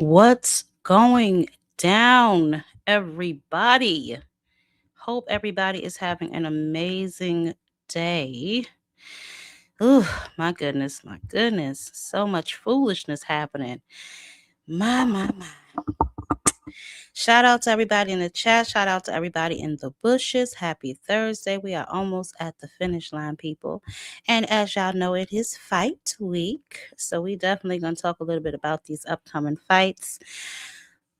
What's going down, everybody? Hope everybody is having an amazing day. Ooh, my goodness, my goodness. So much foolishness happening. My. Shout out to everybody in the chat. Shout out to everybody in the bushes. Happy Thursday. We are almost at the finish line, people. And as y'all know, it is fight week. So we definitely going to talk a little bit about these upcoming fights.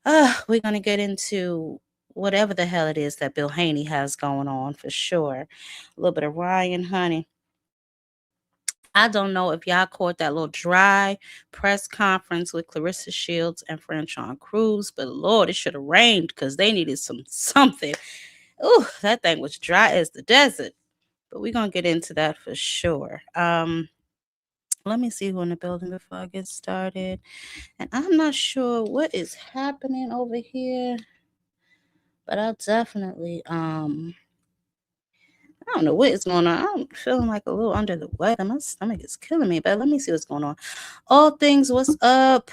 We're going to get into whatever the hell it is that Bill Haney has going on for sure. A little bit of Ryan, honey. I don't know if y'all caught that little dry press conference with Clarissa Shields and Franchon Cruz, but Lord, it should have rained because they needed something. Ooh, that thing was dry as the desert. But we're gonna get into that for sure. Let me see who in the building before I get started. And I'm not sure what is happening over here, but I'll definitely I don't know what is going on. I'm feeling like a little under the weather. My stomach is killing me, but let me see what's going on. All things, what's up?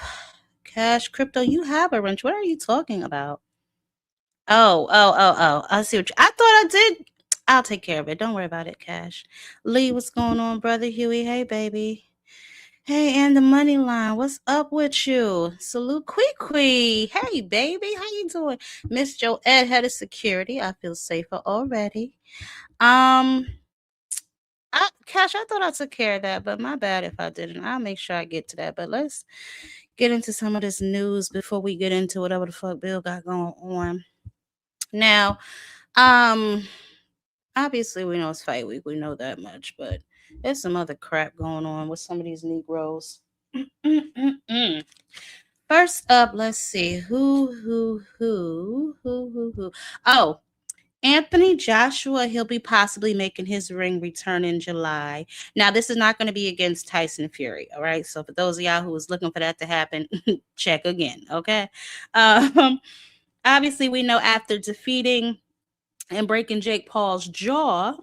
Cash, crypto, you have a wrench. What are you talking about? Oh. I see I thought I did. I'll take care of it. Don't worry about it, Cash. Lee, what's going on, brother Huey? Hey, baby. Hey, and the money line. What's up with you? Salute Quee. Hey, baby. How you doing? Miss Joette, head of security. I feel safer already. Cash, I thought I took care of that, but my bad if I didn't. I'll make sure I get to that. But let's get into some of this news before we get into whatever the fuck Bill got going on. Now, obviously we know it's fight week. We know that much, but there's some other crap going on with some of these Negroes. First up, let's see who. Oh, Anthony Joshua, he'll be possibly making his ring return in July. Now, this is not going to be against Tyson Fury, all right? So for those of y'all who was looking for that to happen, check again, okay? Obviously, we know after defeating and breaking Jake Paul's jaw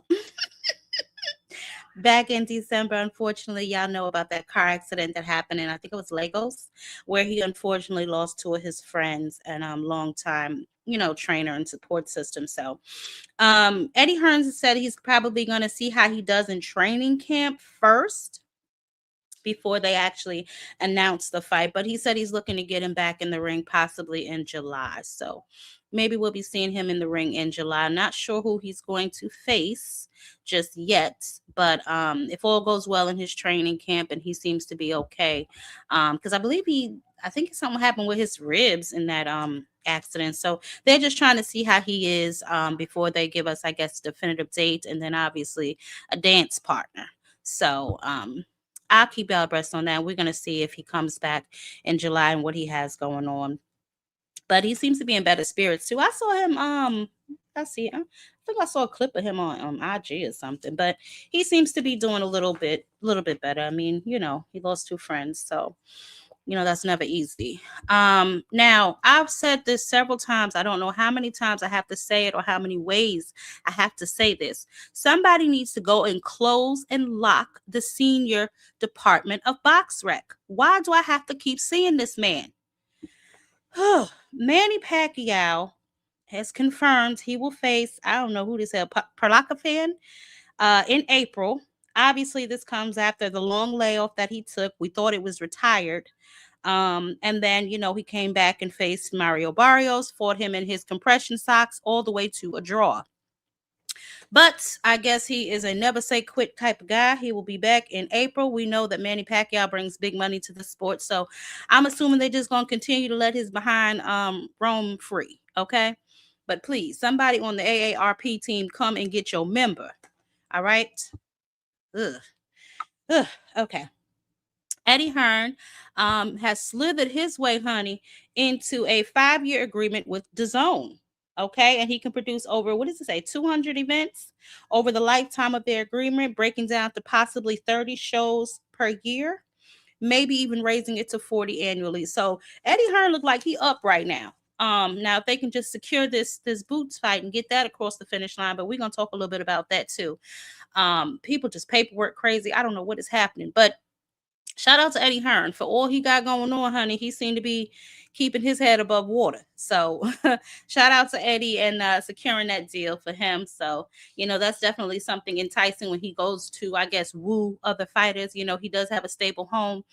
back in December, unfortunately, y'all know about that car accident that happened in, I think it was Lagos, where he unfortunately lost two of his friends and long time, trainer and support system. So Eddie Hearn said he's probably going to see how he does in training camp first before they actually announce the fight. But he said he's looking to get him back in the ring possibly in July. So maybe we'll be seeing him in the ring in July. Not sure who he's going to face just yet, but if all goes well in his training camp and he seems to be okay, because I think something happened with his ribs in that accident. So they're just trying to see how he is before they give us, I guess, a definitive date and then obviously a dance partner. So I'll keep y'all abreast on that. We're going to see if he comes back in July and what he has going on. But he seems to be in better spirits too. I saw him. I think I saw a clip of him on IG or something. But he seems to be doing a little bit better. I mean, he lost two friends, so that's never easy. Now I've said this several times. I don't know how many times I have to say it or how many ways I have to say this. Somebody needs to go and close and lock the senior department of box rec. Why do I have to keep seeing this man? Manny Pacquiao has confirmed he will face, I don't know who this is, Perlaka in April. Obviously, this comes after the long layoff that he took. We thought it was retired. And then, he came back and faced Mario Barrios, fought him in his compression socks all the way to a draw. But I guess he is a never say quit type of guy. He will be back in April. We know that Manny Pacquiao brings big money to the sport. So I'm assuming they're just going to continue to let his behind roam free. Okay. But please, somebody on the AARP team, come and get your member. All right. Okay. Eddie Hearn has slithered his way, honey, into a 5-year agreement with DAZN. Okay, and he can produce over, 200 events over the lifetime of their agreement, breaking down to possibly 30 shows per year, maybe even raising it to 40 annually. So Eddie Hearn looked like he up right now. Now if they can just secure this Boots fight and get that across the finish line, but we're gonna talk a little bit about that too. People just paperwork crazy. I don't know what is happening, but shout out to Eddie Hearn for all he got going on, honey. He seemed to be keeping his head above water. So shout out to Eddie and securing that deal for him. So, that's definitely something enticing when he goes to, I guess, woo other fighters. He does have a stable home.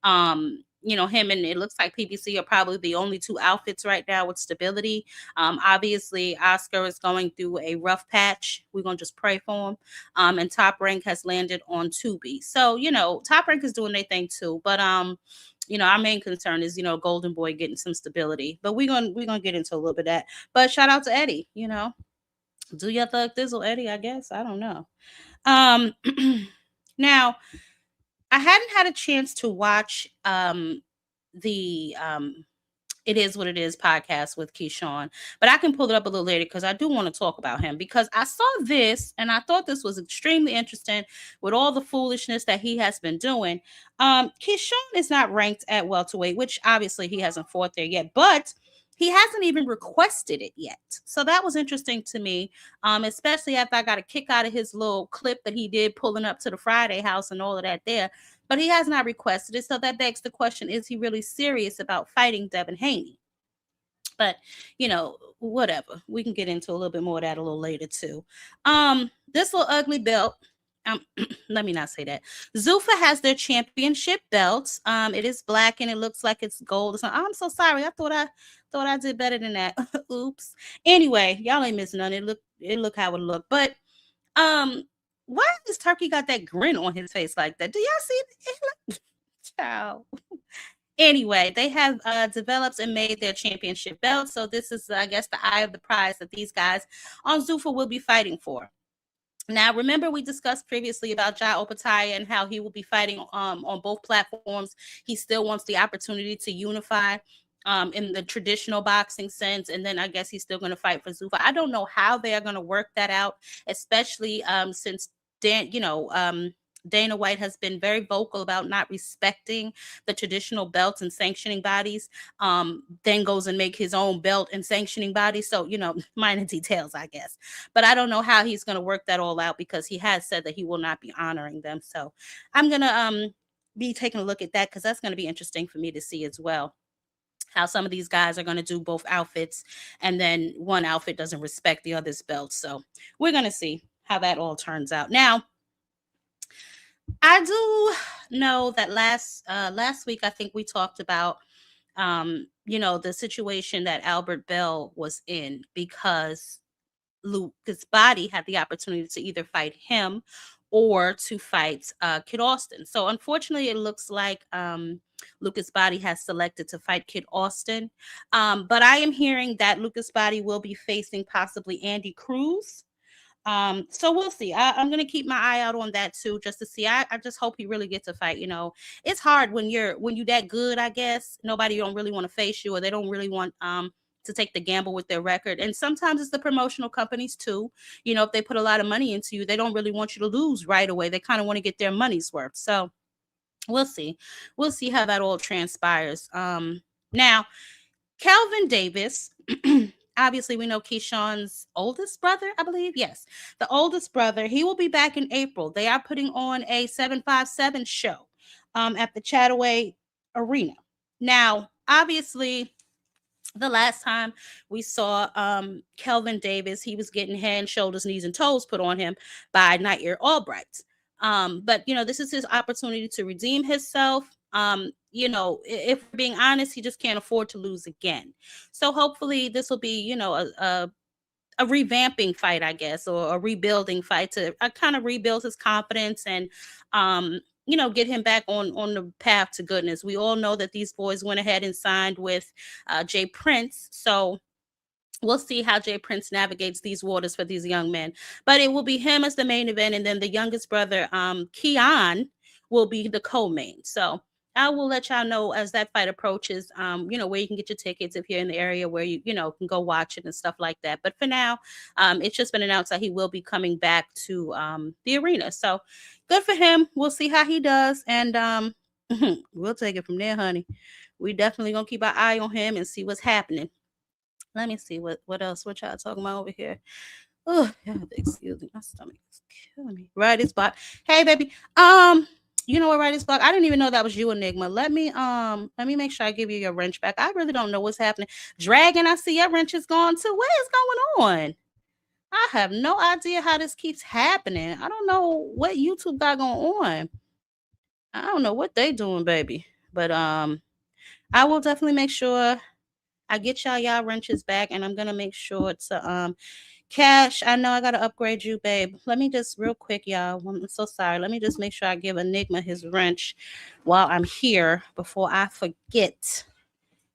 Him and it looks like PBC are probably the only two outfits right now with stability. Obviously, Oscar is going through a rough patch. We're going to just pray for him. And Top Rank has landed on Tubi. So, Top Rank is doing their thing too. But, our main concern is, Golden Boy getting some stability. But we're gonna get into a little bit of that. But shout out to Eddie, do your thug thizzle, Eddie, I guess. I don't know. Now, I hadn't had a chance to watch the It Is What It Is podcast with Keyshawn, but I can pull it up a little later because I do want to talk about him, because I saw this and I thought this was extremely interesting with all the foolishness that he has been doing. Keyshawn is not ranked at welterweight, which obviously he hasn't fought there yet, but he hasn't even requested it yet. So that was interesting to me, especially after I got a kick out of his little clip that he did pulling up to the Friday house and all of that there. But he has not requested it. So that begs the question, is he really serious about fighting Devin Haney? But, whatever. We can get into a little bit more of that a little later, too. This little ugly belt. Let me not say that. Zuffa has their championship belts. It is black and it looks like it's gold or something. I'm so sorry. I thought I did better than that. Oops. Anyway, y'all ain't missing none. It look how it looked. But why does Turkey got that grin on his face like that? Do y'all see it? Ciao. Anyway, they have developed and made their championship belt. So this is, I guess, the eye of the prize that these guys on Zuffa will be fighting for. Now, remember we discussed previously about Jai Opataya and how he will be fighting on both platforms. He still wants the opportunity to unify in the traditional boxing sense, and then I guess he's still going to fight for Zuffa. I don't know how they are going to work that out, especially since Dana White has been very vocal about not respecting the traditional belts and sanctioning bodies, then goes and make his own belt and sanctioning body. So, minor details, I guess. But I don't know how he's going to work that all out, because he has said that he will not be honoring them. So I'm going to be taking a look at that, because that's going to be interesting for me to see as well, how some of these guys are going to do both outfits, and then one outfit doesn't respect the other's belt. So we're going to see how that all turns out. Now, I do know that last week, I think we talked about, the situation that Albert Bell was in, because Lucas Body had the opportunity to either fight him or to fight Kid Austin. So unfortunately, it looks like Lucas Body has selected to fight Kid Austin. But I am hearing that Lucas Body will be facing possibly Andy Cruz. So we'll see. I'm gonna keep my eye out on that too, just to see. I just hope he really gets a fight. It's hard when you that good. I guess nobody don't really want to face you, or they don't really want to take the gamble with their record. And sometimes it's the promotional companies too. If they put a lot of money into you, they don't really want you to lose right away. They kind of want to get their money's worth. So we'll see. We'll see how that all transpires. Now, Kelvin Davis. Obviously, we know Keyshawn's oldest brother, I believe. Yes, the oldest brother. He will be back in April. They are putting on a 757 show at the Chataway Arena. Now, obviously, the last time we saw Kelvin Davis, he was getting head, shoulders, knees, and toes put on him by Night Ear Albright. But this is his opportunity to redeem himself. If we're being honest, he just can't afford to lose again. So hopefully this will be, a revamping fight, I guess, or a rebuilding fight to kind of rebuild his confidence and, get him back on the path to goodness. We all know that these boys went ahead and signed with Jay Prince. So we'll see how Jay Prince navigates these waters for these young men. But it will be him as the main event, and then the youngest brother, Keon, will be the co-main. So I will let y'all know as that fight approaches, where you can get your tickets if you're in the area where you can go watch it and stuff like that. But for now, it's just been announced that he will be coming back to the arena. So good for him. We'll see how he does. And we'll take it from there, honey. We definitely going to keep our eye on him and see what's happening. Let me see what else. What y'all talking about over here? Oh, excuse me. My stomach is killing me. Right, it's spot. Hey, baby. You know what, Writer's Block? I didn't even know that was you, Enigma. Let me make sure I give you your wrench back. I really don't know what's happening. Dragon, I see your wrench is gone too. What is going on? I have no idea how this keeps happening. I don't know what YouTube got going on. I don't know what they doing, baby. But I will definitely make sure I get y'all wrenches back, and I'm gonna make sure to Cash, I know I gotta upgrade you, babe. Let me just real quick, y'all. I'm so sorry. Let me just make sure I give Enigma his wrench while I'm here before I forget.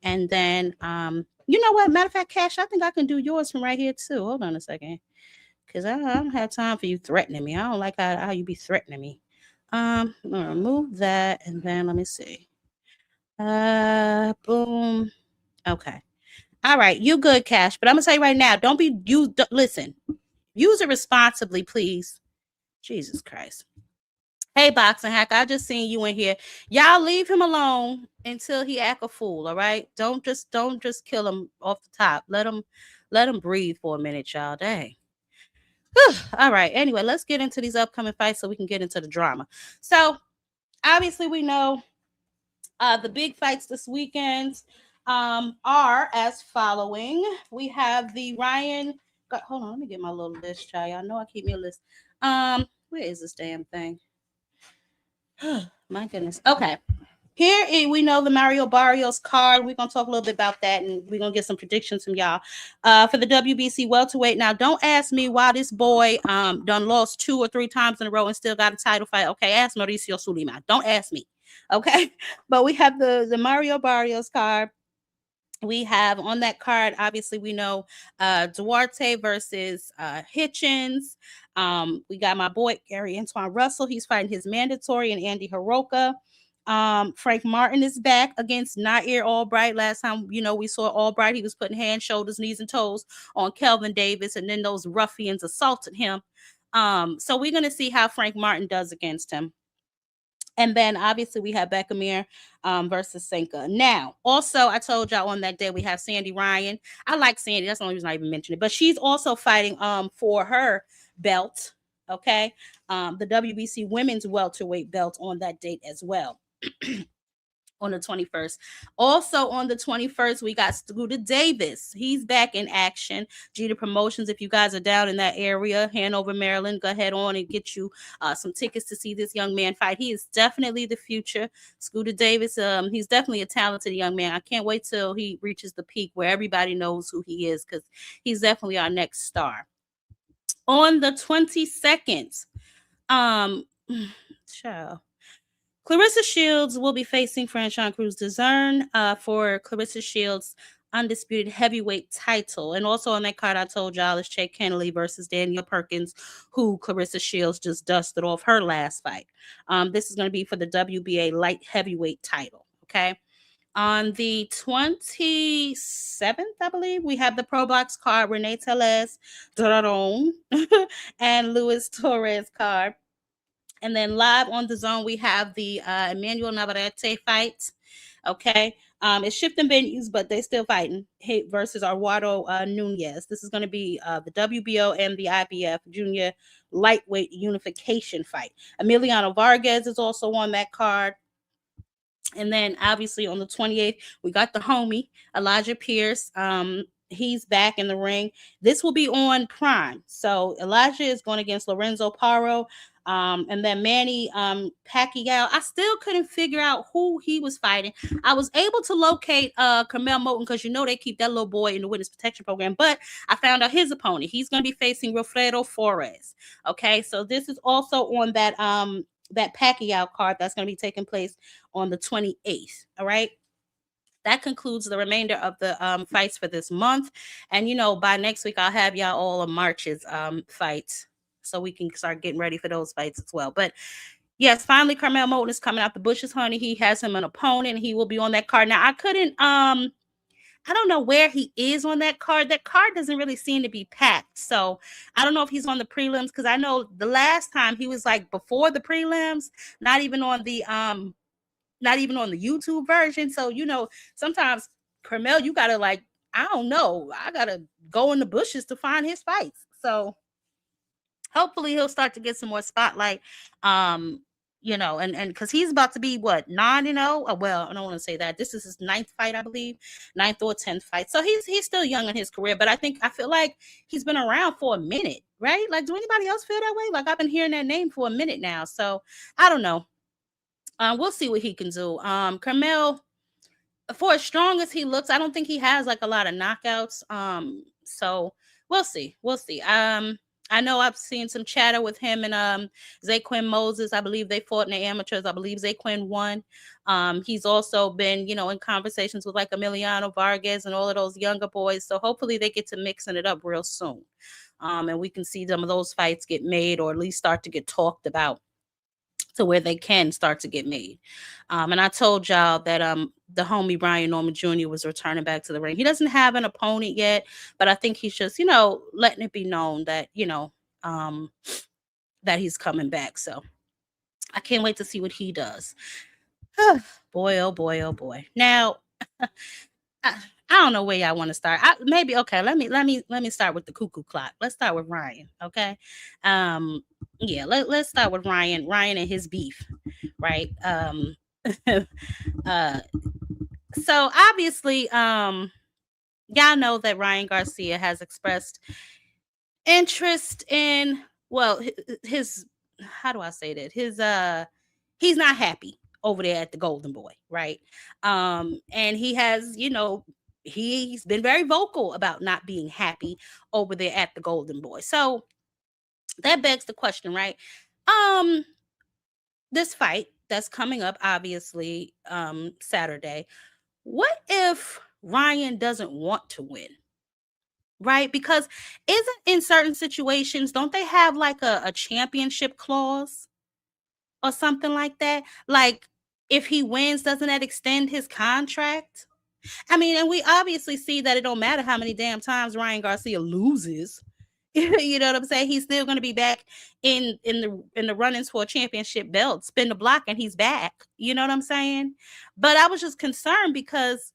And then you know what? Matter of fact, Cash, I think I can do yours from right here too. Hold on a second. Cause I don't have time for you threatening me. I don't like how you be threatening me. I'm gonna remove that, and then let me see. Boom. Okay. All right, you good, Cash. But I'm gonna tell you right now, don't be you. Listen, use it responsibly, please. Jesus Christ. Hey, boxing hack, I just seen you in here. Y'all leave him alone until he act a fool. All right. Don't just kill him off the top. Let him breathe for a minute, y'all. Dang. All right. Anyway, let's get into these upcoming fights so we can get into the drama. So obviously we know the big fights this weekend are as following. We have the Ryan. Hold on, let me get my little list, child. Y'all know I keep me a list. Where is this damn thing? My goodness. Okay. Here we know the Mario Barrios card. We're gonna talk a little bit about that, and we're gonna get some predictions from y'all. For the WBC welterweight. Now, don't ask me why this boy done lost 2 or 3 times in a row and still got a title fight. Okay, ask Mauricio Sulaiman. Don't ask me. Okay, but we have the Mario Barrios card. We have on that card, obviously, we know Duarte versus Hitchens. We got my boy Gary Antoine Russell. He's fighting his mandatory, and Andy Hiroka. Frank Martin is back against Nair Albright. Last time, we saw Albright, he was putting hands, shoulders, knees, and toes on Kelvin Davis, and then those ruffians assaulted him. So we're going to see how Frank Martin does against him. And then obviously we have Beckham versus Senka. Now, also, I told y'all on that day we have Sandy Ryan. I like Sandy. That's the only reason I even mentioned it. But she's also fighting for her belt. Okay. The WBC women's welterweight belt on that date as well. On the 21st. Also on the 21st, we got Scooter Davis. He's back in action. Jeter Promotions, if you guys are down in that area, Hanover, Maryland, go ahead on and get you some tickets to see this young man fight. He is definitely the future. Scooter Davis, he's definitely a talented young man. I can't wait till he reaches the peak where everybody knows who he is, because he's definitely our next star. On the 22nd, Clarissa Shields will be facing Franchon Crews-Dezurn for Clarissa Shields' undisputed heavyweight title. And also on that card, I told y'all, is Che Kennelly versus Danielle Perkins, who Clarissa Shields just dusted off her last fight. This is going to be for the WBA light heavyweight title. Okay. On the 27th, I believe, we have the Pro Box card, Renee Tellez and Luis Torres card. And then live on the zone, we have the Emmanuel Navarrete fight. Okay. It's shifting venues, but they still fighting versus Eduardo Nunez. This is going to be the WBO and the IBF junior lightweight unification fight. Emiliano Vargas is also on that card. And then obviously on the 28th, we got the homie, Elijah Pierce. He's back in the ring. This will be on Prime. So Elijah is going against Lorenzo Paro. And then Manny Pacquiao. I still couldn't figure out who he was fighting. I was able to locate Carmel Moten, because they keep that little boy in the witness protection program. But I found out his opponent. He's going to be facing Wilfredo Flores. Okay, so this is also on that Pacquiao card that's going to be taking place on the 28th. All right. That concludes the remainder of the fights for this month. And, by next week, I'll have y'all all of March's fights, so we can start getting ready for those fights as well. But yes, finally, Carmel Moten is coming out the bushes, honey. He has him an opponent. He will be on that card. Now, I couldn't, I don't know where he is on that card. That card doesn't really seem to be packed. So I don't know if he's on the prelims, because I know the last time he was like before the prelims, not even on the YouTube version. So, sometimes Carmel, you gotta I don't know. I gotta go in the bushes to find his fights. So hopefully he'll start to get some more spotlight and because he's about to be what, 9-0. Well, I don't want to say that. This is his 9th fight, I believe, 9th or 10th fight. So he's still young in his career, but I feel like he's been around for a minute, right? Like, do anybody else feel that way? Like, I've been hearing that name for a minute now, so I don't know. We'll see what he can do. Carmel, for as strong as he looks, I don't think he has like a lot of knockouts. So we'll see. I know I've seen some chatter with him and Zaquin Moses. I believe they fought in the amateurs. I believe Zaquin won. He's also been, in conversations with like Emiliano Vargas and all of those younger boys. So hopefully they get to mixing it up real soon. And we can see some of those fights get made, or at least start to get talked about, to where they can start to get made. And I told y'all that the homie Brian Norman Jr. was returning back to the ring. He doesn't have an opponent yet, but I think he's just, letting it be known that, that he's coming back. So I can't wait to see what he does. Boy, oh boy, oh boy. Now, I don't know where y'all want to start. Let me start with the cuckoo clock. Let's start with Ryan, okay? Let's start with Ryan and his beef, right? So obviously, y'all know that Ryan Garcia has expressed interest in, well, his, how do I say that? He's not happy over there at the Golden Boy, right? And he has, he's been very vocal about not being happy over there at the Golden Boy. So that begs the question, right? This fight that's coming up, obviously, Saturday. What if Ryan doesn't want to win? Right? Because isn't in certain situations, don't they have like a championship clause or something like that? Like, if he wins, doesn't that extend his contract? I mean, and we obviously see that it don't matter how many damn times Ryan Garcia loses. You know what I'm saying? He's still going to be back in the runnings for a championship belt. Spin the block and he's back. You know what I'm saying? But I was just concerned because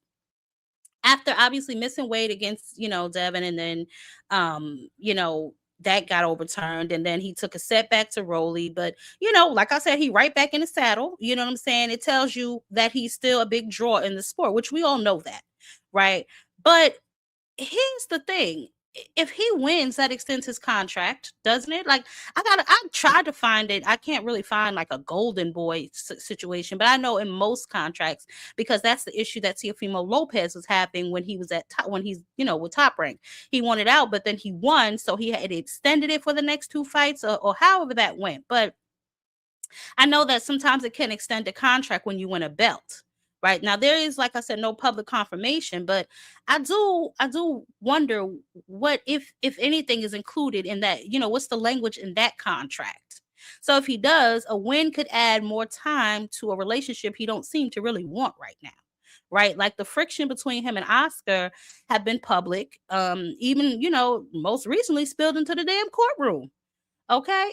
after obviously missing weight against, Devin, and then, that got overturned, and then he took a setback to Rolly. But, like I said, he right back in the saddle. You know what I'm saying? It tells you that he's still a big draw in the sport, which we all know that, right? But here's the thing. If he wins, that extends his contract, doesn't it? Like, I tried to find it. I can't really find like a Golden Boy situation, but I know in most contracts, because that's the issue that Teofimo Lopez was having when he was when he's, with Top Rank. He wanted out, but then he won. So he had extended it for the next 2 fights or however that went. But I know that sometimes it can extend the contract when you win a belt. Right now, there is, like I said, no public confirmation, but I do wonder what, if anything, is included in that. What's the language in that contract? So if he does, a win could add more time to a relationship he don't seem to really want right now. Right, like the friction between him and Oscar have been public. Even most recently spilled into the damn courtroom. Okay.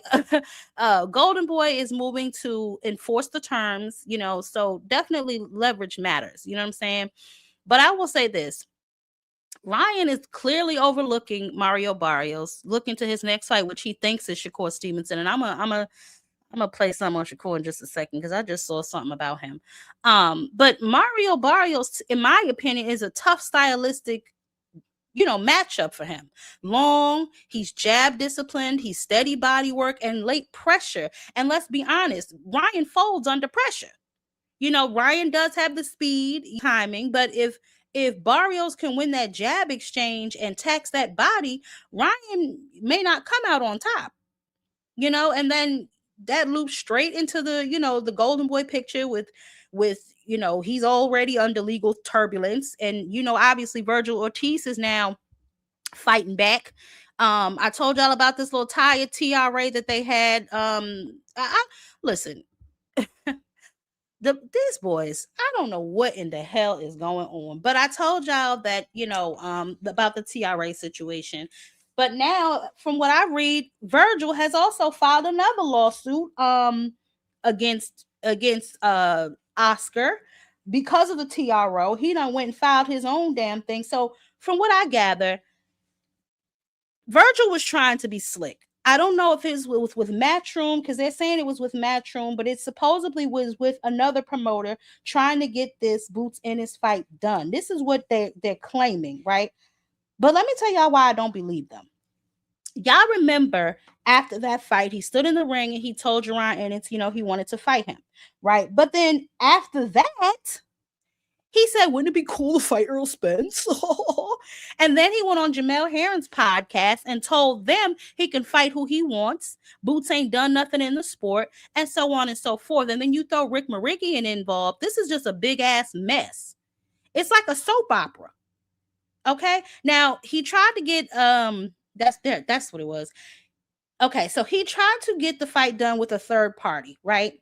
Golden Boy is moving to enforce the terms, so definitely leverage matters. You know what I'm saying? But I will say this. Ryan is clearly overlooking Mario Barrios, looking to his next fight, which he thinks is Shakur Stevenson. And I'm gonna play some on Shakur in just a second, because I just saw something about him. But Mario Barrios, in my opinion, is a tough stylistic matchup for him. Long, he's jab disciplined, he's steady body work and late pressure. And let's be honest, Ryan folds under pressure. Ryan does have the speed, timing, but if Barrios can win that jab exchange and tax that body, Ryan may not come out on top. And then that loops straight into the, the Golden Boy picture with he's already under legal turbulence. And, obviously Vergil Ortiz is now fighting back. I told y'all about this little tire TRA that they had. Listen, these boys, I don't know what in the hell is going on, but I told y'all that, about the TRA situation. But now, from what I read, Vergil has also filed another lawsuit against Oscar because of the TRO. He done went and filed his own damn thing. So from what I gather, Vergil was trying to be slick. I don't know if it was with Matchroom, because they're saying it was with Matchroom, but it supposedly was with another promoter trying to get this Boots Ennis fight done. This is what they're claiming, right? But let me tell y'all why I don't believe them. Y'all remember after that fight, he stood in the ring and he told Jaron Ennis, you know, he wanted to fight him, right? But then after that, he said, wouldn't it be cool to fight Earl Spence? And then he went on Jamel Herron's podcast and told them he can fight who he wants. Boots ain't done nothing in the sport, and so on and so forth. And then you throw Rick Merigian involved. This is just a big ass mess. It's like a soap opera. Okay. Now he tried to get that's what it was. Okay, so he tried to get the fight done with a third party, right?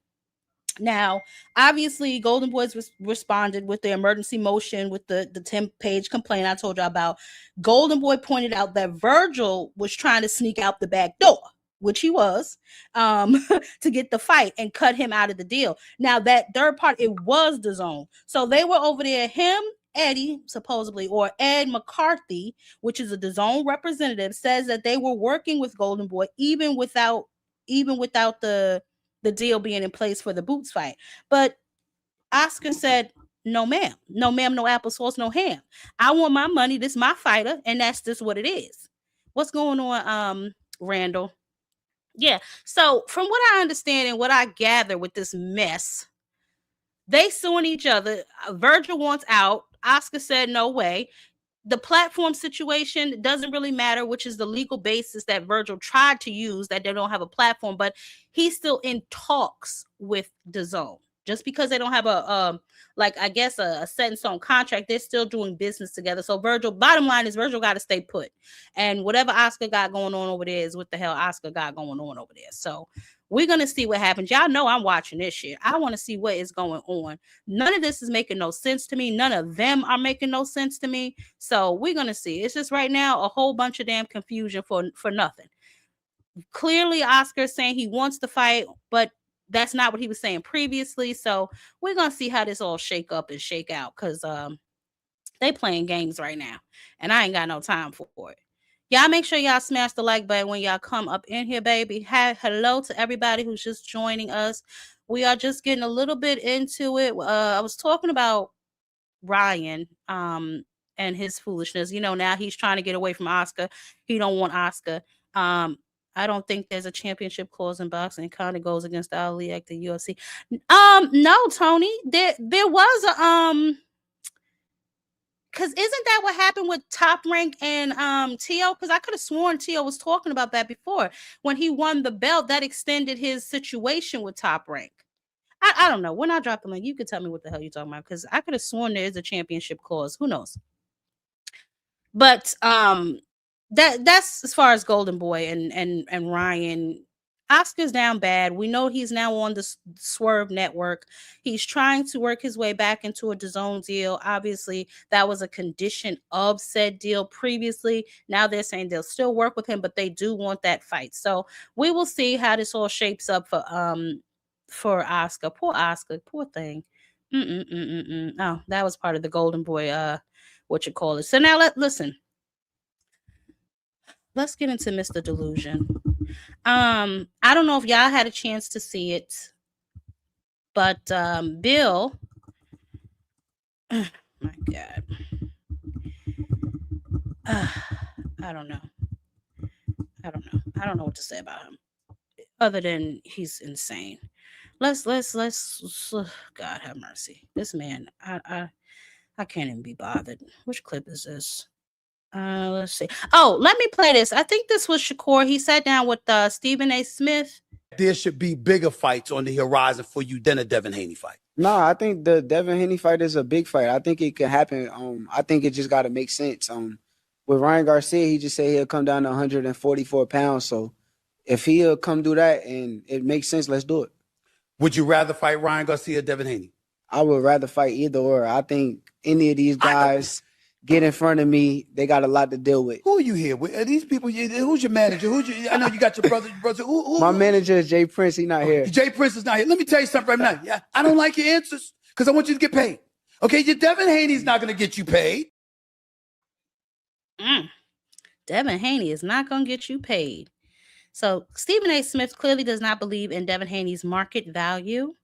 Now, obviously, Golden Boys responded with the emergency motion with the 10-page complaint I told you about. Golden Boy pointed out that Vergil was trying to sneak out the back door, which he was, to get the fight and cut him out of the deal. Now, that third part, it was DAZN. So they were over there, him, Eddie, supposedly, or Ed McCarthy, which is a DAZN representative, says that they were working with Golden Boy even without the deal being in place for the Boots fight. But Oscar said, no, ma'am. No, ma'am, no applesauce, no ham. I want my money. This is my fighter, and that's just what it is. What's going on, Randall? Yeah. So from what I understand and what I gather with this mess, they suing each other. Vergil wants out. Oscar said, no way. The platform situation doesn't really matter, which is the legal basis that Vergil tried to use, that they don't have a platform, but he's still in talks with DAZN. Just because they don't have a set in stone contract, they're still doing business together. So Vergil, bottom line is Vergil got to stay put. And whatever Oscar got going on over there is what the hell Oscar got going on over there. So we're going to see what happens. Y'all know I'm watching this shit. I want to see what is going on. None of this is making no sense to me. None of them are making no sense to me. So we're going to see. It's just right now a whole bunch of damn confusion for nothing. Clearly, Oscar's saying he wants to fight, but that's not what he was saying previously. So we're going to see how this all shake up and shake out, because they playing games right now, and I ain't got no time for it. Y'all make sure y'all smash the like button when y'all come up in here, baby. Hello to everybody who's just joining us. We are just getting a little bit into it. I was talking about Ryan and his foolishness. You know, now he's trying to get away from Oscar. He don't want Oscar. I don't think there's a championship clause in boxing. It kind of goes against Ali Act, the UFC. No, Tony. There was a because isn't that what happened with Top Rank and Tio? Because I could have sworn Tio was talking about that before. When he won the belt, that extended his situation with Top Rank. I don't know. When I drop the link, you could tell me what the hell you're talking about, because I could have sworn there is a championship clause. Who knows? But that's as far as Golden Boy and Ryan. Oscar's down bad. We know he's now on the Swerve Network. He's trying to work his way back into a DAZN deal. Obviously, that was a condition of said deal previously. Now they're saying they'll still work with him, but they do want that fight. So we will see how this all shapes up for Oscar. Poor Oscar. Poor thing. Oh, that was part of the Golden Boy, what you call it. So now listen. Let's get into Mr. Delusion. I don't know if y'all had a chance to see it, but Bill, oh my God, I don't know. I don't know what to say about him, other than he's insane. Let's God have mercy. This man, I can't even be bothered. Which clip is this? Let's see. Oh, let me play this. I think this was Shakur. He sat down with Stephen A. Smith. There should be bigger fights on the horizon for you than a Devin Haney fight. No, I think the Devin Haney fight is a big fight. I think it could happen. I think it just got to make sense. With Ryan Garcia, he just said he'll come down to 144 pounds. So if he'll come do that and it makes sense, let's do it. Would you rather fight Ryan Garcia or Devin Haney? I would rather fight either or. I think any of these guys get in front of me, they got a lot to deal with. Who are you here with? Are these people? Who's your manager? I know you got your brother. My manager is Jay Prince. He's not here. Jay Prince is not here. Let me tell you something right now. Yeah, I don't like your answers because I want you to get paid. Okay, your Devin Haney's not going to get you paid. Devin Haney is not going to get you paid. So Stephen A. Smith clearly does not believe in Devin Haney's market value.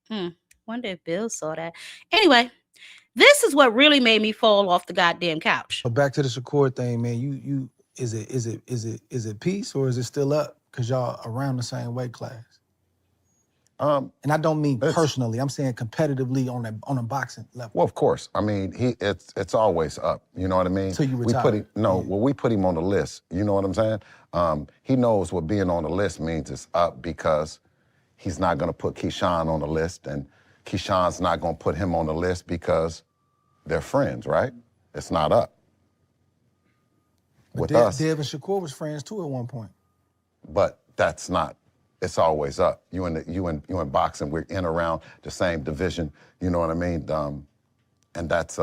Wonder if Bill saw that. Anyway, this is what really made me fall off the goddamn couch. But back to the Shakur thing, man. You is it peace or is it still up? Cause y'all around the same weight class. And I don't mean personally. I'm saying competitively on a boxing level. Well, of course. I mean, it's always up. You know what I mean? So you retire. We put him on the list. You know what I'm saying? He knows what being on the list means. It's up because he's not going to put Keyshawn on the list, and Keyshawn's not going to put him on the list because they're friends, right? It's not up. But With us. Dev and Shakur was friends too at one point. But that's not. It's always up. You in boxing, we're in around the same division. You know what I mean? And that's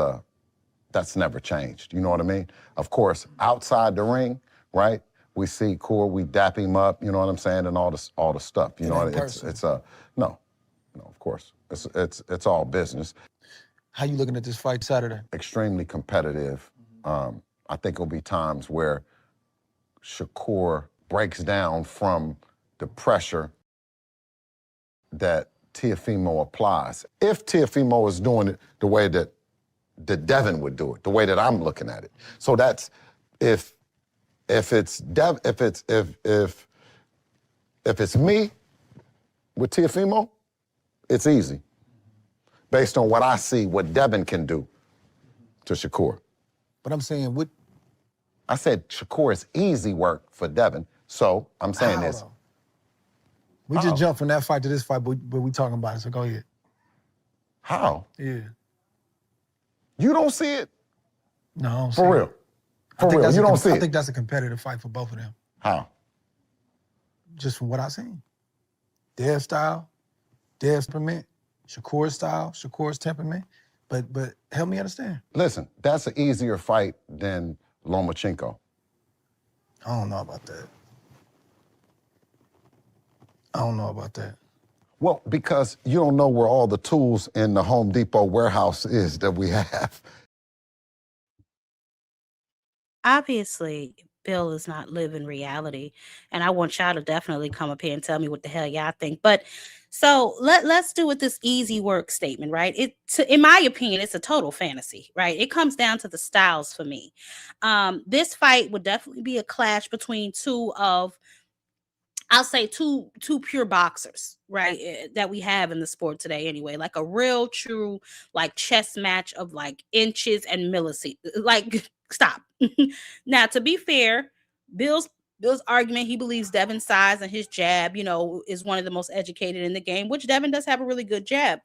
never changed. You know what I mean? Of course, outside the ring, right? We see Core, we dap him up. You know what I'm saying? And all the stuff. You know, it's no, of course, it's all business. How you looking at this fight Saturday? Extremely competitive. I think there'll be times where Shakur breaks down from the pressure that Teofimo applies. If Teofimo is doing it the way that Devin would do it, the way that I'm looking at it. So that's if it's me with Teofimo, it's easy. Based on what I see, what Devin can do to Shakur. But I'm saying what? I said Shakur is easy work for Devin. So I'm saying this. Though? We just jumped from that fight to this fight, but we talking about it, so go ahead. How? Yeah. You don't see it? No, I don't see For real? it. For real, you don't see I it? think that's a competitive fight for both of them. How? Just from what I've seen. Dev's style, Dev's temperament, Shakur's style, Shakur's temperament. But help me understand. Listen, that's an easier fight than Lomachenko. I don't know about that. I don't know about that. Well, because you don't know where all the tools in the Home Depot warehouse is that we have. Obviously, Bill is not living reality, and I want y'all to definitely come up here and tell me what the hell y'all think. But so let's do with this easy work statement, right? In my opinion, it's a total fantasy, right? It comes down to the styles for me. This fight would definitely be a clash between I'll say two pure boxers, right? That we have in the sport today anyway. Like a real true like chess match of like inches and milliseconds. Like stop. Now, to be fair, Bill's argument, he believes Devin's size and his jab, is one of the most educated in the game, which Devin does have a really good jab.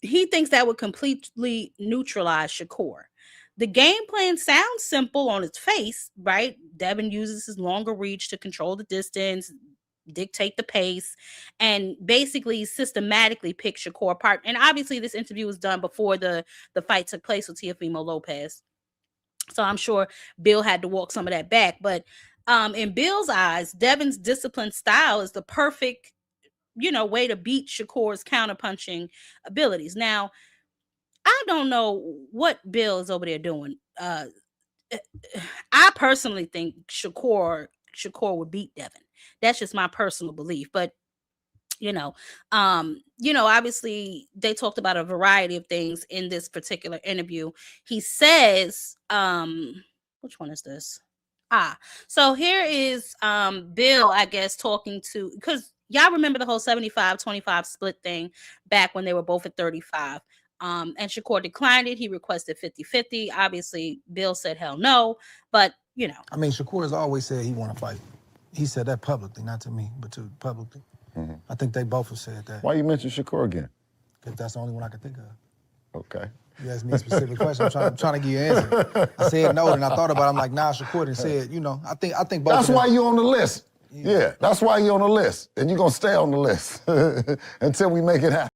He thinks that would completely neutralize Shakur. The game plan sounds simple on its face, right? Devin uses his longer reach to control the distance, dictate the pace, and basically systematically pick Shakur apart. And obviously this interview was done before the fight took place with Teofimo Lopez. So I'm sure Bill had to walk some of that back. But in Bill's eyes, Devin's disciplined style is the perfect, way to beat Shakur's counterpunching abilities. Now, I don't know what Bill is over there doing. I personally think Shakur would beat Devin. That's just my personal belief. But obviously they talked about a variety of things in this particular interview. He says, which one is this? So here is Bill, I guess, talking to, because y'all remember the whole 75-25 split thing back when they were both at 35. And Shakur declined it. He requested 50-50. Obviously, Bill said hell no. But, I mean, Shakur has always said he want to fight. He said that publicly, not to me, but to publicly. Mm-hmm. I think they both have said that. Why you mention Shakur again? Because that's the only one I can think of. Okay. You asked me a specific question. I'm trying to give you an answer. I said no, and I thought about it. I'm like, nah, Shakur and said, I think both. That's why you on the list. Yeah, that's why you on the list. And you're going to stay on the list until we make it happen.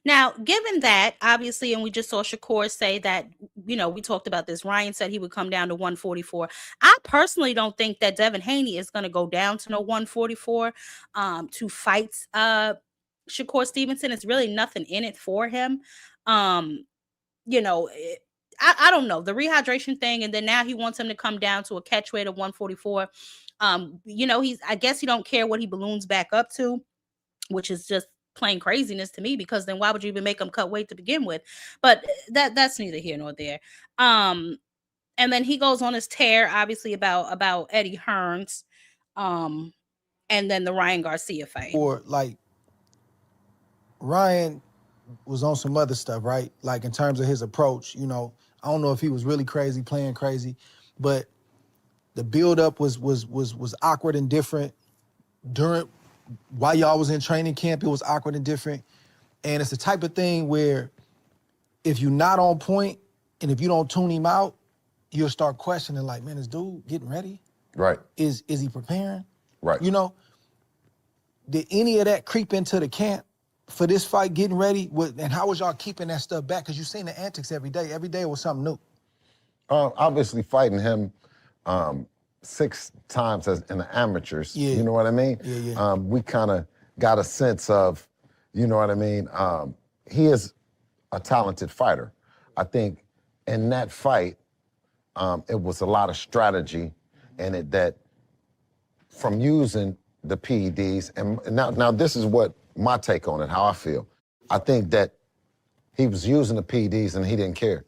Now, given that, obviously, and we just saw Shakur say that, we talked about this. Ryan said he would come down to 144. I personally don't think that Devin Haney is going to go down to no 144 to fight Shakur Stevenson. It's really nothing in it for him. I don't know, the rehydration thing, and then now he wants him to come down to a catch weight of 144. I guess he don't care what he balloons back up to, which is just plain craziness to me, because then why would you even make him cut weight to begin with? But that's neither here nor there. And then he goes on his tear, obviously, about Eddie Hearns, and then the Ryan Garcia fight. Or like Ryan was on some other stuff, right? Like in terms of his approach, I don't know if he was really crazy, playing crazy, but the build-up was awkward and different. While y'all was in training camp, it was awkward and different. And it's the type of thing where if you're not on point and if you don't tune him out, you'll start questioning, like, man, this dude getting ready? Right. Is he preparing? Right. Did any of that creep into the camp for this fight, getting ready? And how was y'all keeping that stuff back? Because you've seen the antics every day. Every day was something new. Obviously fighting him 6 times in the amateurs, you know what I mean? Yeah. We kind of got a sense of, you know what I mean? He is a talented fighter. I think in that fight, it was a lot of strategy in it, that from using the PEDs, and now this is what my take on it, how I feel. I think that he was using the PEDs and he didn't care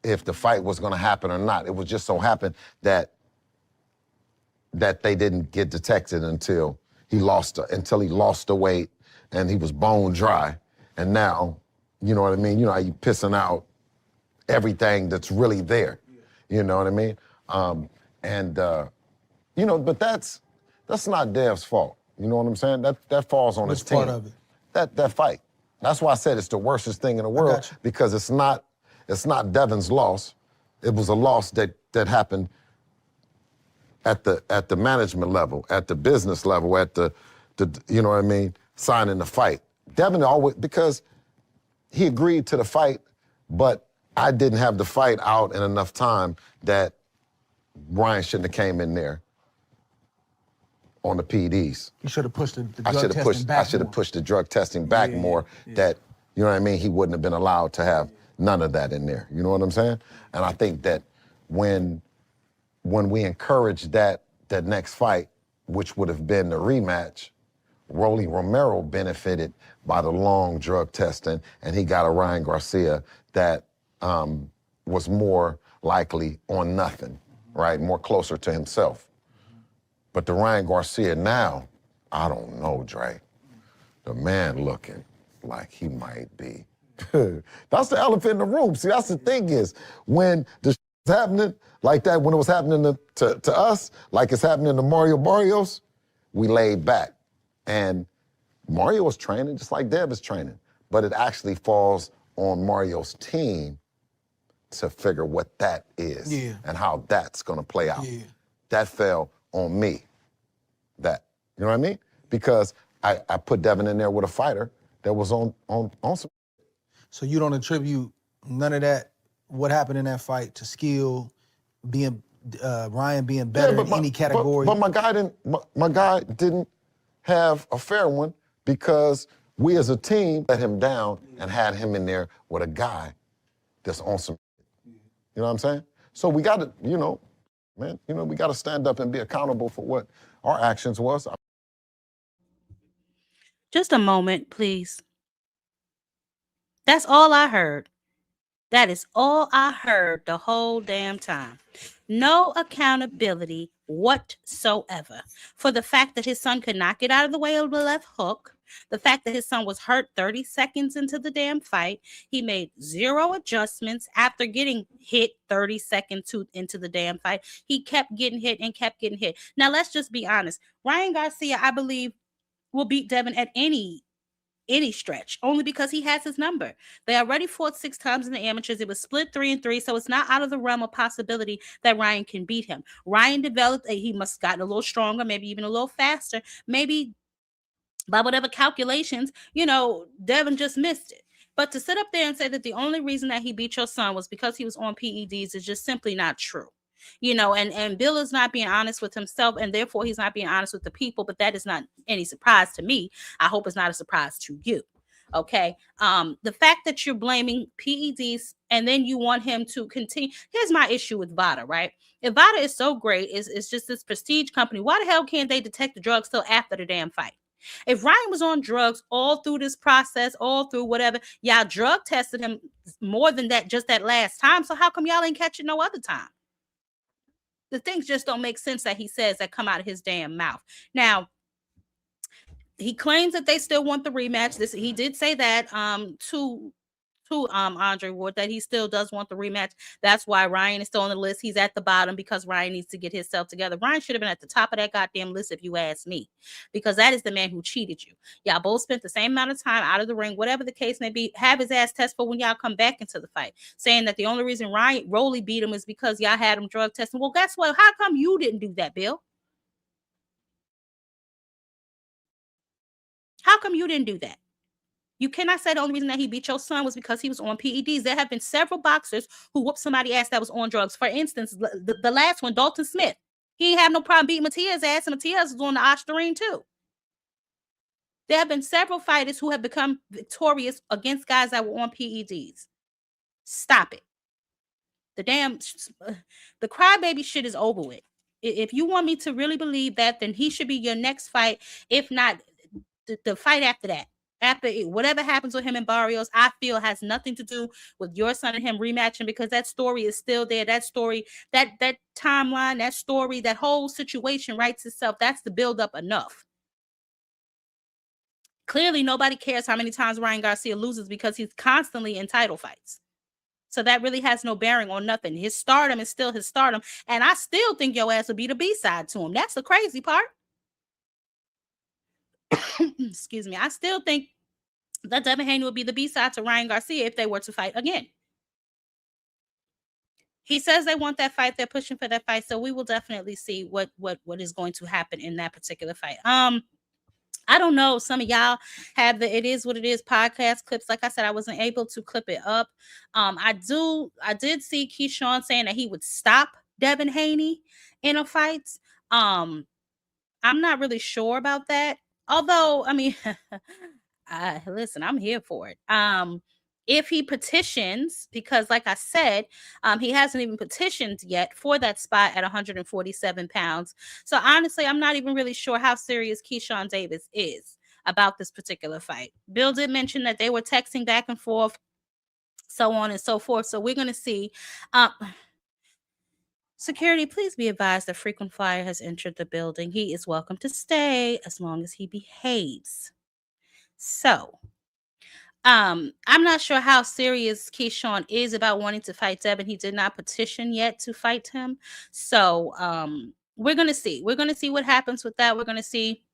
if the fight was gonna happen or not. It was just so happened that they didn't get detected until he lost the weight and he was bone dry. And now, you know what I mean? You know how you pissing out everything that's really there. You know what I mean? But that's not Dev's fault. You know what I'm saying? That falls on his team. Which part of it? That fight. That's why I said it's the worstest thing in the world, because it's not Devin's loss. It was a loss that happened at the management level, at the business level, at the you know what I mean, signing the fight. Devin always, because he agreed to the fight, but I didn't have the fight out in enough time that Ryan shouldn't have came in there on the PEDs. You should have pushed the drug testing back. I should have pushed the drug testing back more. That, you know what I mean, he wouldn't have been allowed to have none of that in there. You know what I'm saying? And I think that when we encouraged that next fight, which would have been the rematch, Rolly Romero benefited by the long drug testing, and he got a Ryan Garcia that was more likely on nothing, right? More closer to himself. But the Ryan Garcia now, I don't know, Dre. The man looking like he might be. That's the elephant in the room. See, that's the thing is, when the shit's happening like that, when it was happening to us, like it's happening to Mario Barrios, we laid back. And Mario was training just like Dev is training. But it actually falls on Mario's team to figure what that is and how that's gonna play out. Yeah. That fell on me. That, you know what I mean? Because I put Devin in there with a fighter that was on some. So you don't attribute none of that, what happened in that fight, to skill, Ryan being better in any category? But my guy didn't have a fair one, because we as a team let him down and had him in there with a guy that's on some. You know what I'm saying? So we got to, we got to stand up and be accountable for what our actions was. Just a moment, please. That's all I heard. That is all I heard the whole damn time. No accountability whatsoever for the fact that his son could not get out of the way of the left hook, the fact that his son was hurt 30 seconds into the damn fight. He made 0 adjustments after getting hit 30 seconds into the damn fight. He kept getting hit and kept getting hit. Now, let's just be honest. Ryan Garcia, I believe, will beat Devin at any stretch, only because he has his number. They already fought 6 times in the amateurs. It was split 3-3, so it's not out of the realm of possibility that Ryan can beat him. Ryan developed, he must have gotten a little stronger, maybe even a little faster, maybe by whatever calculations, Devin just missed it. But to sit up there and say that the only reason that he beat your son was because he was on PEDs is just simply not true. And Bill is not being honest with himself, and therefore he's not being honest with the people, but that is not any surprise to me. I hope it's not a surprise to you. Okay. The fact that you're blaming PEDs and then you want him to continue. Here's my issue with VADA, right? If VADA is so great, it's just this prestige company. Why the hell can't they detect the drugs till after the damn fight? If Ryan was on drugs all through this process, all through whatever, y'all drug tested him more than that, just that last time. So how come y'all ain't catch it no other time? The things just don't make sense that he says that come out of his damn mouth. Now, he claims that they still want the rematch. He did say that to Andre Ward, that he still does want the rematch. That's why Ryan is still on the list. He's at the bottom because Ryan needs to get himself together. Ryan should have been at the top of that goddamn list if you ask me, because that is the man who cheated you. Y'all both spent the same amount of time out of the ring, whatever the case may be. Have his ass test for when y'all come back into the fight, saying that the only reason Ryan Rolly beat him is because y'all had him drug testing. Well, guess what? How come you didn't do that, Bill? How come you didn't do that? You cannot say the only reason that he beat your son was because he was on PEDs. There have been several boxers who whooped somebody's ass that was on drugs. For instance, the last one, Dalton Smith. He ain't have no problem beating Matias' ass, and Matias was on the Ostarine too. There have been several fighters who have become victorious against guys that were on PEDs. Stop it. The crybaby shit is over with. If you want me to really believe that, then he should be your next fight. If not, the fight after that. After whatever happens with him and Barrios, I feel has nothing to do with your son and him rematching, because that story is still there. That story, that timeline, that story, that whole situation writes itself. That's the buildup enough. Clearly, nobody cares how many times Ryan Garcia loses because he's constantly in title fights. So that really has no bearing on nothing. His stardom is still his stardom. And I still think your ass would be the B-side to him. That's the crazy part. Excuse me. I still think that Devin Haney would be the B-side to Ryan Garcia if they were to fight again. He says they want that fight. They're pushing for that fight. So we will definitely see what is going to happen in that particular fight. I don't know. Some of y'all have the It Is What It Is podcast clips. Like I said, I wasn't able to clip it up. I did see Keyshawn saying that he would stop Devin Haney in a fight. I'm not really sure about that. Although, I mean, listen, I'm here for it. If he petitions, because like I said, he hasn't even petitioned yet for that spot at 147 pounds. So honestly, I'm not even really sure how serious Keyshawn Davis is about this particular fight. Bill did mention that they were texting back and forth, so on and so forth. So we're going to see. Security, please be advised that Frequent Flyer has entered the building. He is welcome to stay as long as he behaves. So, I'm not sure how serious Keyshawn is about wanting to fight Devin. He did not petition yet to fight him. So, we're going to see. We're going to see what happens with that. We're going to see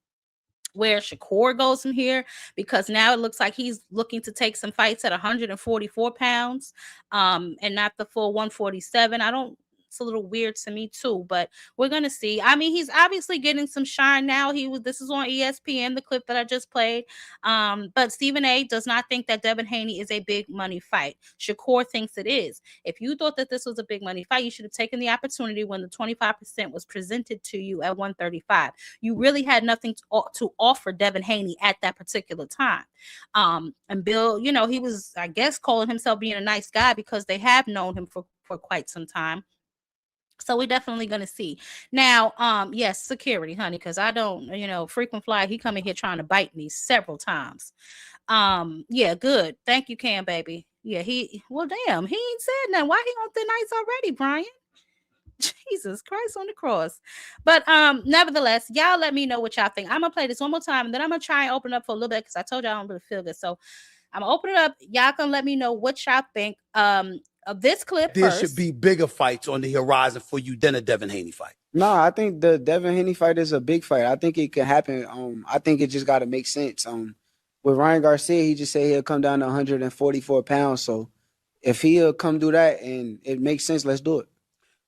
where Shakur goes from here, because now it looks like he's looking to take some fights at 144 pounds, and not the full 147. It's a little weird to me too, but we're gonna see. I mean, he's obviously getting some shine now. This is on ESPN, the clip that I just played. But Stephen A does not think that Devin Haney is a big money fight. Shakur thinks it is. If you thought that this was a big money fight, you should have taken the opportunity when the 25% was presented to you at 135. You really had nothing to offer Devin Haney at that particular time. And Bill, he was, I guess, calling himself being a nice guy because they have known him for quite some time. So we're definitely going to see. Now, yes, security, honey, because I don't, Frequent Flyer, he come in here trying to bite me several times. Yeah, good. Thank you, Cam, baby. Yeah, damn, he ain't said nothing. Why he on thin ice already, Brian? Jesus Christ on the cross. But nevertheless, y'all let me know what y'all think. I'm going to play this one more time, and then I'm going to try and open up for a little bit because I told y'all I don't really feel good. So I'm going to open it up. Y'all can let me know what y'all think. Of this clip There first. should be bigger fights on the horizon for you than a Devin Haney fight. No, I think the Devin Haney fight is a big fight. I think it can happen. I think it just got to make sense. With Ryan Garcia, he just said he'll come down to 144 pounds. So if he'll come do that and it makes sense, let's do it.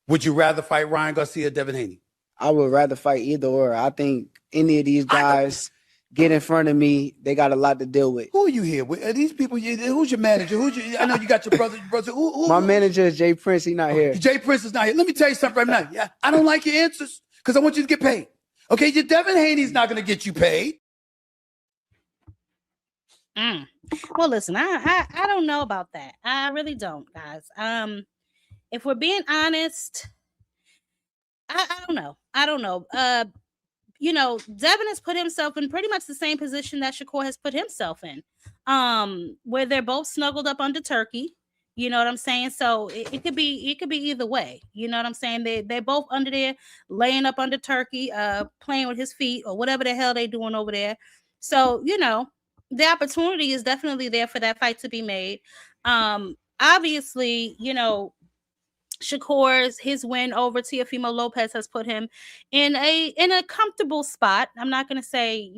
Would you rather fight Ryan Garcia or Devin Haney? I would rather fight either or. I think any of these guys get in front of me, they got a lot to deal with. Who are you here with? Are these people? Who's your manager? I know you got your brother. My manager is Jay Prince. He's not here. Jay Prince is not here. Let me tell you something right now. Yeah, I don't like your answers because I want you to get paid. Okay, your Devin Haney's not going to get you paid. Well, listen, I don't know about that. I really don't, guys. If we're being honest, I don't know. I don't know. Devin has put himself in pretty much the same position that Shakur has put himself in, where they're both snuggled up under Turkey. You know what I'm saying? So it could be either way. You know what I'm saying? They're both under there, laying up under Turkey, playing with his feet or whatever the hell they doing over there. So the opportunity is definitely there for that fight to be made. Obviously, Shakur's his win over Teofimo Lopez has put him in a comfortable spot. I'm not going to say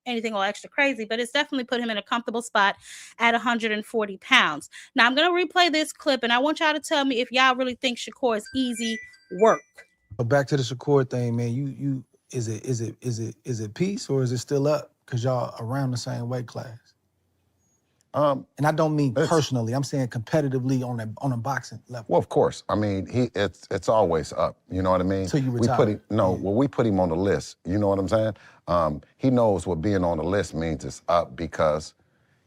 anything all extra crazy, but it's definitely put him in a comfortable spot at 140 pounds. Now I'm going to replay this clip, and I want y'all to tell me if y'all really think Shakur is easy work. But back to the Shakur thing, man. You is it peace or is it still up? Because y'all around the same weight class. And I don't mean personally. I'm saying competitively on a boxing level. Well, of course. I mean, it's always up. You know what I mean? So you retire. We put him on the list. You know what I'm saying? He knows what being on the list means. It's up because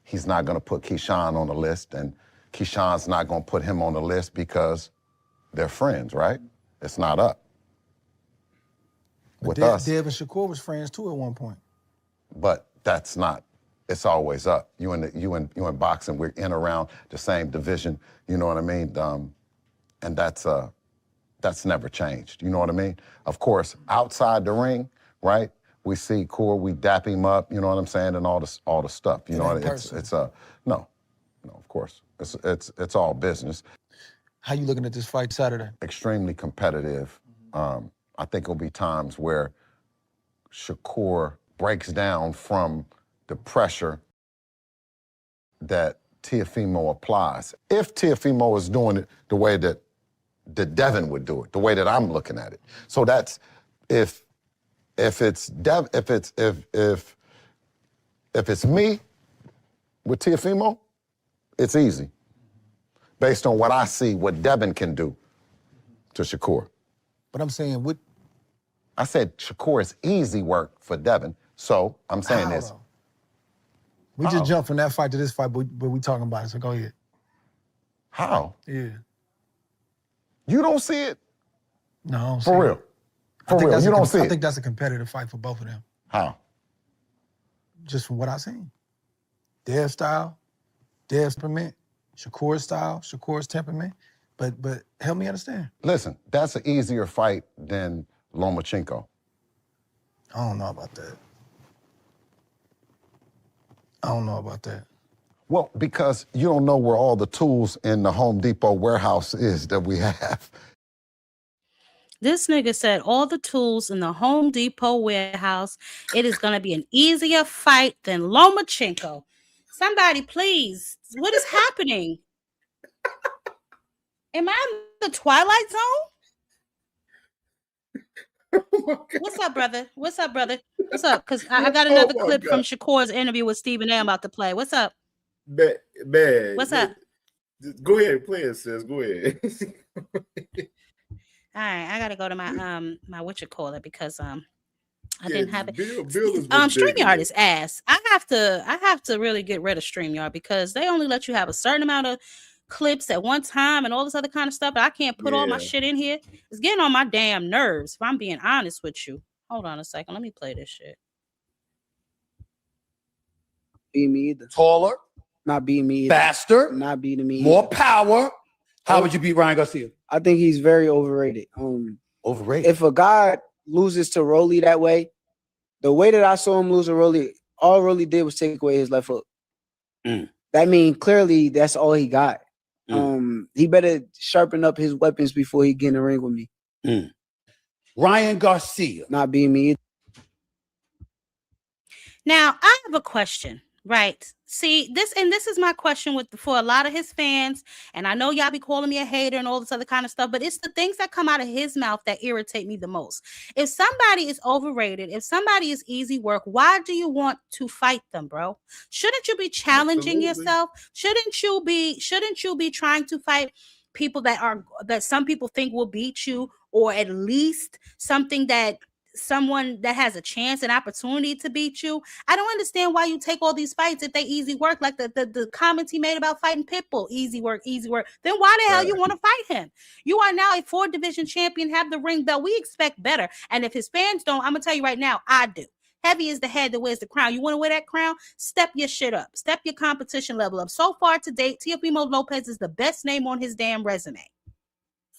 he's not going to put Keyshawn on the list, and Keyshawn's not going to put him on the list because they're friends, right? It's not up. But With us, Devin and Shakur was friends too at one point. but that's not. It's always up. You in boxing, we're in around the same division. You know what I mean? And that's never changed. You know what I mean? Of course, outside the ring, right? We see Core, we dap him up. You know what I'm saying? And all the stuff. You know, it's no, of course, it's all business. How you looking at this fight Saturday? Extremely competitive. I think there'll be times where Shakur breaks down from the pressure that Teofimo applies. If Teofimo is doing it the way that Devin would do it, the way that I'm looking at it. So that's if it's me with Teofimo, it's easy. Based on what I see, what Devin can do to Shakur. But I'm saying what? I said Shakur is easy work for Devin. So I'm saying this. We just jumped from that fight to this fight, but we talking about it, so go ahead. How? Yeah. You don't see it? No, for real. For real, you don't see it? I think that's a competitive fight for both of them. How? Just from what I've seen. Their style, their temperament, Shakur's style, Shakur's temperament. But help me understand. Listen, that's an easier fight than Lomachenko. I don't know about that. I don't know about that. Well, because you don't know where all the tools in the Home Depot warehouse is that we have. This nigga said all the tools in the Home Depot warehouse. It is going to be an easier fight than Lomachenko. Somebody, please. What is happening? Am I in the Twilight Zone? What's up, brother? What's up, brother? What's up? Because I got another clip from Shakur's interview with Stephen A. I'm about to play. What's up? Man. What's up? Go ahead and play it, sis. Go ahead. All right, I gotta go to my my because I didn't have it. Bill StreamYard is ass. I have to really get rid of StreamYard because they only let you have a certain amount of clips at one time and all this other kind of stuff. But I can't put all my shit in here. It's getting on my damn nerves, if I'm being honest with you. Hold on a second. Let me play this shit. Beat me either. Taller. Not beat me either. Faster. Not beating me More either. power. How would you beat Ryan Garcia? I think he's very overrated. Overrated? If a guy loses to Rolly that way, the way that I saw him lose to Rolly, all Rolly did was take away his left foot. That means clearly that's all he got. He better sharpen up his weapons before he get in the ring with me. Ryan Garcia. Not beating me either. Now, I have a question, right? See, this is my question for a lot of his fans, and I know y'all be calling me a hater and all this other kind of stuff, but it's the things that come out of his mouth that irritate me the most. If somebody is overrated, if somebody is easy work, why do you want to fight them, bro? Shouldn't you be challenging yourself? Shouldn't you be trying to fight people that some people think will beat you, or at least something that someone that has a chance, an opportunity to beat you. I don't understand why you take all these fights if they easy work, like the comments he made about fighting Pitbull. Easy work. Then why the hell you want to fight him? You are now a 4-division champion, have the ring belt. We expect better. And if his fans don't, I'm gonna tell you right now, I do. Heavy is the head that wears the crown. You want to wear that crown? Step your shit up. Step your competition level up. So far to date, Teofimo Lopez is the best name on his damn resume.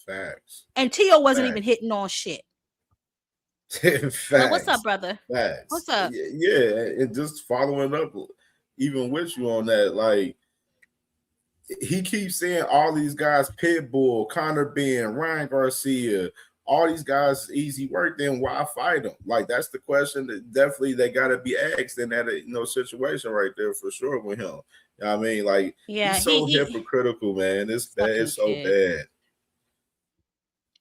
Facts. And Tio wasn't even hitting on shit. So what's up, brother? Facts. What's up? Yeah, and just following up even with you on that, like he keeps saying all these guys, Pitbull, Conor Ben, Ryan Garcia, all these guys easy work, then why fight them? Like that's the question that definitely they gotta be asked in that situation right there for sure with him. You know what I mean? Like he's so hypocritical, man. It's bad, it's so bad.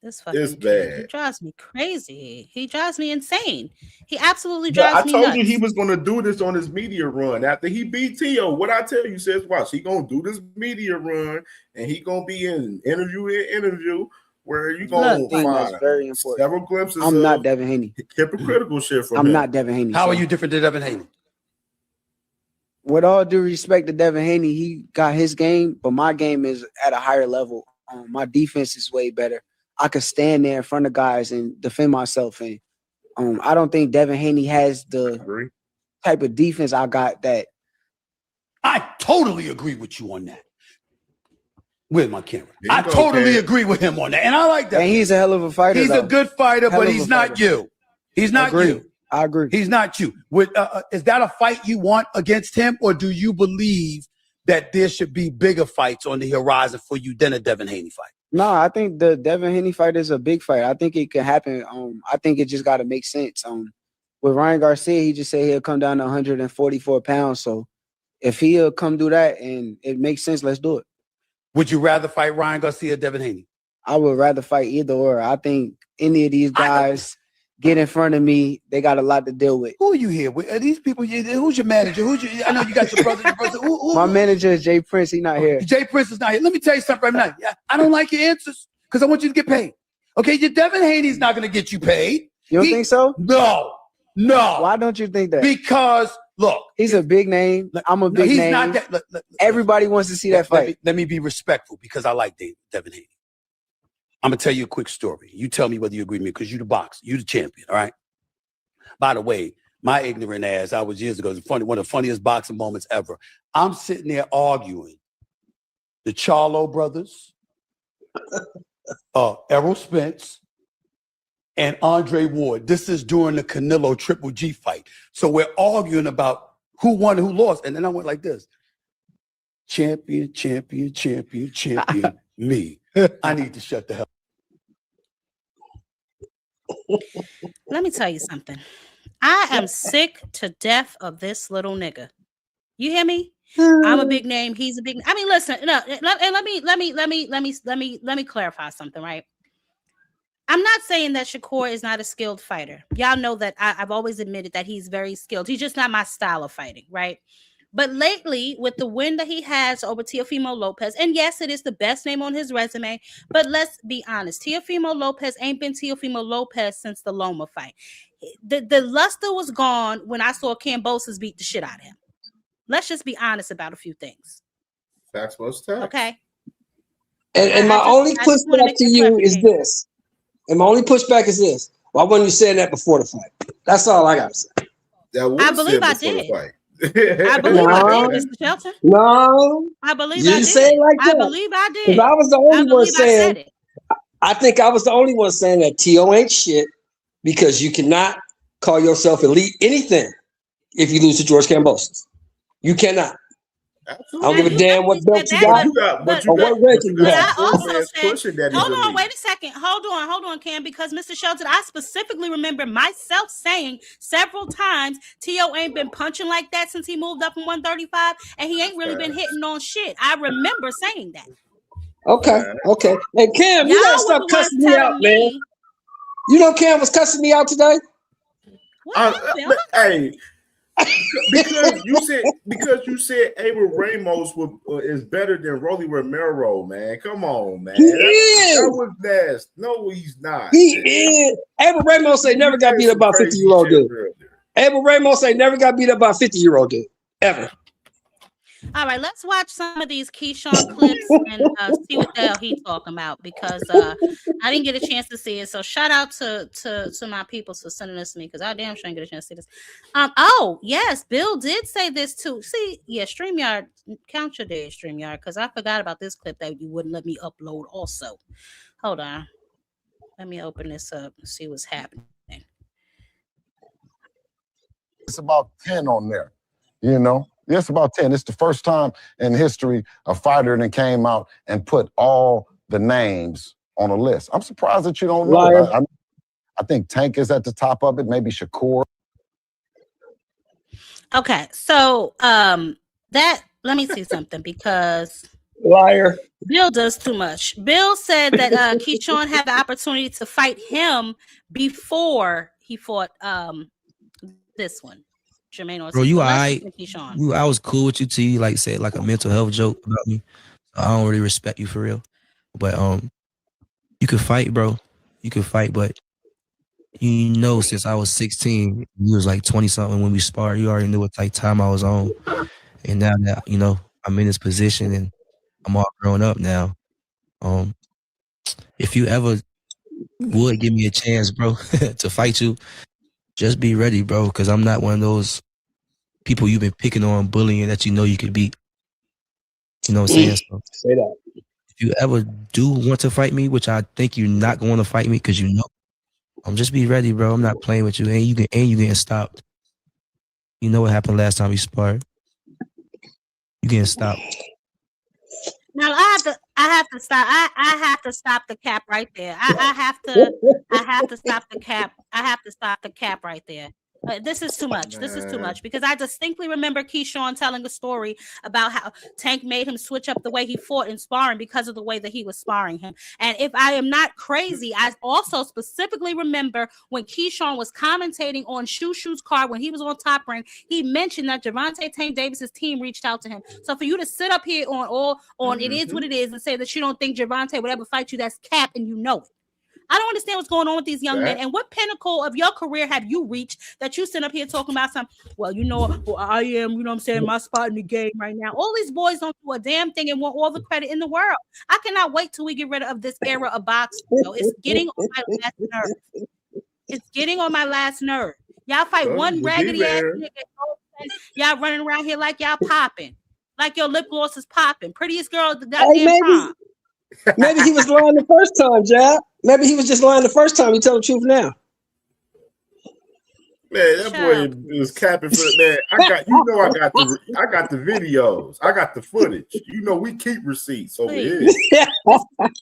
This fucking kid, he drives me crazy. He drives me insane. He absolutely drives me nuts. I told you he was going to do this on his media run after he beat Tio. What I tell you, says, watch, he going to do this media run, and he going to be in interview where you going to find very important. Several glimpses. I'm not Devin Haney. Hypocritical shit from I'm him. not Devin Haney. How are you different than Devin Haney? With all due respect to Devin Haney, he got his game, but my game is at a higher level. My defense is way better. I could stand there in front of guys and defend myself. And I don't think Devin Haney has the type of defense I got that. I totally agree with you on that. Where's my camera? I totally agree with him on that. And I like that. And he's a hell of a fighter. He's a good fighter, but he's not you. He's not you. I agree. He's not you. Is that a fight you want against him, or do you believe that there should be bigger fights on the horizon for you than a Devin Haney fight? No, I think the Devin Haney fight is a big fight. I think it can happen. I think it just got to make sense. With Ryan Garcia, he just said he'll come down to 144 pounds. So if he'll come do that and it makes sense, let's do it. Would you rather fight Ryan Garcia or Devin Haney? I would rather fight either or. I think any of these guys get in front of me, they got a lot to deal with. Who are you here with? Are these people? Who's your manager? I know you got your brother. My manager is Jay Prince. He's not here. Jay Prince is not here. Let me tell you something right now. I don't like your answers because I want you to get paid. Okay, your Devin Haney's not going to get you paid. You don't think so? No. Why don't you think that? Because look, he's a big name. I'm a big name. He's not that. Look, Everybody wants to see that fight. Let me be respectful because I like Devin Haney. I'm going to tell you a quick story. You tell me whether you agree with me because you're the boxer. You're the champion, all right? By the way, my ignorant ass, I was years ago, one of the funniest boxing moments ever. I'm sitting there arguing the Charlo brothers, Errol Spence, and Andre Ward. This is during the Canelo Triple G fight. So we're arguing about who won and who lost. And then I went like this. Champion, me. I need to shut the hell up. Let me tell you something. I am sick to death of this little nigga. You hear me? I'm a big name. He's a big. I mean, listen. No, let me clarify something, right? I'm not saying that Shakur is not a skilled fighter. Y'all know that I've always admitted that he's very skilled. He's just not my style of fighting, right? But lately, with the win that he has over Teofimo Lopez, and yes, it is the best name on his resume, but let's be honest, Teofimo Lopez ain't been Teofimo Lopez since the Loma fight. The luster was gone when I saw Kambosos beat the shit out of him. Let's just be honest about a few things. Facts was tough. Okay. And my only pushback to you is this. And my only pushback is this. Why wasn't you saying that before the fight? That's all I got to say. I believe I did. I believe I did, Mr. Shelton. No. I believe you I did. Say it like that. I believe I did. Because I was the only one saying it. I think I was the only one saying that T.O. ain't shit because you cannot call yourself elite anything if you lose to George Kambosos. You cannot. Absolutely. I don't give a damn what belt you got. But what ranking you have. I also said, hold on, wait a second. Hold on, Cam, because Mr. Shelton, I specifically remember myself saying several times T.O. ain't been punching like that since he moved up from 135, and he ain't really been hitting on shit. I remember saying that. Okay. And Cam, you gotta stop cussing me out, man. You know Cam was cussing me out today? Hey, because you said Abel Ramos is better than Rolly Romero, man. Come on, man. He is. That was nasty. No, he's not. He man. is. Abel Ramos ain't never got beat up by a 50-year-old dude. Abel Ramos ain't never got beat up by a 50-year-old dude. Ever. All right, let's watch some of these Keyshawn clips and see what the hell he's talking about, because I didn't get a chance to see it. So shout out to my people for sending this to me, because I damn sure didn't get a chance to see this. Oh yes, Bill did say this too. See, yeah, StreamYard, count your days, StreamYard, because I forgot about this clip that you wouldn't let me upload. Also, hold on, let me open this up and see what's happening. It's about 10 on there, you know. It's about 10. It's the first time in history a fighter that came out and put all the names on a list. I'm surprised that you don't know it. I think Tank is at the top of it, maybe Shakur. Okay, so let me see something, because liar. Bill does too much. Bill said that Keyshawn had the opportunity to fight him before he fought this one. Jermaine Ortiz. Bro, you I was cool with you till you like said like a mental health joke about me. I don't really respect you for real. But you could fight, bro. You could fight, but you know, since I was 16, you was like 20 something when we sparred. You already knew what type time I was on. And now that, you know, I'm in this position and I'm all grown up now. If you ever would give me a chance, bro, to fight you, just be ready, bro, because I'm not one of those people you've been picking on, bullying that you know you could beat. You know what I'm saying? So, say that. If you ever do want to fight me, which I think you're not going to fight me because you know, just be ready, bro. I'm not playing with you, and you getting stopped. You know what happened last time we sparred? You getting stopped. Now I have to stop. I have to stop the cap right there. I have to stop the cap. I have to stop the cap right there. This is too much. This is too much, because I distinctly remember Keyshawn telling a story about how Tank made him switch up the way he fought in sparring because of the way that he was sparring him. And if I am not crazy, I also specifically remember when Keyshawn was commentating on Shushu's card when he was on Top Rank, he mentioned that Gervonta Tank Davis's team reached out to him. So for you to sit up here on It Is What It Is and say that you don't think Gervonta would ever fight you, that's cap, and you know it. I don't understand what's going on with these young men. And what pinnacle of your career have you reached that you sit up here talking about something? Well, you know, I am, you know what I'm saying, my spot in the game right now. All these boys don't do a damn thing and want all the credit in the world. I cannot wait till we get rid of this era of boxing. It's getting on my last nerve. It's getting on my last nerve. Y'all fight one raggedy ass nigga. Y'all running around here like y'all popping. Like your lip gloss is popping. Prettiest girl at the goddamn prom. Maybe he was lying the first time, Jab. Maybe he was just lying the first time. He tell the truth now. Man, that boy was capping for man. I got the videos. I got the footage. You know, we keep receipts over here.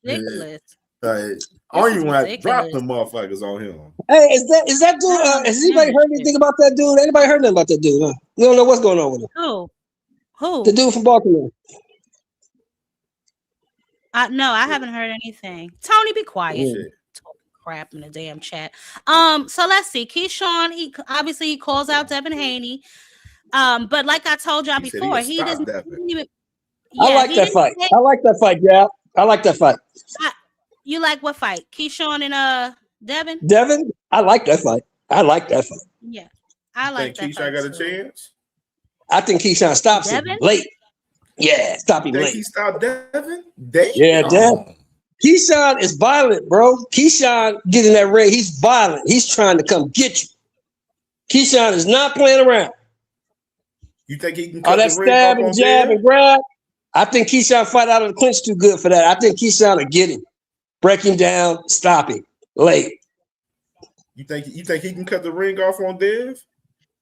Ridiculous. I don't even want to drop the motherfuckers on him. Hey, is that dude? Has anybody heard anything about that dude? Anybody heard nothing about that dude? Huh? You don't know what's going on with him. Who? The dude from Baltimore. No, I haven't heard anything. Tony, be quiet. Talking crap in the damn chat. So let's see. Keyshawn, he obviously calls out Devin Haney. But like I told y'all before, he doesn't even. Yeah, I like that fight. I like that fight, yeah. I like that fight. You like what fight? Keyshawn and Devin? Devin? I like that fight. Yeah. I like that. Keyshawn got a chance? I think Keyshawn stops him late. Yeah, stop him late. He stopped Devin? Yeah, Devin. Keyshawn is violent, bro. Keyshawn get in that ring. He's violent. He's trying to come get you. Keyshawn is not playing around. You think he can cut that stab and jab and grab? I think Keyshawn fight out of the clinch too good for that. I think Keyshawn will get him, break him down, stop him late. You think he can cut the ring off on Dev?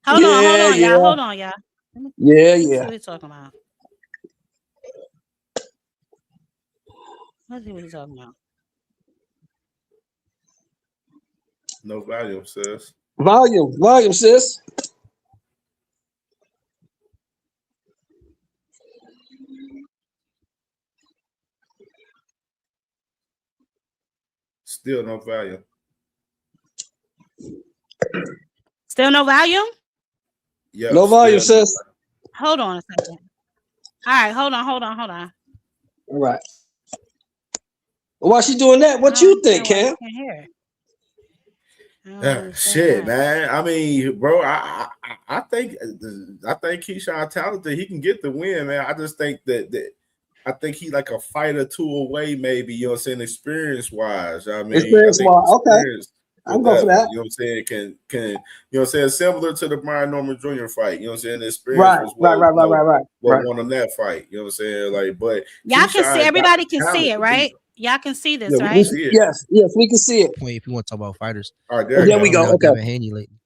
Hold on, y'all. Yeah. What are we talking about? Let's see what he's talking about. No volume, sis. Volume, sis. Still no volume. Still no volume? Yep, Low volume, still. sis. Hold on a second. All right, hold on. All right. While she doing that, what you think, Cam? Can't hear it. Shit, man. I mean, bro, I think Keyshawn talented. He can get the win, man. I just think that I think he like a fight or two away, maybe. You know what I'm saying? Experience wise, I mean, okay. I'm going for that. You know what I'm saying? Can you know what I'm saying? Similar to the Brian Norman Jr. fight. You know what I'm saying? The experience right. Won on that fight. You know what I'm saying? Like, but y'all can see. Everybody can see it, right? Y'all can see this, right? Can see it. Yes, we can see it. If you want to talk about fighters, all right, there we go. Okay. Devin Haney lately,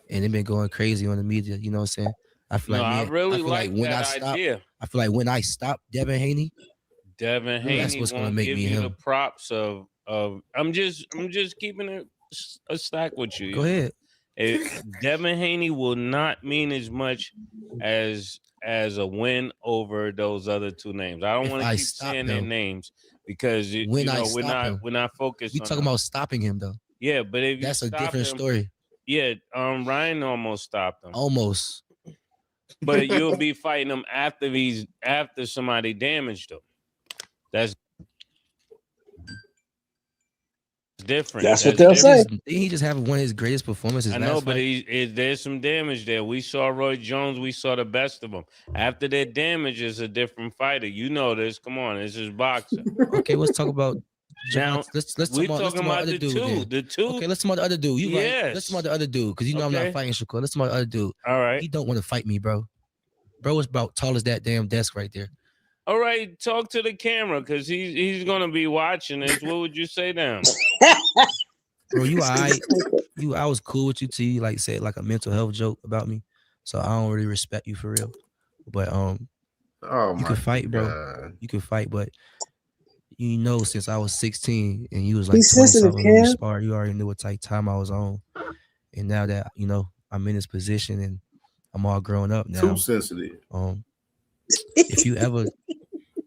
and they've been going crazy on the media. You know what I'm saying? I feel I feel like when I stop Devin Haney, that's what's going to make me him. The props of I'm just keeping it a stack with you. Go ahead. Devin Haney will not mean as much as a win over those other two names. I don't want to keep saying their names because we're not focused. We talking about stopping him though. Yeah, but if that's a different story. Yeah, Ryan almost stopped him. Almost. But you'll be fighting him after somebody damaged him. That's different. That's what they'll say. He just have one of his greatest performances. I know, but there's some damage there. We saw Roy Jones. We saw the best of him. After that damage is a different fighter. You know this. Come on, this is boxing. Okay, let's talk about. Now, let's talk about the two. The two. Okay, let's talk about the other dude. Right. Let's talk about the other dude because I'm not fighting Shakur. Let's talk about the other dude. All right. He don't want to fight me, bro. Bro is about tall as that damn desk right there. All right, talk to the camera because he's gonna be watching this. What would you say to him? Bro, I was cool with you till you like said like a mental health joke about me. So I don't really respect you for real. But you can fight, bro. God. You can fight, but you know, since I was 16 and you was like 20-something when you sparred, you already knew what type of time I was on. And now that you know I'm in this position and I'm all grown up now. Too sensitive. If you ever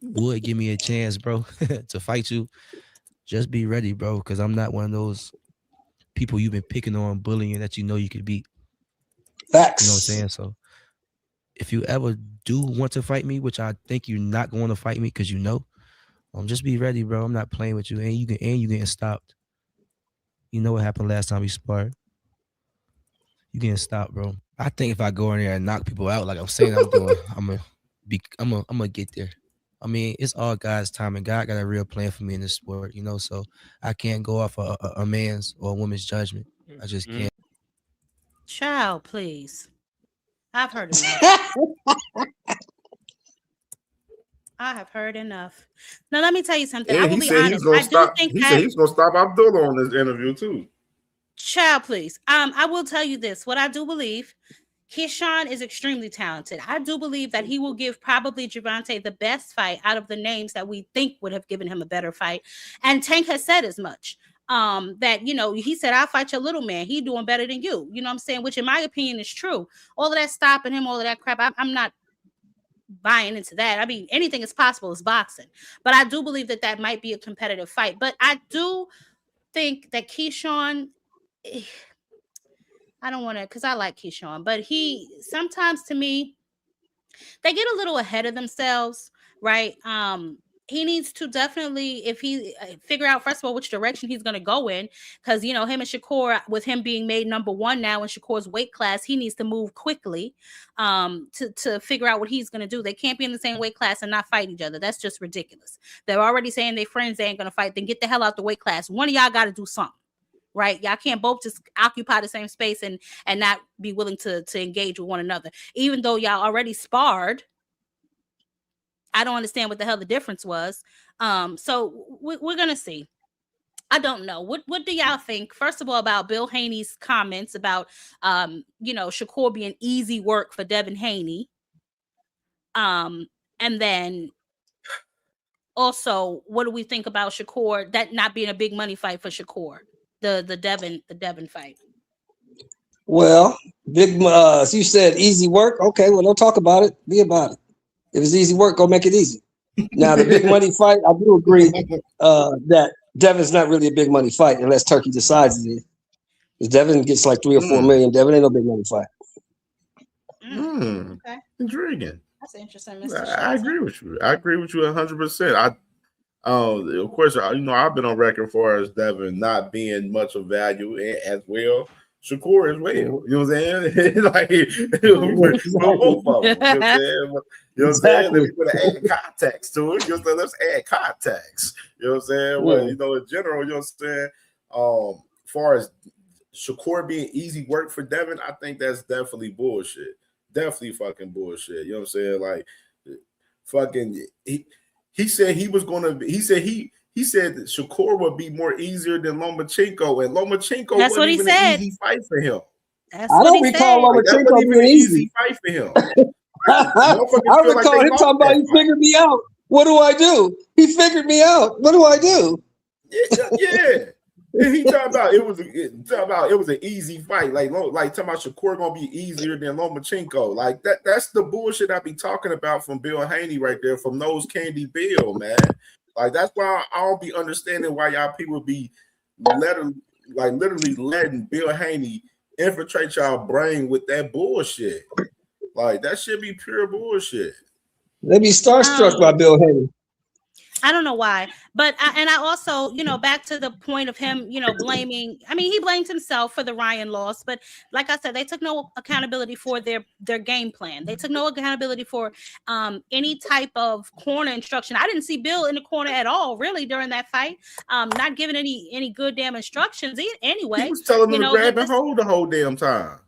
would give me a chance, bro, to fight you, just be ready, bro, because I'm not one of those people you've been picking on, bullying that you know you could beat. Facts. You know what I'm saying? So if you ever do want to fight me, which I think you're not going to fight me because you know, just be ready, bro. I'm not playing with you. And you getting stopped. You know what happened last time we sparred. You getting stopped, bro. I think if I go in there and knock people out like I'm saying I'm doing, I'm gonna get there. I mean, it's all God's time, and God got a real plan for me in this sport, you know. So I can't go off a man's or a woman's judgment. I just can't. Child, please. I've heard enough. I have heard enough. Now let me tell you something. Yeah, I will be honest. I do think he said he's gonna stop Abdullah on this interview too. Child, please. I will tell you this. What I do believe, Keyshawn is extremely talented. I do believe that he will give probably Gervonta the best fight out of the names that we think would have given him a better fight. And Tank has said as much. That, you know, he said, I'll fight your little man. He doing better than you. You know what I'm saying? Which in my opinion is true. All of that stopping him, all of that crap, I'm not buying into that. I mean, anything is possible. It's boxing. But I do believe that that might be a competitive fight. But I do think that Keyshawn, I don't want to, because I like Keyshawn, but he sometimes to me, they get a little ahead of themselves, right? He needs to definitely, if he figure out, first of all, which direction he's going to go in, because, you know, him and Shakur, with him being made number one now in Shakur's weight class, he needs to move quickly to figure out what he's going to do. They can't be in the same weight class and not fight each other. That's just ridiculous. They're already saying they're friends, they ain't going to fight. Then get the hell out the weight class. One of y'all got to do something. Right? Y'all can't both just occupy the same space and not be willing to engage with one another. Even though y'all already sparred, I don't understand what the hell the difference was. So we're going to see. I don't know. What do y'all think, first of all, about Bill Haney's comments about, you know, Shakur being easy work for Devin Haney? And then also, what do we think about Shakur, that not being a big money fight for Shakur? The Devin fight. Well, big you said easy work. Okay, well, don't talk about it. Be about it. If it's easy work, go make it easy. Now, the big money fight, I do agree that Devin's not really a big money fight unless Turkey decides it is. If Devin gets like 3 or 4 million, Devin ain't no big money fight. Okay. Intriguing. That's interesting, Mr. I agree with you. I agree with you 100%. Of course, I've been on record for as Devin not being much of value as well. Shakur as well. You know what I'm saying? Like both of them. You know what I'm saying? Then we put an add context to it. You know what I'm saying? Let's add context. You know what I'm saying? Well, in general, you know what I'm saying? As far as Shakur being easy work for Devin, I think that's definitely bullshit. Definitely fucking bullshit. You know what I'm saying? Like fucking he said he was gonna be, he said that Shakur would be more easier than Lomachenko, and Lomachenko that's what he even said. An easy fight for him. That's I don't recall Lomachenko being an easy fight for him. I recall him talking about he figured me out. What do I do? He figured me out. What do I do? Yeah. And he talking about it was an easy fight. Like talking about Shakur gonna be easier than Lomachenko. Like that's the bullshit I be talking about from Bill Haney right there, from Nose Candy Bill, man. Like that's why I don't be understanding why y'all people be literally letting Bill Haney infiltrate y'all brain with that bullshit. Like that should be pure bullshit. They be starstruck by Bill Haney. I don't know why, but I also, back to the point of him, blaming. I mean, he blamed himself for the Ryan loss, but like I said, they took no accountability for their game plan. They took no accountability for any type of corner instruction. I didn't see Bill in the corner at all, really, during that fight. Not giving any good damn instructions anyway. He was telling them to grab and hold the whole damn time.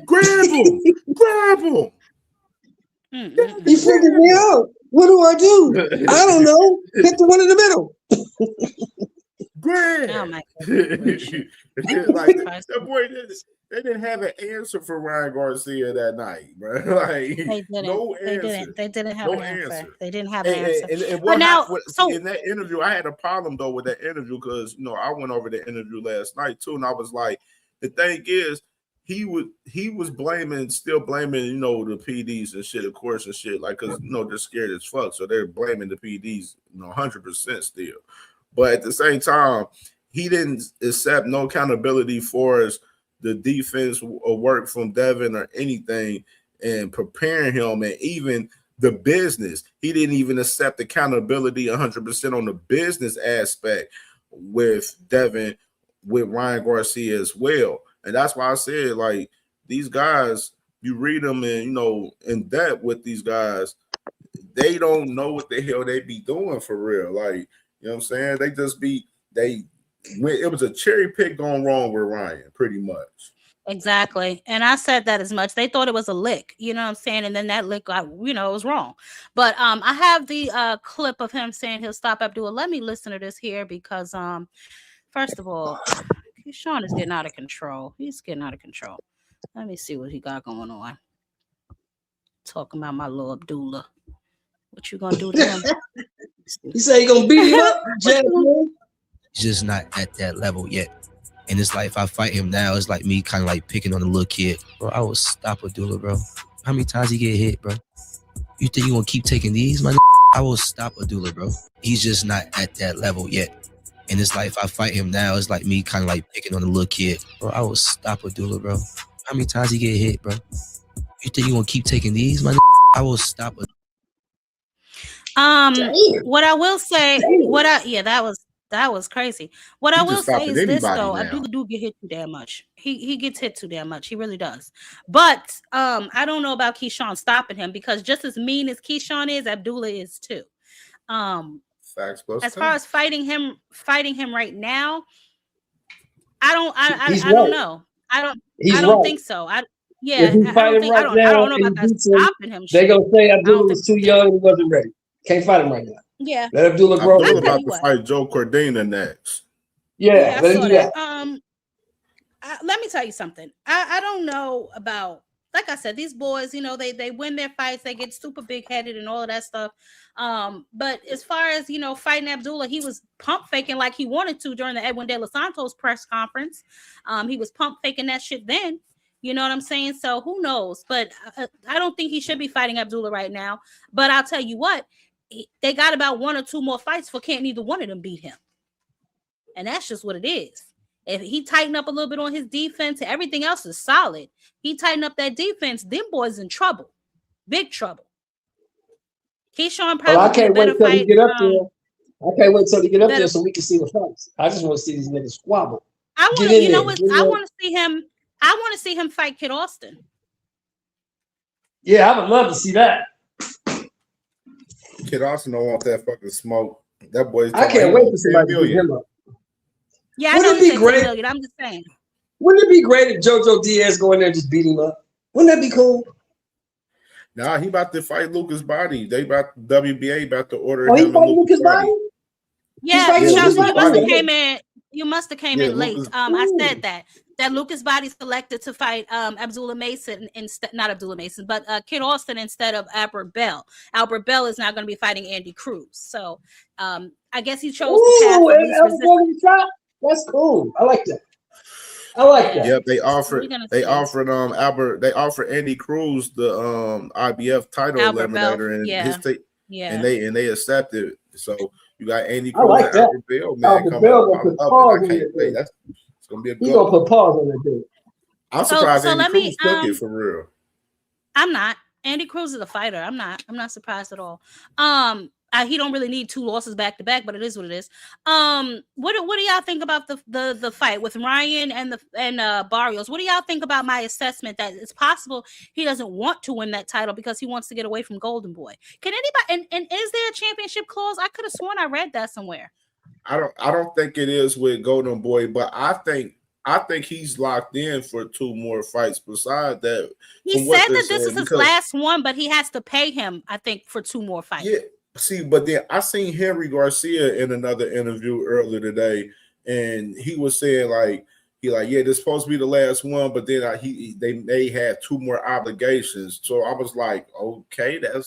Grab him, grab him. He figured me out. What do I do? I don't know. Hit the one in the middle. Great. Oh my God. Like that boy, they didn't have an answer for Ryan Garcia that night, bro. Like they didn't. No answer. They didn't have no an answer. They didn't have and, an answer. And what in that interview, I had a problem though with that interview because I went over the interview last night too, and I was like, the thing is, he was still blaming, the PDs and shit, of course, and shit, like, because, they're scared as fuck. So they're blaming the PDs, 100% still. But at the same time, he didn't accept no accountability for the defense or work from Devin or anything and preparing him, and even the business. He didn't even accept accountability 100% on the business aspect with Devin, with Ryan Garcia as well. And that's why I said, like, these guys, you read them and, in depth with these guys, they don't know what the hell they be doing for real. Like, you know what I'm saying? It was a cherry pick gone wrong with Ryan, pretty much. Exactly. And I said that as much. They thought it was a lick, you know what I'm saying? And then that lick got, it was wrong. But I have the clip of him saying he'll stop Abdullah. Let me listen to this here because, first of all, Keyshawn is getting out of control. He's getting out of control. Let me see what he got going on. Talking about my little Abdullah. What you gonna do to him? You say you gonna beat him up? He's just not at that level yet. And it's like if I fight him now, it's like me kind of like picking on a little kid. Bro, I will stop Abdullah, bro. How many times he get hit, bro? You think you gonna keep taking these, my I will stop Abdullah, bro. He's just not at that level yet. And it's like if I fight him now, it's like me kind of like picking on a little kid. Bro, I will stop Abdullah, bro. How many times he get hit, bro? You think you gonna keep taking these, my I will stop it. What I will say, that was crazy. What I will say is this though, Abdullah do get hit too damn much. He gets hit too damn much. He really does. But I don't know about Keyshawn stopping him because just as mean as Keyshawn is, Abdullah is too. As far as fighting him right now, I don't know. I don't think so. I don't know about that stopping him. They gonna say Abdullah was too young and wasn't ready. Can't fight him right now. Yeah. Let Abdullah grow. Abdullah about to fight Joe Cordina next. Yeah, let him do that. Let me tell you something. I don't know about, like I said, these boys, they win their fights, they get super big headed and all of that stuff. But as far as, fighting Abdullah, he was pump faking like he wanted to during the Edwin De Los Santos press conference. He was pump faking that shit then. You know what I'm saying? So who knows? But I don't think he should be fighting Abdullah right now. But I'll tell you what, they got about one or two more fights for can't neither one of them beat him. And that's just what it is. If he tighten up a little bit on his defense, everything else is solid. He tighten up that defense, them boys in trouble. Big trouble. Keyshawn probably I can't wait till he get up there. I can't wait till he get up there so we can see the fights. I just want to see these niggas squabble. I want to, you know what? I want to see him. I want to see him fight Kid Austin. Yeah, I would love to see that. Kid Austin don't want that fucking smoke. That boy's. I can't wait to see somebody beat him up. Yeah, wouldn't it be great? I'm just saying. Wouldn't it be great if JoJo Diaz go in there and just beat him up? Wouldn't that be cool? Nah, he about to fight Lucas Body. They about WBA about to order him. He fighting Lucas Body? Yeah, you must have came in. You must have came in late. I said that Lucas Body selected to fight Abdullah Mason instead, not Abdullah Mason, but Kid Austin instead of Albert Bell. Albert Bell is now going to be fighting Andy Crews. So I guess he chose the path. That's cool. I like that. I like that. Yep, they offered Albert. They offered Andy Crews the IBF title eliminator, and and they accepted. So you got Andy Crews and Albert Bell, man. Albert Bell gonna put pause on it. It's gonna be a good. He gonna put pause on that dude. I'm surprised Andy Crews took it for real. I'm not. Andy Crews is a fighter. I'm not surprised at all. He don't really need 2 losses back to back, but it is what it is. What do y'all think about the fight with Ryan and Barrios? What do y'all think about my assessment that it's possible he doesn't want to win that title because he wants to get away from Golden Boy? Can anybody and is there a championship clause? I could have sworn I read that somewhere. I don't think it is with Golden Boy, but I think he's locked in for 2 more fights. Besides that, he said that this is his last one, but he has to pay him, I think, for 2 more fights. Yeah. See, but then I seen Henry Garcia in another interview earlier today, and he was saying yeah, this supposed to be the last one, but then they may have 2 more obligations. So I was like, okay, that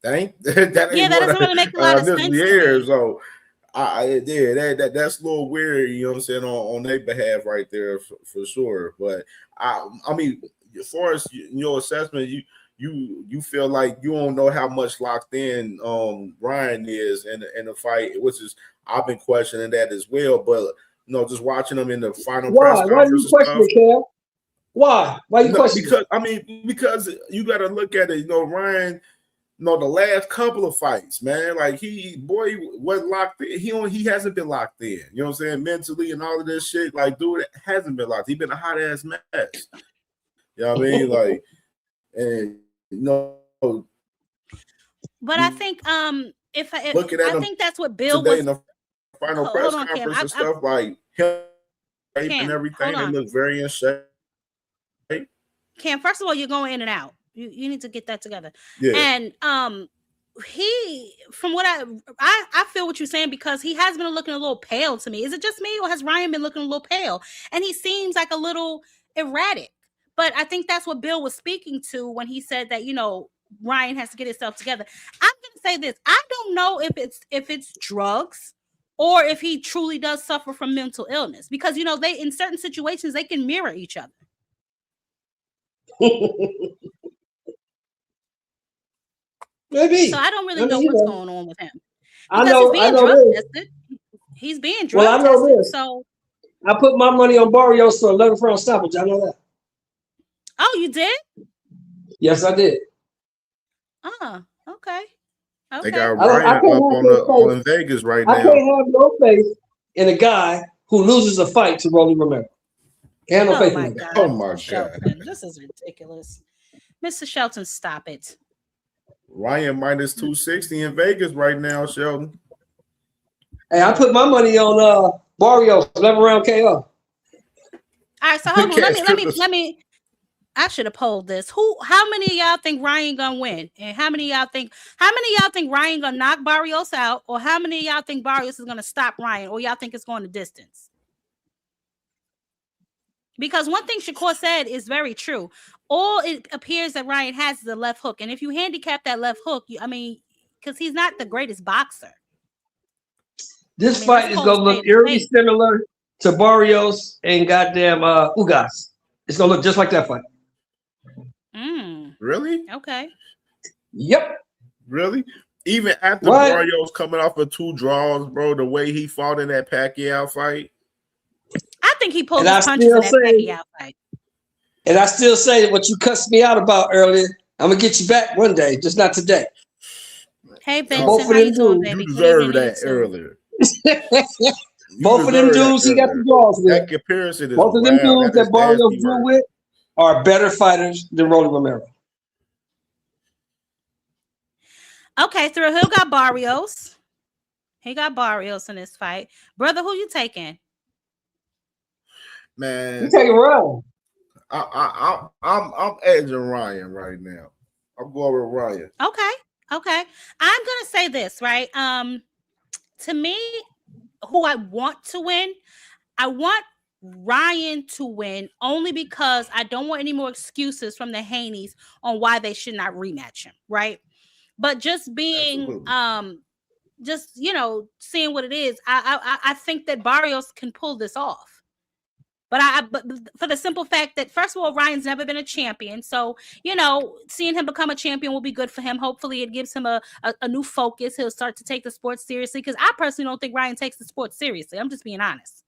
ain't that doesn't really make a lot of sense. So that's a little weird, you know what I'm saying, on their behalf right there for sure. But I mean, as far as your assessment, you feel like you don't know how much locked in Ryan is in the fight, which is I've been questioning that as well. But just watching him in the final press conference. Why are you questioning, Kev? Why? Why you questioning? Because you got to look at it. Ryan. The last couple of fights, man, like wasn't locked in. He hasn't been locked in. You know what I'm saying? Mentally and all of this shit. Like, dude, hasn't been locked. He's been a hot ass mess. You know what I mean? Like, and But I think I think that's what Bill was in the final press conference and stuff like him and everything. They look very in shape. Cam, first of all, you're going in and out. You need to get that together. Yeah. And he, from what I feel what you're saying, because he has been looking a little pale to me. Is it just me, or has Ryan been looking a little pale? And he seems like a little erratic. But I think that's what Bill was speaking to when he said that, Ryan has to get himself together. I'm gonna say this. I don't know if it's drugs or if he truly does suffer from mental illness, because they in certain situations they can mirror each other. Maybe. So I don't really know what's going on with him. He's being drug tested. I know this. So I put my money on Barrios for 11th round stoppage. I know that. Oh, you did? Yes, I did. Okay. They got Ryan up on Vegas right now. I can't have no faith in a guy who loses a fight to Rolly Romero. Can't have no faith in him. Oh my Shelton, God. This is ridiculous. Mr. Shelton, stop it. Ryan minus 260 in Vegas right now, Shelton. Hey, I put my money on Barrios 11 round KO. All right, so hold on. Let me. I should have polled this. How many of y'all think Ryan gonna win? And how many of y'all think Ryan gonna knock Barrios out? Or how many of y'all think Barrios is gonna stop Ryan? Or y'all think it's going the distance? Because one thing Shakur said is very true. All it appears that Ryan has is the left hook. And if you handicap that left hook, because he's not the greatest boxer. This fight is going to look eerily similar to Barrios and goddamn Ugas. It's going to look just like that fight. Really? Okay. Yep. Really? Even after Barrios coming off of 2 draws, bro, the way he fought in that Pacquiao fight. I think he pulled his punches in that Pacquiao fight. And I still say what you cussed me out about earlier. I'm gonna get you back one day, just not today. Hey Vincent, how you doing, baby? You deserved that earlier. Both of them dudes he got the draws with. That comparison is both of them dudes that Barrios drew with are better fighters than Rolly Romero. Okay, Thrill Hill got Barrios. He got Barrios in this fight. Brother, who you taking? Man, you taking Ryan. I'm edging Ryan right now. I'm going with Ryan. Okay. I'm gonna say this, right? To me, who I want to win, I want Ryan to win only because I don't want any more excuses from the Haneys on why they should not rematch him, right? But just being just seeing what it is, I think that Barrios can pull this off. But for the simple fact that, first of all, Ryan's never been a champion. So, seeing him become a champion will be good for him. Hopefully it gives him a new focus. He'll start to take the sport seriously, because I personally don't think Ryan takes the sport seriously. I'm just being honest.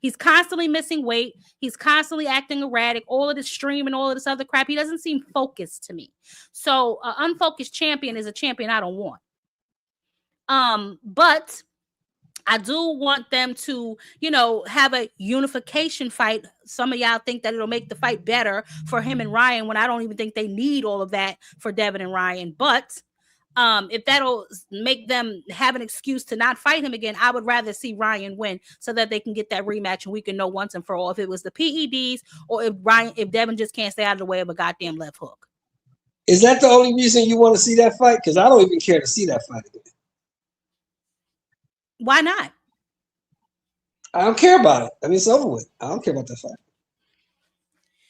He's constantly missing weight. He's constantly acting erratic. All of this stream and all of this other crap. He doesn't seem focused to me. So an unfocused champion is a champion I don't want. But I do want them to, have a unification fight. Some of y'all think that it'll make the fight better for him and Ryan, when I don't even think they need all of that for Devin and Ryan. But if that'll make them have an excuse to not fight him again, I would rather see Ryan win so that they can get that rematch and we can know once and for all if it was the PEDs or if Devin just can't stay out of the way of a goddamn left hook. Is that the only reason you want to see that fight? Because I don't even care to see that fight again. Why not? I don't care about it. I mean, it's over with. I don't care about that fight.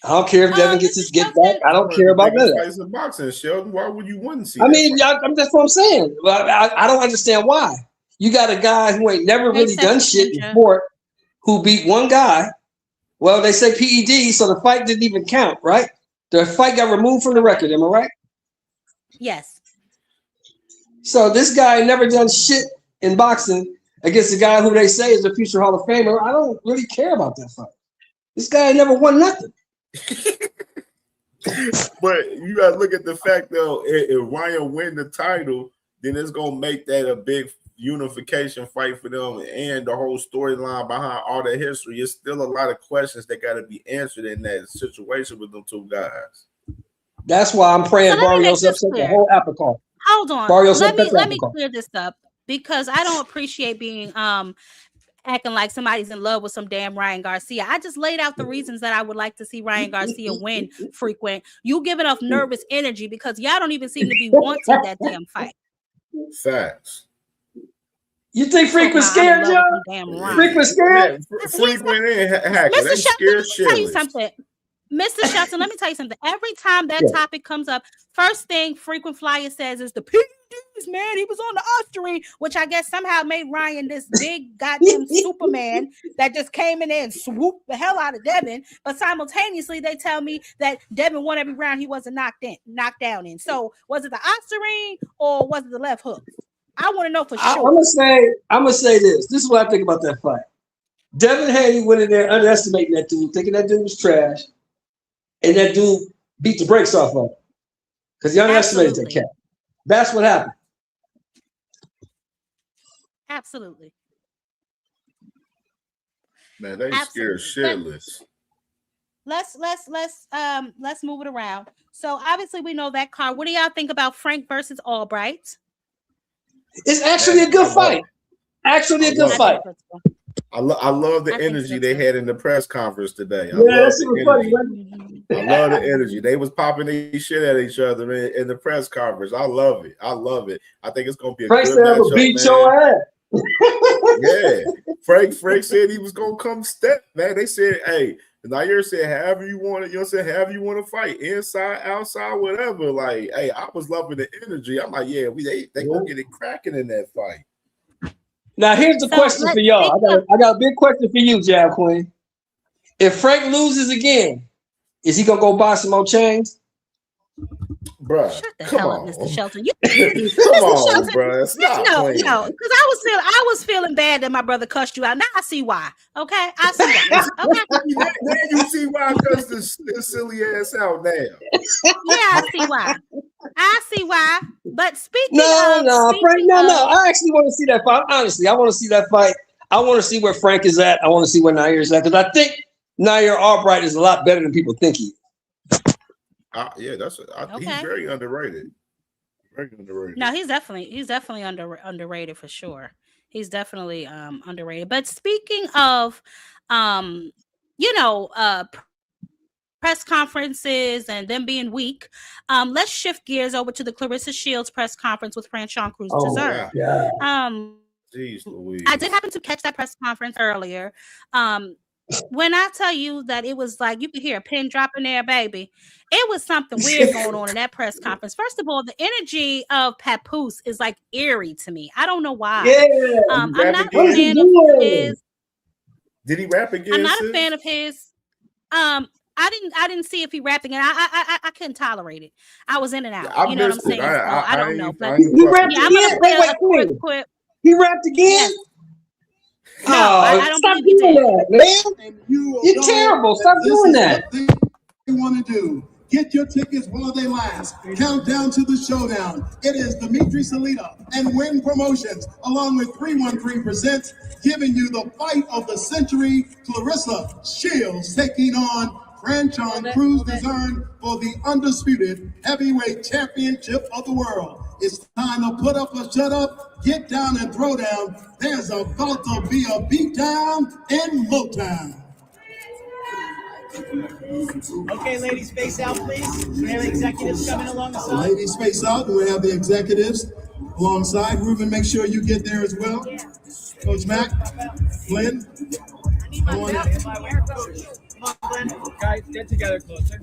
I don't care if Devin gets his get back. I don't care about none of that. Boxing, Sheldon. Why would you want to see? I mean, that's what I'm saying. I don't understand why. You got a guy who ain't never really done shit in sport, who beat one guy. Well, they say PED, so the fight didn't even count, right? The fight got removed from the record. Am I right? Yes. So this guy never done shit in boxing against a guy who they say is a future Hall of Famer. I don't really care about that fight. This guy never won nothing. But you gotta look at the fact though, if Ryan win the title, then it's gonna make that a big unification fight for them, and the whole storyline behind all the history. It's still a lot of questions that got to be answered in that situation with them two guys. That's why I'm praying Barrios upset the whole apple cart. Hold on, Barrios let me clear this up, because I don't appreciate being acting like somebody's in love with some damn Ryan Garcia. I just laid out the reasons that I would like to see Ryan Garcia win. Frequent, you give enough nervous energy because y'all don't even seem to be wanting that damn fight. Facts. You think Frequent scared, Joe? Frequent scared? Frequent and Hacker. They scared shitless. Mr. Shelton, let me tell you something. Every time that topic comes up, first thing Frequent Flyer says is the PEDs, man. He was on the Oscar, which I guess somehow made Ryan this big goddamn Superman that just came in there and swooped the hell out of Devin. But simultaneously, they tell me that Devin won every round he wasn't knocked down in. So was it the Oscar or was it the left hook? I want to know for sure. I'm gonna say this. This is what I think about that fight. Devin Haney went in there underestimating that dude, thinking that dude was trash. And that dude beat the brakes off of him because he underestimated that cat. That's what happened. Absolutely. Man, they scared shitless. Let's move it around. So obviously we know that card. What do y'all think about Frank versus Albright? It's actually a good fight. Actually a good fight. I love the energy they had in the press conference today. I love the energy. They was popping their shit at each other in the press conference. I love it. I think it's gonna be a good matchup, beat your ass. Yeah. Frank said he was gonna come step, man. They said, hey, Nair said, however you want it, however you want to fight, inside, outside, whatever. Like, hey, I was loving the energy. I'm like, yeah, they gonna get it cracking in that fight. Now, here's the question for y'all. I got a big question for you, Jab Queen. If Frank loses again, is he gonna go buy some more chains? Bruh, Shut the come hell on. up, Mr. Shelton. Come on, bruh. Stop playing. Because I was feeling bad that my brother cussed you out. Now I see why. Okay, I see why. Okay. Then you see why I cussed this silly ass out now. Yeah, I see why. I see why. But speaking Frank, I actually want to see that fight. Honestly, I want to see that fight. I want to see where Frank is at. I want to see where Nair is at, because I think Nair Albright is a lot better than people think he is. Yeah, he's very underrated. Very underrated. No, he's definitely underrated for sure. He's definitely underrated. But speaking of press conferences and them being weak, let's shift gears over to the Claressa Shields press conference with Franchon Crews-Dezurn. Jeez Louise. I did happen to catch that press conference earlier. When I tell you that it was like you could hear a pin drop in there, baby, it was something weird going on in that press conference. First of all, the energy of Papoose is like eerie to me. I don't know why. Yeah, I'm not a fan of his. Did he rap again? I'm not a fan of his. I didn't see if he rapped again. I couldn't tolerate it. I was in and out. Yeah, you know what I'm saying? I don't know. But he rapped again. Wait. He rapped again. Yes. No, I don't stop believe doing that, man. You're terrible. Stop doing that. You want to do. Get your tickets while they last. Countdown to the showdown. It is Dimitri Salita and Win Promotions, along with 313 Presents, giving you the fight of the century. Claressa Shields taking on Franchon Crews-Dezurn for the undisputed heavyweight championship of the world. It's time to put up or shut up, get down and throw down. There's about to be a beatdown in Motown. Okay, ladies, face out, please. We have executives coming alongside. Ladies, face out. We have the executives alongside. Ruben, make sure you get there as well. Yeah. Coach Mac, Glenn. Come on, Glenn. Guys, get together closer.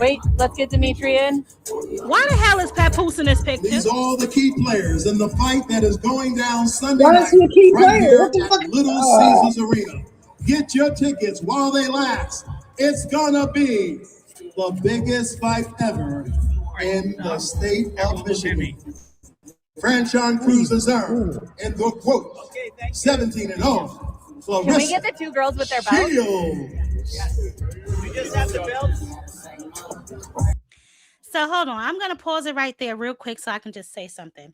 Wait, let's get Dimitri in. Why the hell is Papoose in this picture? These are all the key players in the fight that is going down Sunday night. Why is he a key player? Here at Little Caesars Arena. Get your tickets while they last. It's gonna be the biggest fight ever in the state of Michigan. Franchon Crews-Dezurn in the quote 17-0. Can we get the two girls with their belts? Yes. We just have the belts. So hold on, I'm gonna pause it right there real quick so I can just say something.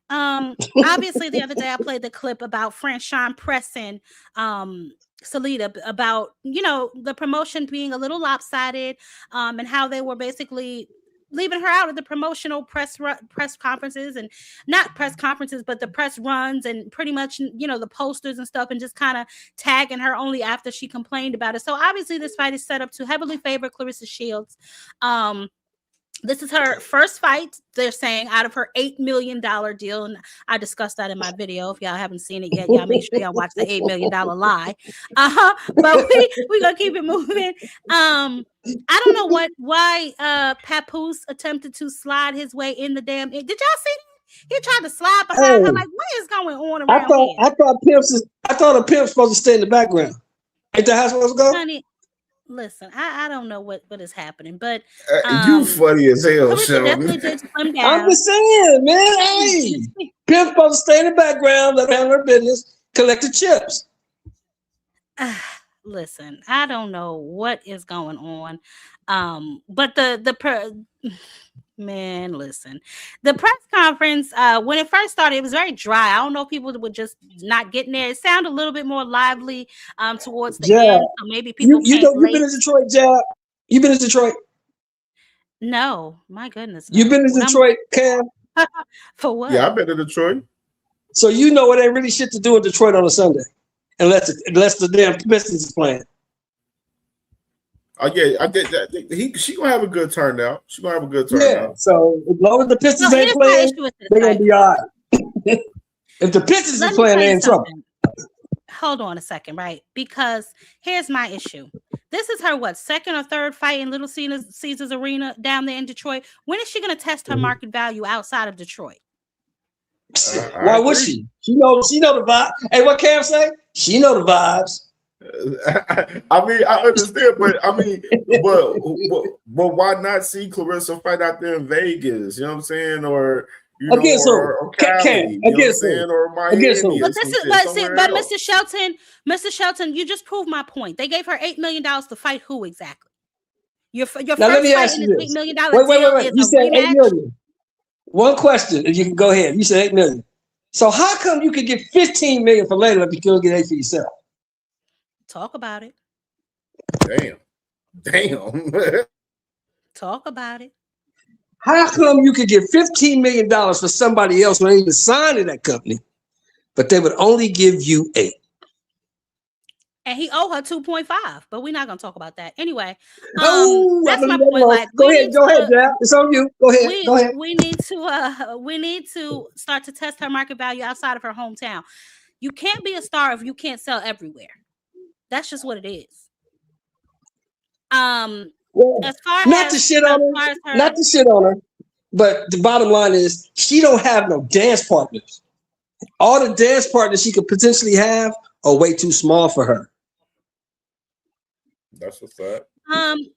Obviously the other day I played the clip about Franchon pressing Salita about the promotion being a little lopsided, and how they were basically leaving her out of the promotional press conferences, and not press conferences, but the press runs, and pretty much, the posters and stuff, and just kind of tagging her only after she complained about it. So obviously this fight is set up to heavily favor Claressa Shields. This is her first fight, they're saying, out of her $8 million deal. And I discussed that in my video. If y'all haven't seen it yet, y'all make sure y'all watch the $8 million lie. But we're going to keep it moving. I don't know why Papoose attempted to slide his way in the damn. Did y'all see that? He tried to slide behind her. Like, what is going on around here? I thought a pimp's supposed to stay in the background. Ain't that how it's supposed to go? Honey, listen, I don't know what is happening, but you funny as hell, Sheldon. I'm just saying, man. Hey, pimp's supposed to stay in the background, let her handle her business, collect the chips. Listen, I don't know what is going on, but man, listen, the press conference when it first started, it was very dry. I don't know if people were just not getting there. It sounded a little bit more lively towards the end, so maybe people. You've been in Detroit, Jab. You've been in Detroit. No, my goodness. You've been in Detroit, Cam. For what? Yeah, I've been to Detroit. So it ain't really shit to do in Detroit on a Sunday, unless the damn Pistons is playing. I get that. She gonna have a good turnout. She gonna have a good turnout. Yeah. So as long as the Pistons ain't playing, they're gonna be all right. If the Pistons are playing, they're in trouble. Hold on a second, right? Because here's my issue. This is her second or third fight in Little Caesars Arena down there in Detroit. When is she gonna test her market value outside of Detroit? Why would she? She know the vibe. Hey, what Cam say? She know the vibes. I mean, I understand, but I mean, but why not see Clarissa fight out there in Vegas? You know what I'm saying? Or or Cali, you know what I'm saying? Or Miami. But this is but Mr. Shelton, you just proved my point. They gave her $8 million to fight who exactly? Your now, first fight in this $8 million deal wait. You said rematch? $8 million. One question, and you can go ahead. You said $8 million. So how come you could get $15 million for Layla if you couldn't get $8 for yourself? Talk about it. Damn. Talk about it. How come you could get $15 million for somebody else who ain't even signed to that company, but they would only give you $8 million? And he owe her 2.5, but we're not gonna talk about that anyway. That's my point. Like, go ahead, Jack. It's on you. Go ahead. We need to start to test her market value outside of her hometown. You can't be a star if you can't sell everywhere. That's just what it is. As far not to shit on her, but the bottom line is she don't have no dance partners. All the dance partners she could potentially have are way too small for her. That's what's up.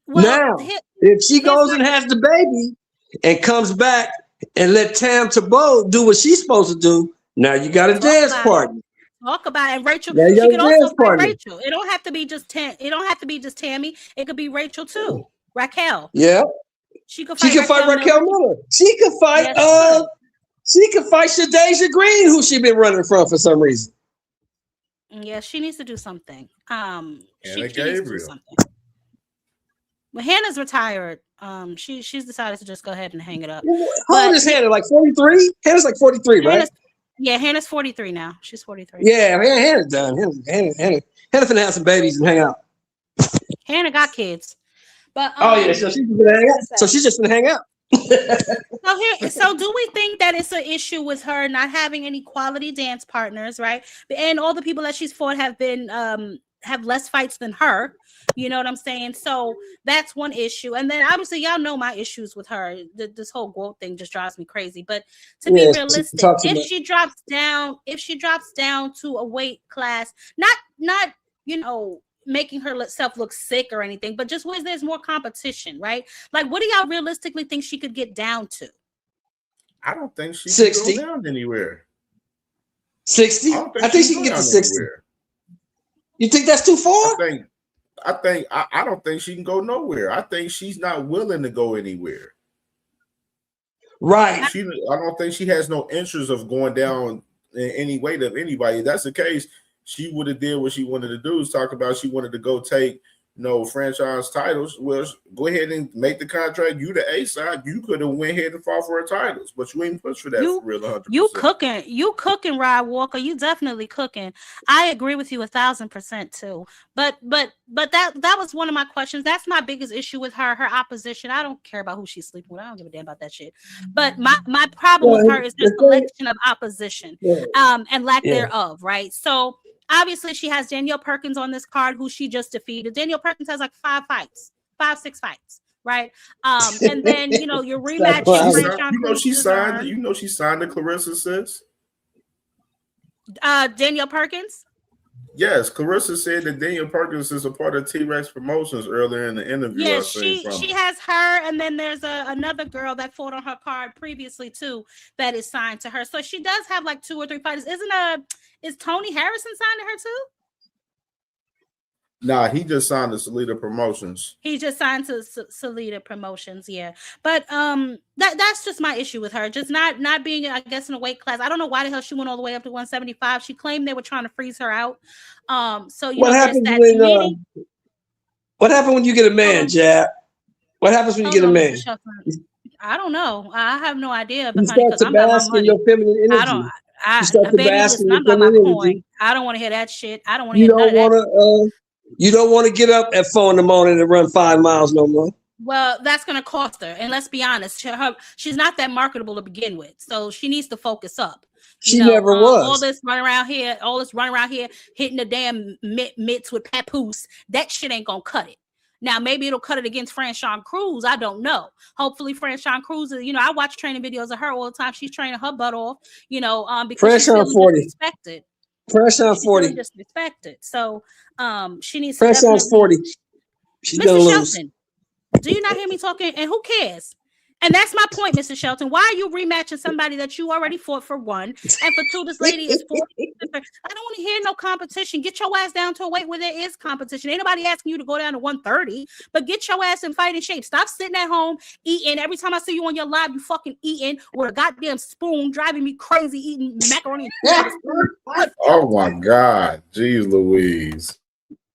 Now, if she goes and has the baby and comes back and let Tam Tebow do what she's supposed to do, now you got a dance partner. Talk about it. And Rachel, she could also fight Rachel. It don't have to be just Tammy. It could be Rachel too. Raquel. Yeah. She could fight Raquel Miller. She could fight she could fight Shadeja Green, who she been running from for some reason. Yeah, she needs to do something. She needs to do something. Well, Hannah's retired. She's decided to just go ahead and hang it up. How old is Hannah? Like 43? Hannah's like 43, right? Yeah, Hannah's 43 now. She's 43. Yeah, Hannah's done. Hannah finna have some babies and hang out. Hannah got kids. But so she's gonna hang out. So she's just gonna hang out. So do we think that it's an issue with her not having any quality dance partners, right? And all the people that she's fought have been have less fights than her. You know what I'm saying? So that's one issue. And then obviously y'all know my issues with her. This whole growth thing just drives me crazy. But to be realistic, if she drops down to a weight class, not making herself look sick or anything, but just where there's more competition, right? Like, what do y'all realistically think she could get down to? I don't think she 60. can go down anywhere. 60? I think she can get to 60. Anywhere. You think that's too far? I don't think she can go nowhere. I think she's not willing to go anywhere. Right. I don't think she has no interest of going down in any weight of anybody. If that's the case, she would have did what she wanted to do. Is talk about she wanted to go take franchise titles. Well, go ahead and make the contract. You the A side. You could have went ahead and fought for her titles, but you ain't pushed for that for real 100%. You cooking, Rod Walker. You definitely cooking. I agree with you 1,000% too. But that was one of my questions. That's my biggest issue with her. Her opposition. I don't care about who she's sleeping with. I don't give a damn about that shit. But my problem with her is the selection of opposition, and lack thereof. Right. So. Obviously, she has Danielle Perkins on this card, who she just defeated. Danielle Perkins has like 5-6 fights, right? And then your rematch. She signed to Clarissa, sis. Danielle Perkins. Yes, Clarissa said that Danielle Perkins is a part of T-Rex Promotions earlier in the interview. Yes, she has her, and then there's another girl that fought on her card previously too that is signed to her. So she does have like 2 or 3 fighters. Is Tony Harrison signed to her too? Nah, he just signed to Salida Promotions. He just signed to Salida Promotions, yeah. But that's just my issue with her. Just not being, I guess, in a weight class. I don't know why the hell she went all the way up to 175. She claimed they were trying to freeze her out. So what happens when you get a man, Jab? What happens when you get a man? I don't know. I have no idea. You start to bask in your feminine energy. I don't want to hear that shit. I don't want to hear none of that. You don't want to get up at 4 a.m. and run 5 miles no more. Well, that's going to cost her. And let's be honest, she's not that marketable to begin with. So she needs to focus up. She never was. All this running around here, hitting the damn mitts with papoose. That shit ain't going to cut it. Now, maybe it'll cut it against Franchon Crews. I don't know. Hopefully, Franchon Crews is, I watch training videos of her all the time. She's training her butt off, because she's feeling disrespected. Fresh on 40. Really disrespected. So she needs Fresh to on definitely 40. She's gonna Mr. lose. Shelton, do you not hear me talking? And who cares? And that's my point, Mr. Shelton. Why are you rematching somebody that you already fought for one? And for two, this lady is 40. I don't want to hear no competition. Get your ass down to a weight where there is competition. Ain't nobody asking you to go down to 130, but get your ass in fighting shape. Stop sitting at home eating. Every time I see you on your live, you fucking eating with a goddamn spoon, driving me crazy eating macaroni and cheese. Oh my God. Jeez Louise.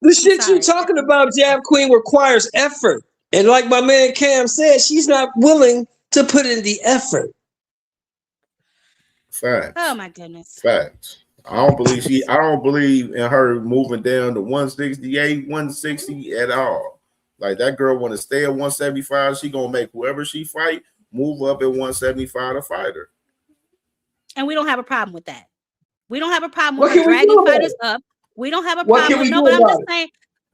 The shit you talking about, Jab Queen, requires effort. And like my man Cam said, she's not willing to put in the effort. Facts. Oh my goodness. Facts. I don't believe in her moving down to 168, 160 at all. Like that girl want to stay at 175. She gonna make whoever she fight move up at 175 to fight her. And we don't have a problem with that. We don't have a problem with her dragging fighters up. We don't have a problem with but I'm just saying,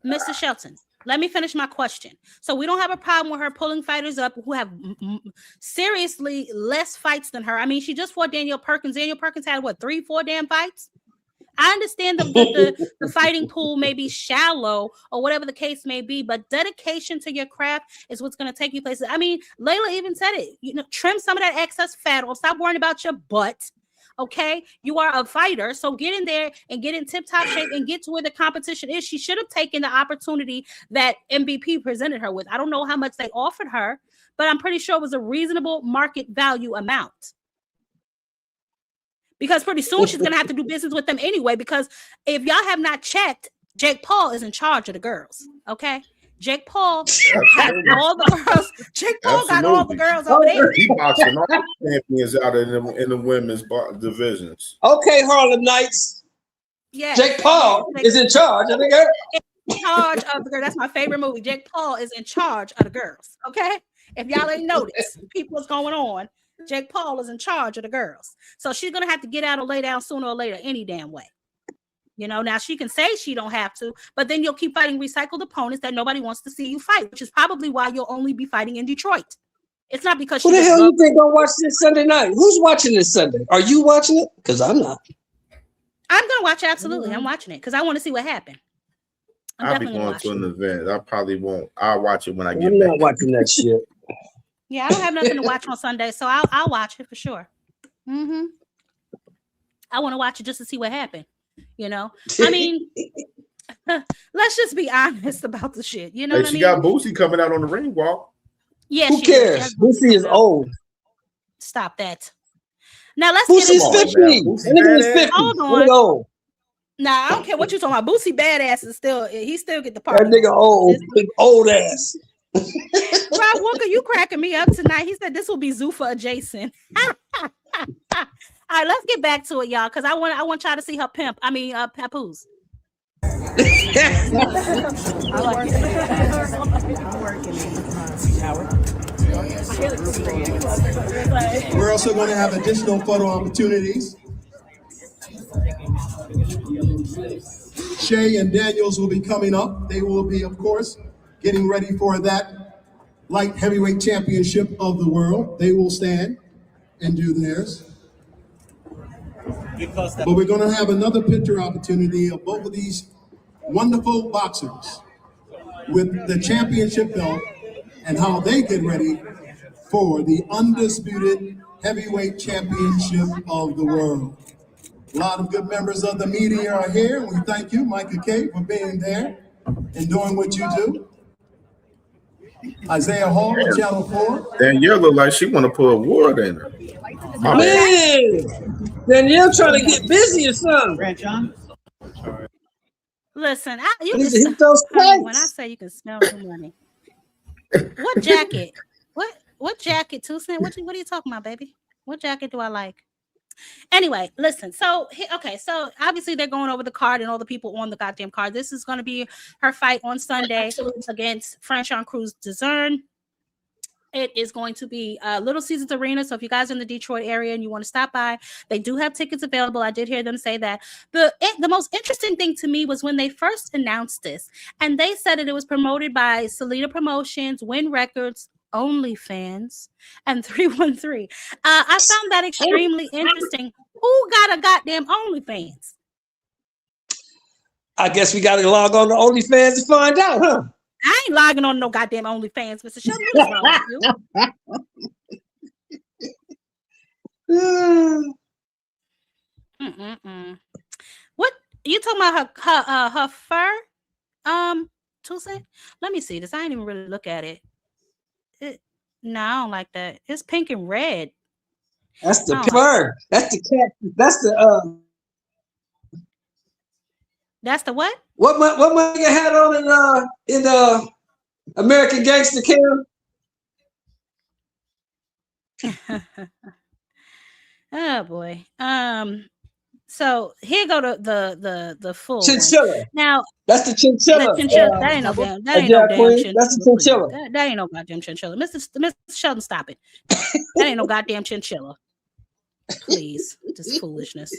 Mr. Shelton, let me finish my question. So we don't have a problem with her pulling fighters up who have seriously less fights than her. I mean, she just fought Daniel Perkins. Daniel Perkins had what, 3-4 damn fights? I understand the fighting pool may be shallow or whatever the case may be, but dedication to your craft is what's going to take you places. I mean, Layla even said it. You know, trim some of that excess fat or stop worrying about your butt. Okay, you are a fighter, so get in there and get in tip-top shape and get to where the competition is. She should have taken the opportunity that MVP presented her with. I don't know how much they offered her, but I'm pretty sure it was a reasonable market value amount. Because pretty soon she's going to have to do business with them anyway, because if y'all have not checked, Jake Paul is in charge of the girls, okay? Jake Paul has all the girls. Jake Paul got all the girls over there. He boxing all the champions out in the women's divisions. Okay, Harlem Knights. Yeah, Jake Paul is in charge of the girls. In charge of the girls. That's my favorite movie. Jake Paul is in charge of the girls. Okay, if y'all ain't noticed, people what's going on. Jake Paul is in charge of the girls, so she's gonna have to get out or lay down sooner or later, any damn way. You know, now she can say she don't have to, but then you'll keep fighting recycled opponents that nobody wants to see you fight, which is probably why you'll only be fighting in Detroit. It's not because who the hell you think gonna watch this Sunday night? Who's watching this Sunday? Are you watching it? Because I'm not. I'm gonna watch it, absolutely. I'm watching it because I want to see what happened. I'll be going to an event. I probably won't. I'll watch it when I get back. I'm not watching that shit. Yeah, I don't have nothing to watch on Sunday, so I'll watch it for sure. I want to watch it just to see what happened. You know, I mean, let's just be honest about the shit. You know, hey, she got Boosie coming out on the ring walk. Yeah, who cares? Boosie is old. Stop that. Now let's Boosie's 50. Hold on. Nah, I don't care what you're talking about. Boosie badass is still, he still get the part. That nigga old, big old ass. Rob Walker, you cracking me up tonight. He said this will be Zuffa adjacent. All right, let's get back to it, y'all, because I want y'all to see her pimp. I mean, papoose. We're also going to have additional photo opportunities. Shay and Daniels will be coming up. They will be, of course, getting ready for that light heavyweight championship of the world. They will stand and do theirs. But we're going to have another picture opportunity of both of these wonderful boxers with the championship belt and how they get ready for the undisputed heavyweight championship of the world. A lot of good members of the media are here. We thank you, Micah K, for being there and doing what you do. Isaiah Hall of Channel 4. Danielle look like she want to put a word in her. Man, Danielle trying to get busy or something. Listen, when I say you can smell the money. What jacket? What jacket, 2 cents? What are you talking about, baby? What jacket do I like? Anyway, listen. So obviously they're going over the card and all the people on the goddamn card. This is going to be her fight on Sunday against Franchon Crews-Dezurn. It is going to be Little Caesars Arena. So if you guys are in the Detroit area and you want to stop by, they do have tickets available. I did hear them say that. The most interesting thing to me was when they first announced this, and they said that it was promoted by Salida Promotions, Win Records, OnlyFans, and 313. I found that extremely interesting. Who got a goddamn OnlyFans? I guess we got to log on to OnlyFans to find out, huh? I ain't logging on no goddamn OnlyFans, Mr. Sheldon. What is wrong with you? What you talking about? Her fur? Tuesday? Let me see this. I didn't even really look at it. No, I don't like that. It's pink and red. That's the fur. Like that's the cat. That's the That's the what? What my nigga had on in American Gangster, Keon? Oh boy. So here go the full chinchilla. One. Now that's the chinchilla. That ain't no damn. That ain't no damn chinchilla. That's the chinchilla. That ain't no goddamn chinchilla. Mr. Sheldon, stop it. That ain't no goddamn chinchilla. Please, this foolishness.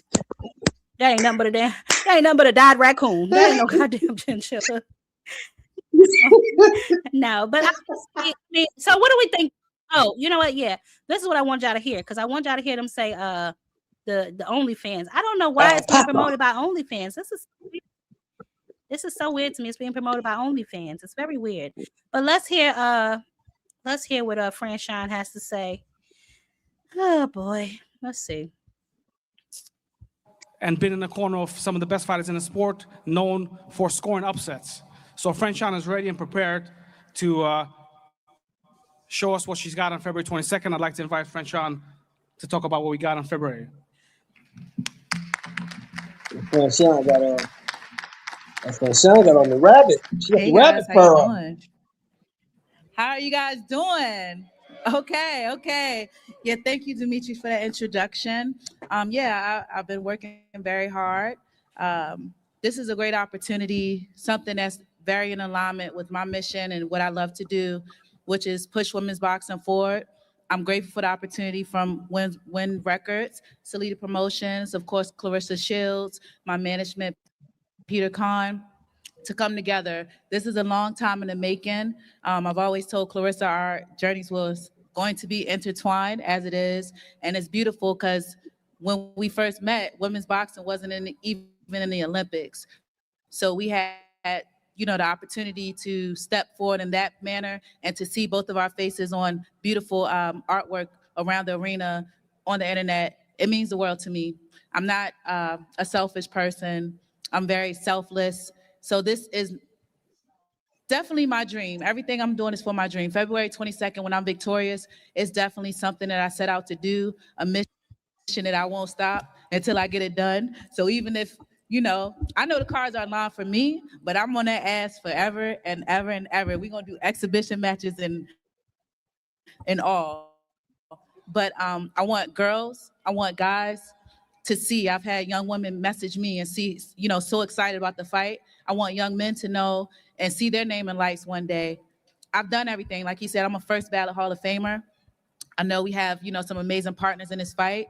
That ain't nothing but a died raccoon. That ain't no goddamn chinchilla. No, but I mean, so what do we think? Oh, you know what? Yeah, this is what I want y'all to hear, because I want y'all to hear them say the OnlyFans. I don't know why it's being promoted by OnlyFans. This is so weird to me. It's being promoted by OnlyFans. It's very weird. But let's hear what Franchon has to say. Oh boy, let's see. And been in the corner of some of the best fighters in the sport, known for scoring upsets. So Franchon is ready and prepared to show us what she's got on February 22nd. I'd like to invite Franchon to talk about what we got on February. Franchon got on the rabbit. She got the rabbit fur. How are you guys doing? Okay. Yeah, thank you, Dimitri, for that introduction. I've been working very hard. This is a great opportunity, something that's very in alignment with my mission and what I love to do, which is push women's boxing forward. I'm grateful for the opportunity from Win Records, Salida Promotions, of course, Clarissa Shields, my management, Peter Kahn, to come together. This is a long time in the making. I've always told Clarissa our journeys was going to be intertwined, as it is, and it's beautiful because when we first met, women's boxing wasn't even in the Olympics. So we had the opportunity to step forward in that manner and to see both of our faces on beautiful artwork around the arena, on the internet. It means the world to me. I'm not a selfish person. I'm very selfless. So this is definitely my dream. Everything I'm doing is for my dream. February 22nd, when I'm victorious, is definitely something that I set out to do, a mission that I won't stop until I get it done. So even if, I know the cards are lined for me, but I'm on that ass forever and ever and ever. We're going to do exhibition matches and all. But I want girls, I want guys to see. I've had young women message me and see, so excited about the fight. I want young men to know and see their name in lights one day. I've done everything. Like he said, I'm a first ballot Hall of Famer. I know we have, some amazing partners in this fight.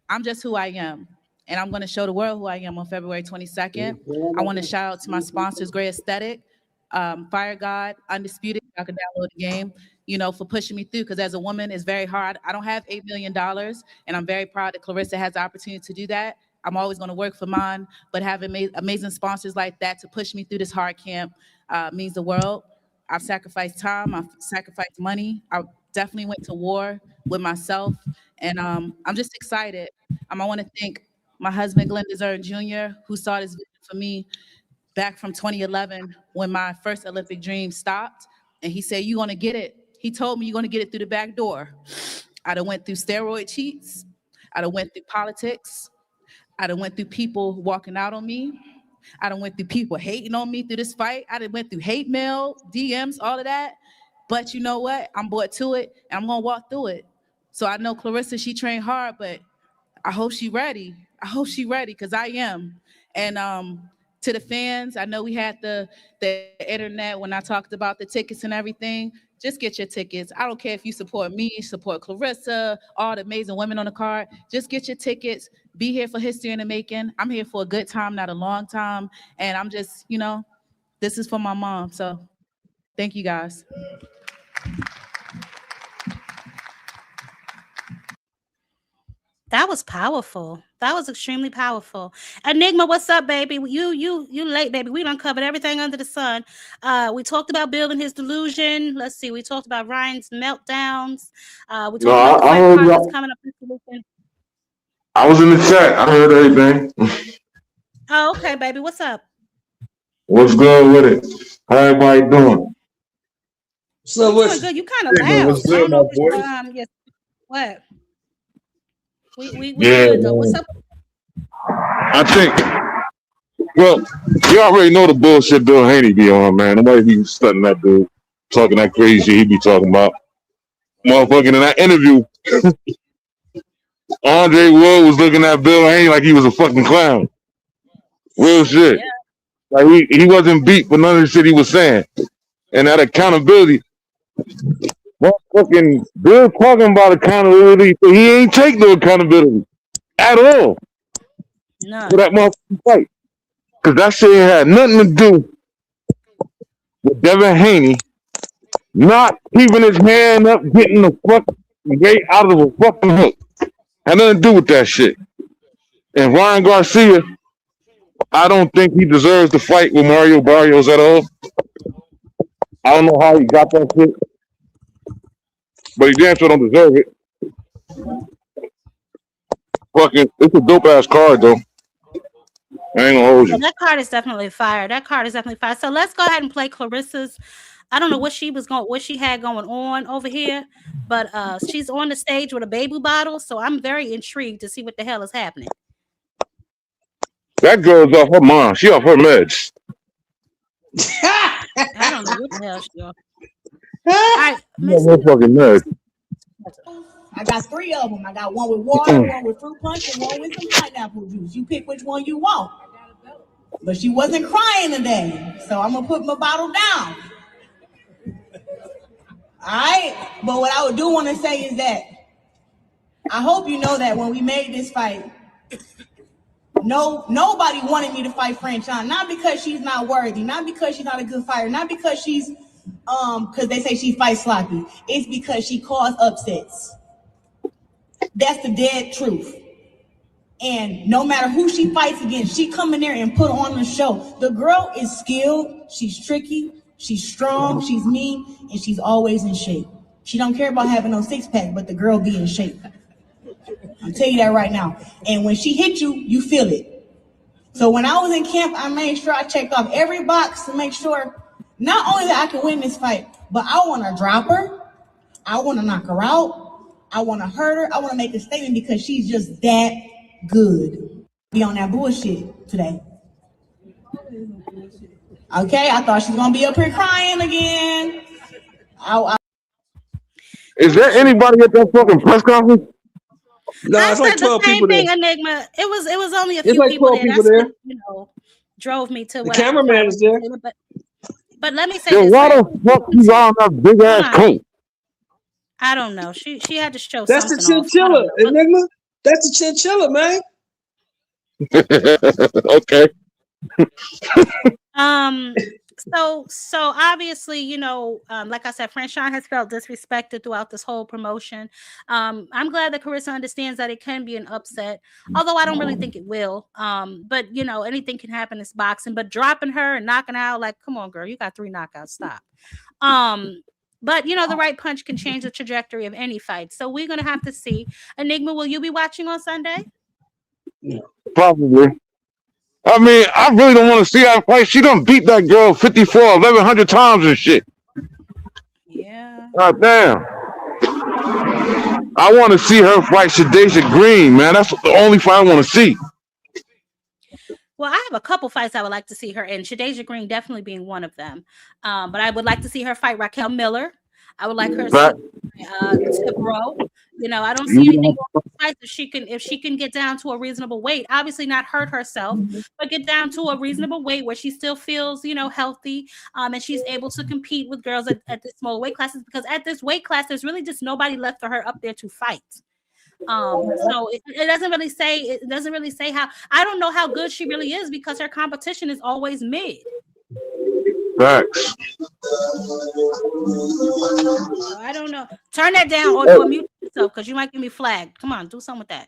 I'm just who I am. And I'm going to show the world who I am on February 22nd. I want to shout out to my sponsors, Great Aesthetic, Fire God, Undisputed. I can download the game, for pushing me through, because as a woman, it's very hard. I don't have $8 million, and I'm very proud that Clarissa has the opportunity to do that. I'm always going to work for mine, but having amazing sponsors like that to push me through this hard camp means the world. I've sacrificed time. I've sacrificed money. I definitely went to war with myself, and I'm just excited. I want to thank my husband, Glenn-Dezurn Jr., who saw this vision for me back from 2011 when my first Olympic dream stopped. And he said, you're going to get it. He told me you're going to get it through the back door. I done went through steroid cheats. I done went through politics. I done went through people walking out on me. I done went through people hating on me through this fight. I done went through hate mail, DMs, all of that. But you know what? I'm brought to it, and I'm going to walk through it. So I know Clarissa, she trained hard, but I hope she's ready. I hope she's ready, because I am. And to the fans, I know we had the internet when I talked about the tickets and everything. Just get your tickets. I don't care if you support me, support Clarissa, all the amazing women on the card. Just get your tickets. Be here for history in the making. I'm here for a good time, not a long time. And I'm just, this is for my mom. So thank you, guys. That was powerful. That was extremely powerful. Enigma, what's up, baby? You late, baby. We done covered everything under the sun. We talked about building his delusion. Let's see. We talked about Ryan's meltdowns. We talked about the I fight heard card that's y'all. coming up this weekend. I was in the chat. I heard everything. Oh, okay, baby. What's up? What's good with it? How everybody doing? So We doing good. You kind of Hey, loud. what's I good, don't my know if boy? it's yes. What? We Yeah, good though. What's man. up? I think. Well, you already know the bullshit Bill Haney be on, man. Nobody be studying that dude, talking that crazy shit he be talking about. Motherfucking in that interview, Andre Wood was looking at Bill Haney like he was a fucking clown. Real shit. Yeah. Like he wasn't beat for none of the shit he was saying. And that accountability, motherfucking Bill talking about accountability, but he ain't take no accountability at all for None. that motherfucking fight. Because that shit had nothing to do with Devin Haney not keeping his hand up, getting the fucking weight out of a fucking hook. Had nothing to do with that shit. And Ryan Garcia, I don't think he deserves to fight with Mario Barrios at all. I don't know how he got that shit, but he damn sure don't deserve it. Fucking, it's a dope ass card though. I ain't gonna hold Yeah, you. that card is definitely fire. That card is definitely fire. So let's go ahead and play Clarissa's. I don't know what she had going on over here, but she's on the stage with a baby bottle. So I'm very intrigued to see what the hell is happening. That girl's off her mind. She off her meds. I don't know what the hell she on. All right, She off her fucking meds. I got 3 of them. I got one with water, one with fruit punch, and one with some pineapple juice. You pick which one you want. But she wasn't crying today, so I'm gonna put my bottle down. All right. But what I do want to say is that I hope you know that when we made this fight, nobody wanted me to fight Franchon. Not because she's not worthy, not because she's not a good fighter, not because she's because they say she fights sloppy. It's because she caused upsets. That's the dead truth. And no matter who she fights against, she come in there and put on the show. The girl is skilled, she's tricky, she's strong, she's mean, and she's always in shape. She don't care about having no six-pack, but the girl be in shape. I'll tell you that right now. And when she hit you, you feel it. So when I was in camp, I made sure I checked off every box to make sure not only that I can win this fight, but I want to drop her, I want to knock her out, I want to hurt her, I want to make a statement because she's just that good. Be on that bullshit today. Okay, I thought she was gonna be up here crying again. Is there anybody at that fucking press conference? No, I it's like said the 12 same people thing, there. Enigma. It was only a It's few like people 12 there. people That's there. what drove me to The what I cameraman is there. But let me say Yo, this. why Right? the fuck you on that big ass Hold on. coat? I don't know. She had to show That's the something off. I chinchilla, don't know. Enigma. That's the chinchilla, man. Okay. So obviously, like I said, Franchon has felt disrespected throughout this whole promotion. I'm glad that Carissa understands that it can be an upset, although I don't really think it will. But anything can happen in boxing. But dropping her and knocking her out, like, come on, girl, you got 3 knockouts. Stop. But the right punch can change the trajectory of any fight. So we're gonna have to see. Enigma, will you be watching on Sunday? Probably. I mean, I really don't want to see her fight. She done beat that girl 54, 1,100 times and shit. Yeah. God damn. I want to see her fight Shakur Green, man. That's the only fight I want to see. Well, I have a couple fights I would like to see her in. Shakur Green definitely being one of them. But I would like to see her fight Raquel Miller. I would like her to Tibro. I don't see anything wrong with fights if she can get down to a reasonable weight. Obviously, not hurt herself, but get down to a reasonable weight where she still feels, healthy, and she's able to compete with girls at the smaller weight classes. Because at this weight class, there's really just nobody left for her up there to fight. So it doesn't really say how. I don't know how good she really is because her competition is always mid. Facts. So I don't know. Turn that down or mute yourself because you might get me flagged. Come on, do something with that.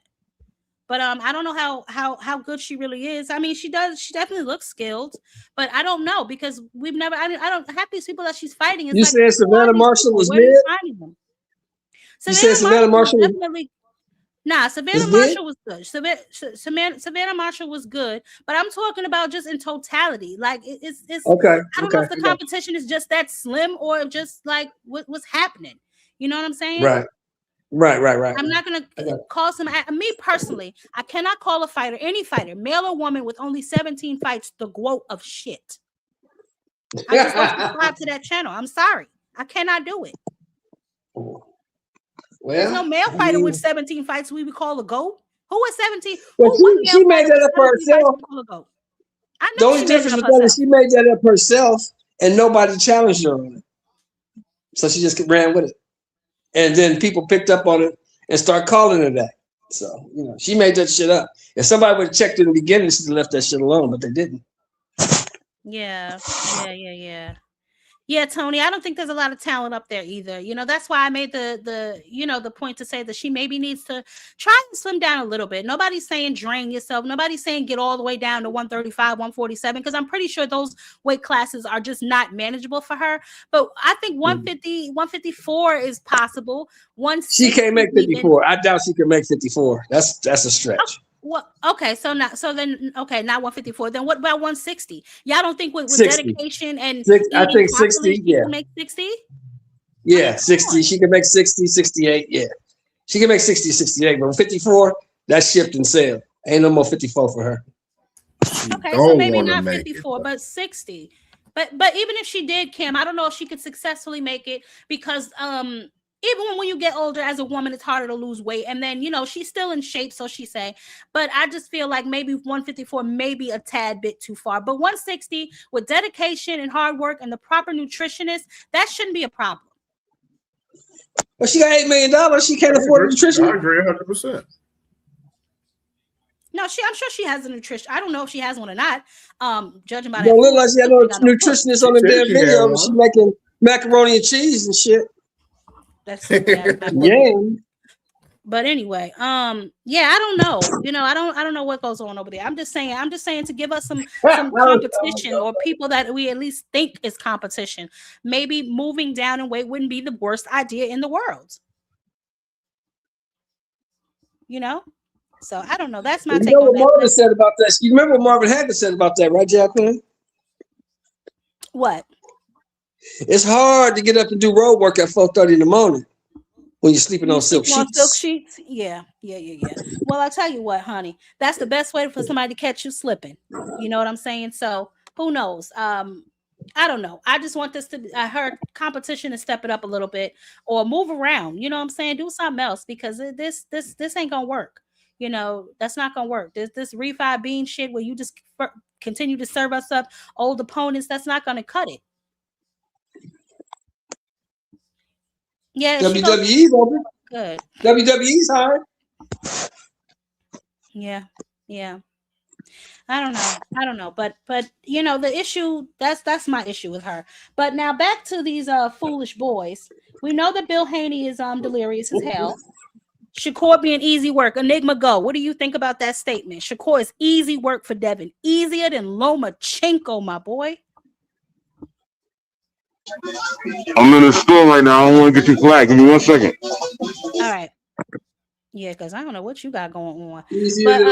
But I don't know how good she really is. I mean, she definitely looks skilled, but I don't know because we've never. I don't have these people that she's fighting. It's You like, said Savannah Marshall was where are mid? you finding them? You said Savannah Marshall was definitely. Nah, Savannah Marshall was good. Savannah Marshall was good, but I'm talking about just in totality. Like it's okay. I don't know if the competition is just that slim or just like what's happening. You know what I'm saying? Right. I'm not gonna call me personally. I cannot call a fighter, any fighter, male or woman, with only 17 fights, the GOAT of shit. I just don't subscribe to that channel. I'm sorry, I cannot do it. Well, there's no male fighter with 17 fights we would call a GOAT. Who was 17? Well, she made that up for herself. The only difference with that is she made that up herself, and nobody challenged her on it. So she just ran with it, and then people picked up on it and start calling her that. So she made that shit up. If somebody would have checked in the beginning, she'd have left that shit alone, but they didn't. Yeah. Yeah, Tony, I don't think there's a lot of talent up there either. That's why I made the point to say that she maybe needs to try and slim down a little bit. Nobody's saying drain yourself. Nobody's saying get all the way down to 135, 147, because I'm pretty sure those weight classes are just not manageable for her. But I think 150, 154 is possible. She can't make 54. I doubt she can make 54. That's a stretch. Oh. Well, okay, not 154. Then what about 160? Y'all don't think with dedication and I think 60, yeah. She can make 60? Yeah, 60. She can make 60, 68. Yeah. She can make 60, 68, but 54, that's shipped and sailed. Ain't no more 54 for her. Okay, so maybe not 54, but 60. But even if she did, Kim, I don't know if she could successfully make it because even when you get older as a woman, it's harder to lose weight. And then, she's still in shape, so she say. But I just feel like maybe 154 may be a tad bit too far. But 160 with dedication and hard work and the proper nutritionist, that shouldn't be a problem. Well, she got $8 million. She can't afford a nutritionist. I agree 100%. No, I'm sure she has a nutrition. I don't know if she has one or not. Judging by that. Don't look like she had no nutritionist on the damn video. But she's making macaroni and cheese and shit. That's so bad. Yeah. But anyway, I don't know. I don't know what goes on over there. I'm just saying to give us some competition or people that we at least think is competition. Maybe moving down in weight wouldn't be the worst idea in the world. So I don't know. That's my take on what that. Marvin said about that. You remember what Marvin Hagler said about that, right, Jacqueline? What? It's hard to get up and do road work at 4:30 in the morning when you're sleeping on silk sheets. Silk sheets? Yeah. Well, I'll tell you what, honey. That's the best way for somebody to catch you slipping. You know what I'm saying? So who knows? I don't know. I just want this to her competition to step it up a little bit or move around. You know what I'm saying? Do something else because this ain't gonna work. That's not gonna work. This refi bean shit where you just continue to serve us up old opponents. That's not gonna cut it. Yeah, WWE's open. Good. WWE's hard. Yeah. I don't know, but the issue that's my issue with her. But now back to these foolish boys. We know that Bill Haney is delirious as hell. Shakur being easy work. Enigma go. What do you think about that statement? Shakur is easy work for Devin. Easier than Lomachenko, my boy. I'm in the store right now. I don't want to get you flagged. Give me 1 second. All right. Yeah, because I don't know what you got going on. Easier than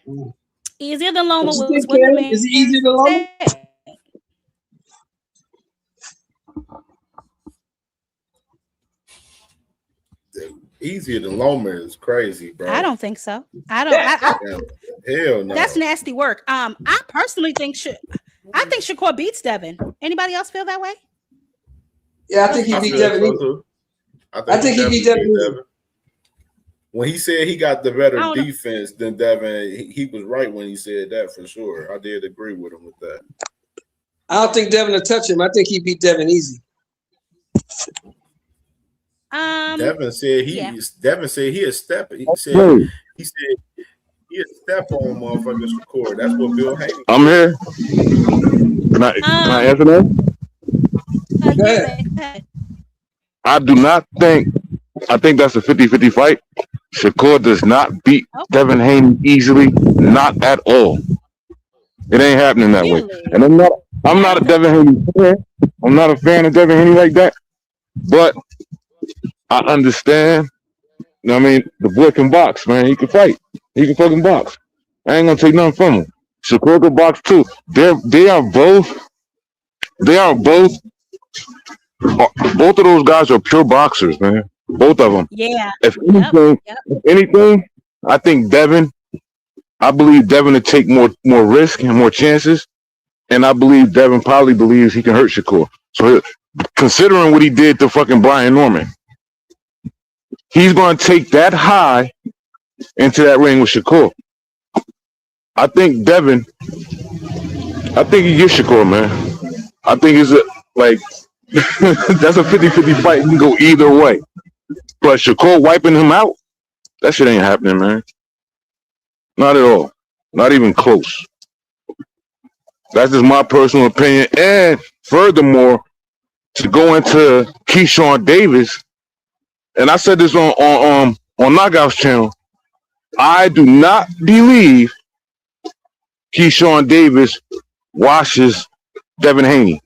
Loma. Easier than Loma. Is it easier than Loma? Easier than Loma is crazy, bro. I don't think so. Hell no. That's nasty work. I personally think Shakur beats Devin. Anybody else feel that way? Yeah, I think he beat Devin. I think he beat Devin. When he said he got the better defense than Devin, he was right when he said that for sure. I did agree with him with that. I don't think Devin will touch him. I think he beat Devin easy. Devin said he a step. He said he a step on motherfuckers Shakur. That's what Bill Haney. I'm here. Can I answer that? Go ahead. I think that's a 50-50 fight. Shakur does not beat Devin Haney easily, not at all. It ain't happening that way. And I'm not a Devin Haney fan. I'm not a fan of Devin Haney like that. But I understand. You know what I mean? The boy can box, man. He can fight. He can fucking box. I ain't gonna take nothing from him. Shakur can box too. They are both both of those guys are pure boxers, man. Both of them. Yeah. If anything, I think I believe Devin to take more risk and more chances. And I believe Devin probably believes he can hurt Shakur. So considering what he did to fucking Brian Norman, he's going to take that high into that ring with Shakur. I think he gets Shakur, man. I think it's that's a 50-50 fight. You can go either way. But Shakur wiping him out, that shit ain't happening, man. Not at all. Not even close. That's just my personal opinion. And furthermore, to go into Keyshawn Davis, and I said this on Knockout's channel, I do not believe Keyshawn Davis washes Devin Haney.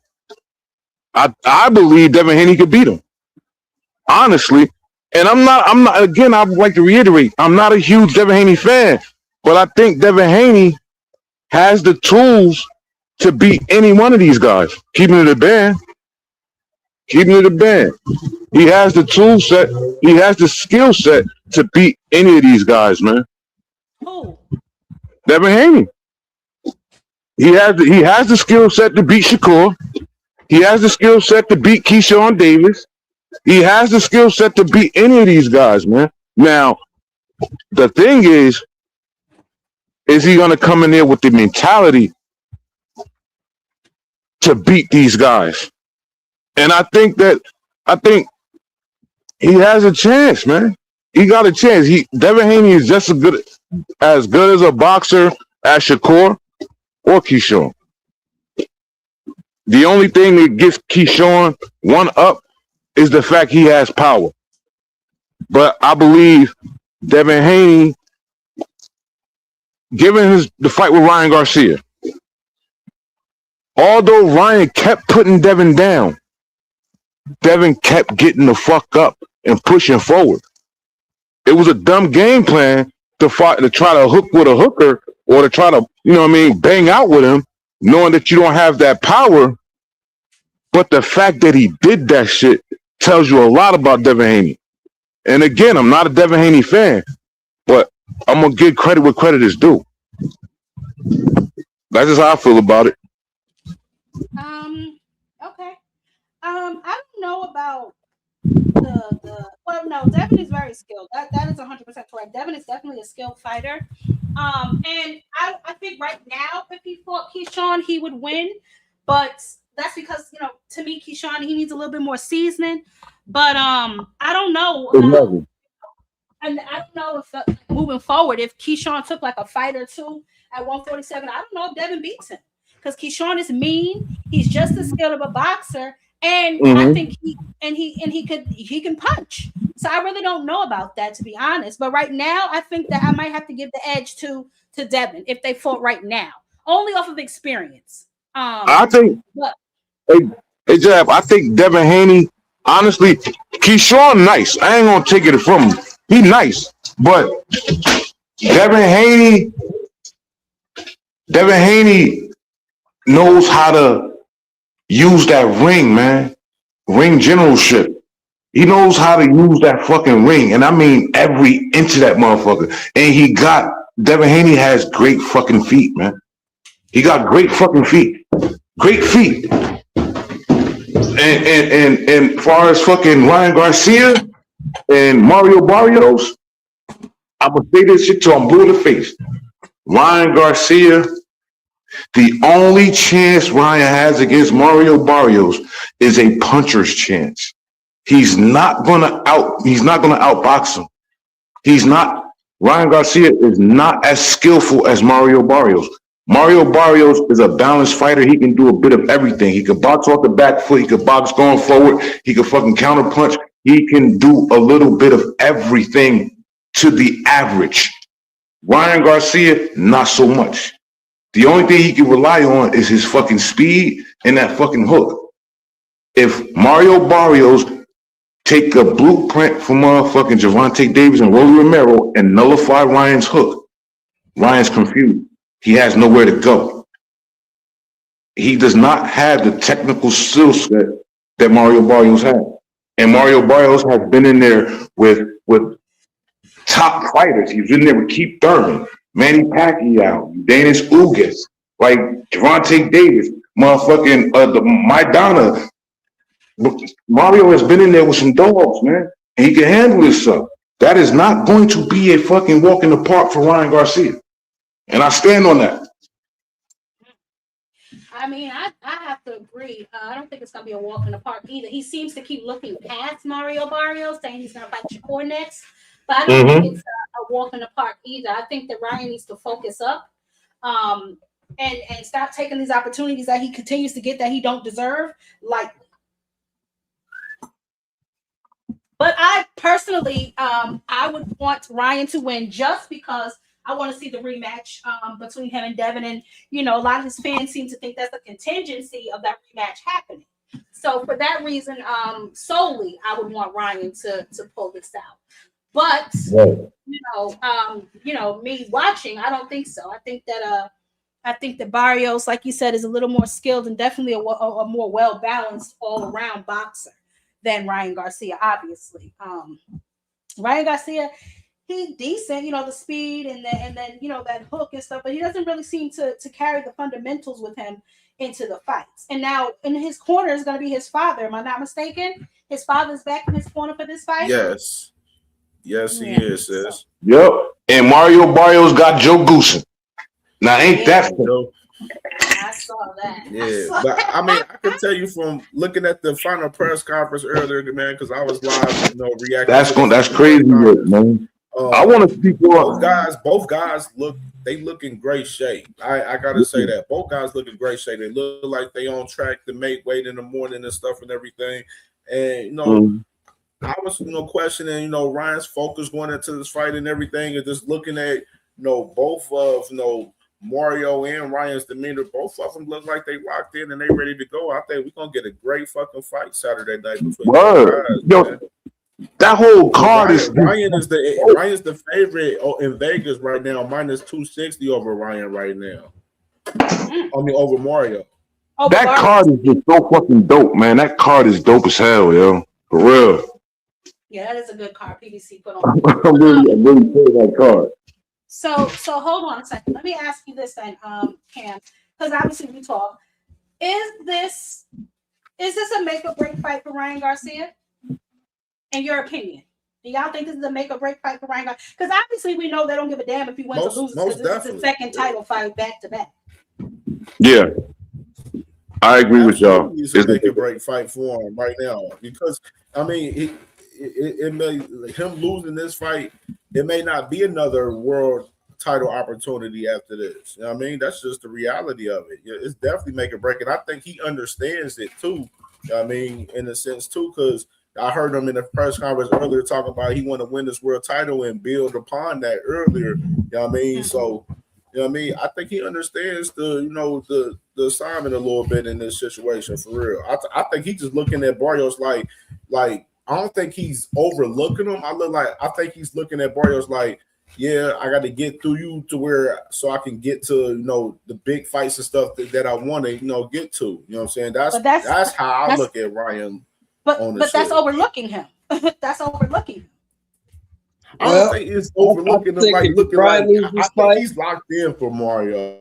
I believe Devin Haney could beat him. Honestly. And I'm not again, I would like to reiterate, I'm not a huge Devin Haney fan, but I think Devin Haney has the tools to beat any one of these guys. Keeping it a band. He has the tool set, he has the skill set to beat any of these guys, man. Who? Devin Haney. He has the skill set to beat Shakur. He has the skill set to beat Keyshawn Davis. He has the skill set to beat any of these guys, man. Now, the thing is he going to come in there with the mentality to beat these guys? And I think he has a chance, man. He got a chance. Devin Haney is just as good as a boxer as Shakur or Keyshawn. The only thing that gets Keyshawn one up is the fact he has power. But I believe Devin Haney, given the fight with Ryan Garcia, although Ryan kept putting Devin down, Devin kept getting the fuck up and pushing forward. It was a dumb game plan to try to hook with a hooker or to try to, bang out with him, knowing that you don't have that power. But the fact that he did that shit tells you a lot about Devin Haney. And again, I'm not a Devin Haney fan, but I'm going to give credit where credit is due. That's just how I feel about it. Okay. I don't know about no, Devin is very skilled. That is 100% correct. Devin is definitely a skilled fighter. And I think right now, if he fought Keyshawn, he would win. But that's because, to me, Keyshawn, he needs a little bit more seasoning. But I don't know. And I don't know if moving forward, if Keyshawn took like a fight or two at 147, I don't know if Devin beats him. Because Keyshawn is mean. He's just as skilled of a boxer. And I think he can punch. So I really don't know about that, to be honest. But right now, I think that I might have to give the edge to Devin if they fought right now, only off of experience. I think. Hey, Jab, I think Devin Haney. Honestly, Keyshawn nice. I ain't gonna take it from him. He nice, but Devin Haney knows how to use that ring, man. Ring generalship. He knows how to use that fucking ring. And I mean every inch of that motherfucker. And Devin Haney has great fucking feet, man. He got great fucking feet. Great feet. And far as fucking Ryan Garcia and Mario Barrios, I'm gonna say this shit till I'm blue in the face. Ryan Garcia, the only chance Ryan has against Mario Barrios is a puncher's chance. He's not gonna outbox him. He's not. Ryan Garcia is not as skillful as Mario Barrios. Mario Barrios is a balanced fighter. He can do a bit of everything. He can box off the back foot. He can box going forward. He can fucking counter punch. He can do a little bit of everything to the average. Ryan Garcia, not so much. The only thing he can rely on is his fucking speed and that fucking hook. If Mario Barrios take a blueprint from motherfucking Gervonta Davis and Rolly Romero and nullify Ryan's hook, Ryan's confused. He has nowhere to go. He does not have the technical skill set that Mario Barrios has. And Mario Barrios has been in there with top fighters. He's been there with Keith Thurman, Manny Pacquiao, Danis Ugas, like Gervonta Davis, motherfucking the Maidana. Mario has been in there with some dogs, man, and he can handle this stuff. That is not going to be a fucking walk in the park for Ryan Garcia, and I stand on that. I mean, I have to agree. I don't think it's going to be a walk in the park either. He seems to keep looking past Mario Barrios, saying he's going to fight Shakur next. But I don't think it's a walk in the park either. I think that Ryan needs to focus up and stop taking these opportunities that he continues to get that he don't deserve lightly. But I personally, I would want Ryan to win just because I want to see the rematch between him and Devin. And, you know, a lot of his fans seem to think that's a contingency of that rematch happening. So for that reason, solely, I would want Ryan to pull this out. But, me watching, I don't think so. I think that Barrios, like you said, is a little more skilled and definitely a more well-balanced all-around boxer than Ryan Garcia, obviously. Ryan Garcia, he's decent, you know, the speed and then you know, that hook and stuff, but he doesn't really seem to carry the fundamentals with him into the fights. And now in his corner is going to be his father. Am I not mistaken? His father's back in his corner for this fight? Yes. Yes, he is, sis. Yep. And Mario Barrios got Joe Goosen. Now, ain't that so? I saw that. Yeah, but I mean, I can tell you from looking at the final press conference earlier, man, because I was live, you know, reacting. That's crazy, man. I want to speak on both guys look in great shape. I gotta say that both guys look in great shape. They look like they on track to make weight in the morning and stuff and everything. And you know, I was questioning Ryan's focus going into this fight and everything, and just looking at both of Mario and Ryan's demeanor. Both of them look like they locked in and they ready to go. I think we're gonna get a great fucking fight Saturday night between guys, that whole card Ryan is the favorite in Vegas right now, minus 260 over Ryan right now. I mean over Mario. That card is just so fucking dope, man. That card is dope as hell, yo. For real. Yeah, that is a good card PBC put on. I'm really playing that card. So hold on a second. Let me ask you this then, Cam, because obviously we talk. Is this a make or break fight for Ryan Garcia? In your opinion, do y'all think this is a make or break fight for Ryan Garcia? Because obviously we know they don't give a damn if he wins or loses, because this is his second title fight back to back. Yeah, I agree with y'all. It's a make or break fight for him right now, because I mean, it may him losing this fight. It may not be another world title opportunity after this. You know what I mean? That's just the reality of it. It's definitely make or break. And I think he understands it too. You know what I mean? In a sense too, because I heard him in the press conference earlier talking about he want to win this world title and build upon that earlier. You know what I mean? So, you know what I mean? I think he understands the assignment a little bit in this situation for real. I think he's just looking at Barrios like I don't think he's overlooking him. I think he's looking at Barrios like, yeah, I got to get through you to where so I can get to the big fights and stuff that I want to get to. You know what I'm saying? That's how I look at Ryan. But that's overlooking him. That's overlooking him. I don't think it's overlooking him. Like looking like I think he's locked in for Mario.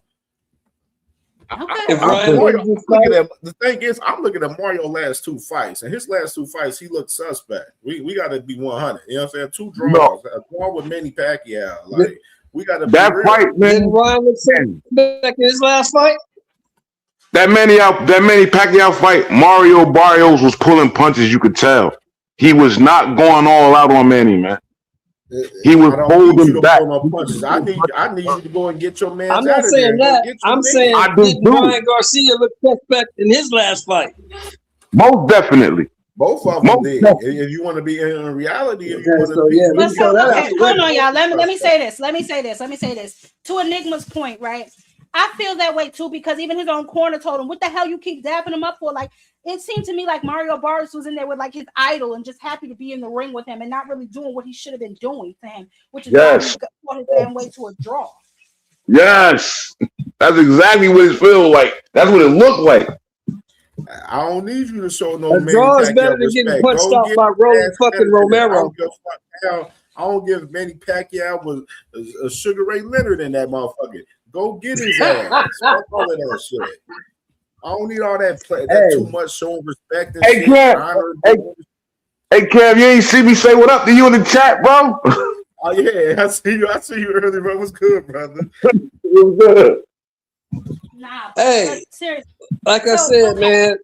Okay. The thing is, I'm looking at Mario last two fights, and his last two fights, he looked suspect. We got to be 100. You know what I'm saying? 2 draws, a draw with Manny Pacquiao. Like we got to be that real. fight, man. Didn't Ryan look back in his last fight? That Manny Pacquiao fight, Mario Barrios was pulling punches. You could tell he was not going all out on Manny, man. He was holding back. I need you to go and get your man. I'm not saying that. I'm saying did Ryan Garcia look suspect in his last fight? Most definitely. Both of them did. If you want to be in reality, if you want to be, okay, hold on, y'all. Let me say this. Let me say this. To Enigma's point, right? I feel that way too because even his own corner told him, "What the hell you keep dapping him up for?" Like it seemed to me like Mario Barrios was in there with like his idol and just happy to be in the ring with him and not really doing what he should have been doing to him, which is why he got his damn way to a draw. Yes, that's exactly what it feels like. That's what it looked like. I don't need you to show no a draw is better than getting punched out by Rolly fucking Romero. I don't give Manny Pacquiao with a Sugar Ray Leonard in that motherfucker. Go get his ass. Fuck all of that shit. I don't need all that too much showing respect and shit. Hey, Kev, you ain't see me say what up to you in the chat, bro? Oh yeah, I see you early, bro. What's good, brother? What's good? Nah, hey, seriously. Like I said, man,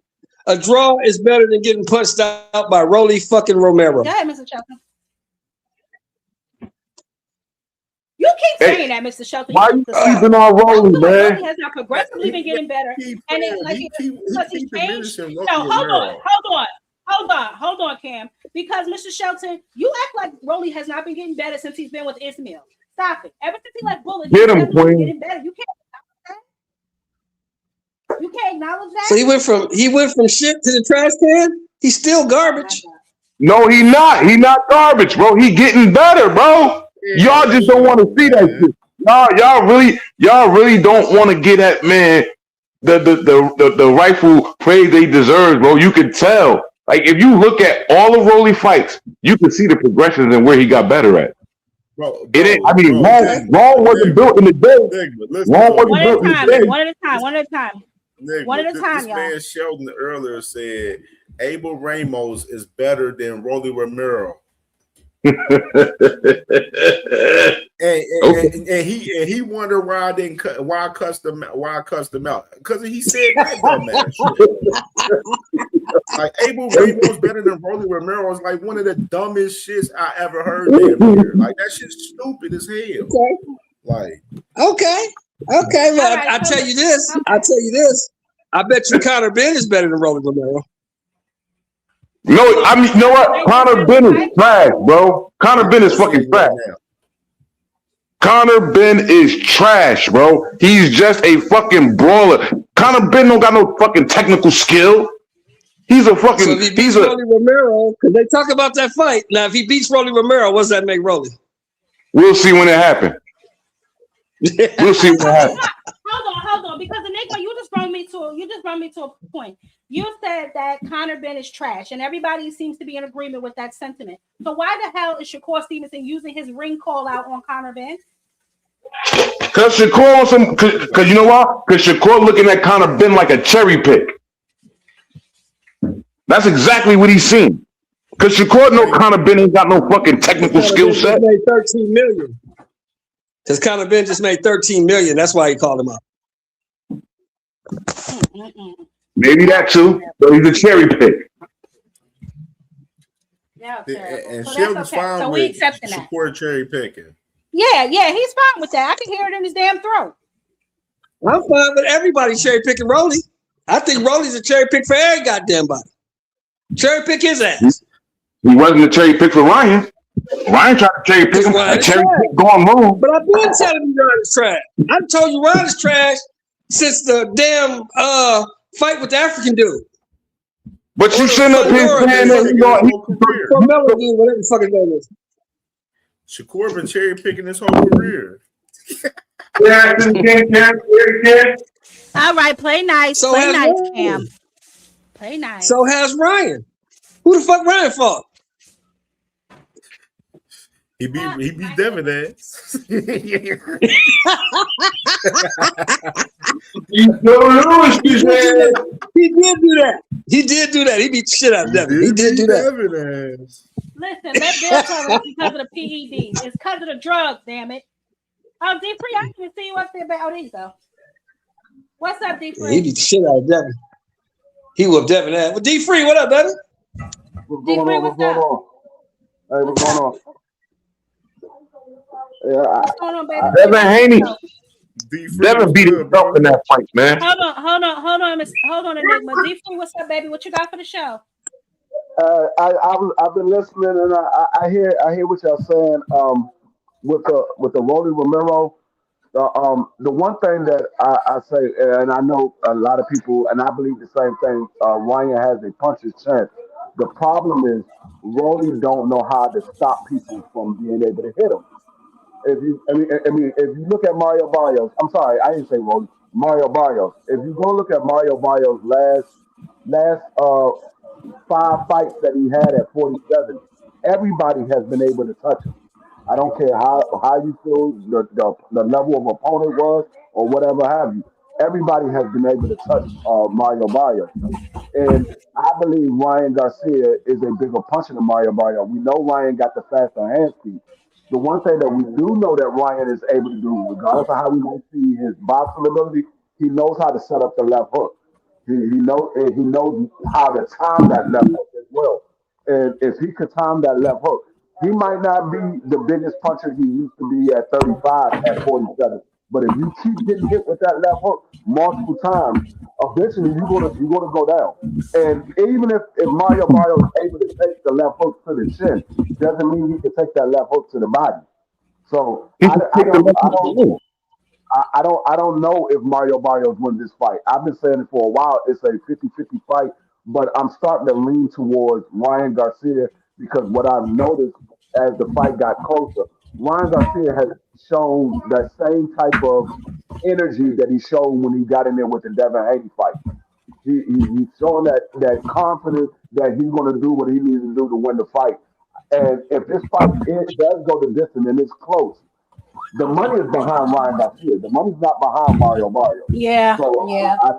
a draw is better than getting punched out by Rolly fucking Romero. Yeah, Mr. Shelton. You keep saying that, Mr. Shelton. Why you sleeping on Rolly, man? Rolly has not progressively been getting better, and it's like because he changed. No, hold on, Cam. Because Mr. Shelton, you act like Rolly has not been getting better since he's been with Ismail. Stop it. Ever since he left Bullet, he's been getting better. You can't acknowledge that. So he went from shit to the trash can. He's still garbage. No, he not. He not garbage, bro. He getting better, bro. Y'all just don't want to see that shit. Y'all really don't want to get that man the rightful praise they deserve, bro. You can tell. Like if you look at all of Rolly fights, you can see the progressions and where he got better at. Wrong wasn't built in the day. Wrong wasn't built in the day. One at a time, y'all. This man Sheldon earlier said Abel Ramos is better than Rolly Romero. and he wondered why I cussed him out because he said that dumbass. Like Abel Ramos better than Rolly Romero is like one of the dumbest shits I ever heard damn near. Like that shit's stupid as hell. Okay. Like okay. Well, I tell you this. I bet you Conor Ben is better than Rolly Romero. No, I mean, you know what? Conor Ben is trash, bro. Conor Ben is fucking trash. Conor Ben is trash, bro. He's just a fucking brawler. Conor Ben don't got no fucking technical skill. He's a fucking. So if he beats Rolly Romero, because they talk about that fight. Now, if he beats Rolly Romero, what does that make Rolly? We'll see when it happens. We'll see when it happens. Hold on, because Enigma, you just brought me to a point. You said that Conor Ben is trash, and everybody seems to be in agreement with that sentiment. So why the hell is Shakur Stevenson using his ring call out on Conor Ben? Because Shakur, because you know what? Because Shakur looking at Conor Ben like a cherry pick. That's exactly what he's seen. Because Shakur know Conor Ben ain't got no fucking technical skill set. Made $13 million. Because Conor Ben just made $13 million. That's why he called him out. Maybe that too, but he's a cherry pick. Yeah, and so Sheldon's fine so with that. Shakur cherry picking. Yeah, he's fine with that. I can hear it in his damn throat. I'm fine with everybody cherry picking Rolly. I think Rolly's a cherry pick for every goddamn body. Cherry pick his ass. He wasn't a cherry pick for Ryan. Ryan tried to cherry pick him. A cherry pick going wrong. But I've been telling you Ryan is trash. I told you Ryan is trash since the damn fight with the African dude. But you shouldn't have been saying that whatever the fuck his name is. Shakur been cherry picking his whole career. All right, play nice. So play nice, Ryan. Cam. Play nice. So has Ryan. Who the fuck Ryan fought? He beat Devin ass. He did do that. He beat the shit out of Devin. He did do that. Listen, let Bill tell us because of the PEDs. It's because of the drugs, damn it. Oh, D3, I can see you up there. Oh, there you go. What's up, D3? He beat the shit out of Devin. He whooped Devin ass. Well, D3, what up, Devin? What's going on? What's going on? Hey, what's going on? What's going on, baby? Devin Haney. Devin beat himself in that fight, man. Hold on, Enigma. D3, what's up, baby? What you got for the show? I've been listening, and I hear what y'all saying. With the Rolly Romero, the one thing that I say, and I know a lot of people, and I believe the same thing. Ryan has a puncher's chance. The problem is Rolly don't know how to stop people from being able to hit him. If you look at Mario Barrios, I'm sorry, I didn't say Rolly. Mario Barrios. If you go look at Mario Barrios' last 5 fights that he had at 47, everybody has been able to touch him. I don't care how you feel the level of opponent was or whatever have you. Everybody has been able to touch Mario Barrios. And I believe Ryan Garcia is a bigger puncher than Mario Barrios. We know Ryan got the faster hand speed. The one thing that we do know that Ryan is able to do, regardless of how we might see his boxing ability, he knows how to set up the left hook. He knows how to time that left hook as well. And if he could time that left hook, he might not be the biggest puncher he used to be at 35, at 47. But if you keep getting hit with that left hook multiple times, eventually you're gonna go down. And even if Mario Barrio is able to take the left hook to the chin, doesn't mean he can take that left hook to the body. So I don't know if Mario Barrios wins this fight. I've been saying it for a while. It's a 50-50 fight, but I'm starting to lean towards Ryan Garcia because what I've noticed as the fight got closer, Ryan Garcia has shown that same type of energy that he showed when he got in there with the Devin Haney fight. He's showing that confidence that he's going to do what he needs to do to win the fight. And if this fight it does go the distance and it's close, the money is behind Ryan Garcia. The money's not behind Mario Barrio. Yeah, So yeah. I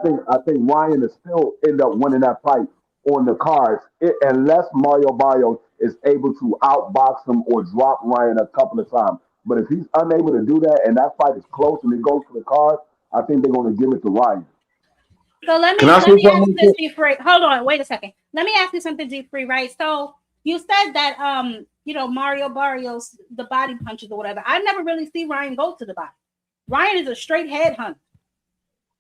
think Ryan is still end up winning that fight on the cards, unless Mario Barrio is able to outbox him or drop Ryan a couple of times. But if he's unable to do that and that fight is close and it goes to the cards, I think they're going to give it to Ryan. So let me ask you this, D Free. Hold on, wait a second. Let me ask you something, D Free, right? So you said that Mario Barrios, the body punches or whatever. I never really see Ryan go to the body. Ryan is a straight head hunter.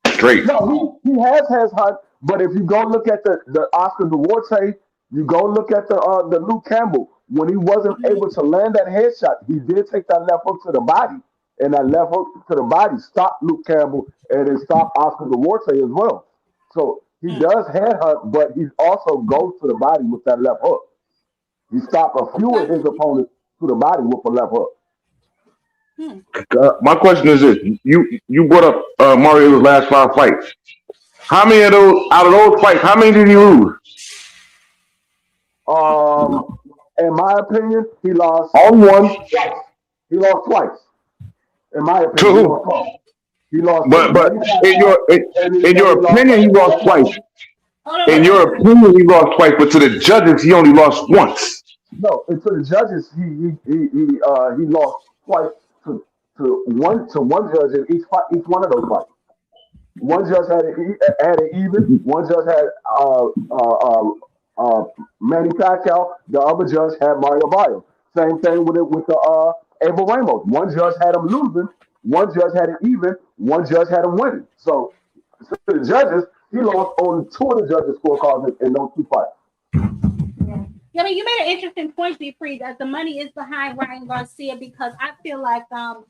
Straight. No, he has hunt, but if you go look at the Oscar De La Hoya, you go look at the Luke Campbell, when he wasn't able to land that headshot, he did take that left hook to the body. And that left hook to the body stopped Luke Campbell and it stopped Oscar De La Hoya as well. So he does head hunt, but he also goes to the body with that left hook. He stopped a few of his opponents to the body with a left hook. My question is this: you brought up Mario's last 5 fights. How many of those out of those fights? How many did he lose? In my opinion, he lost Only one. twice. He lost twice. In my opinion, To who? He lost. But in your opinion, he lost twice. In your opinion, he lost twice, but to the judges, he only lost once. No, and to the judges, he lost twice to one judge in each one of those fights. One judge had it even. One judge had Manny Pacquiao. The other judge had Mario Barrios. Same thing with the Abel Ramos. One judge had him losing. One judge had it even. One judge had him winning. So to the judges, he lost on 2 of the judges' scorecards in those 2 fights. Yeah, I mean, you made an interesting point, Free, that the money is behind Ryan Garcia because I feel like, that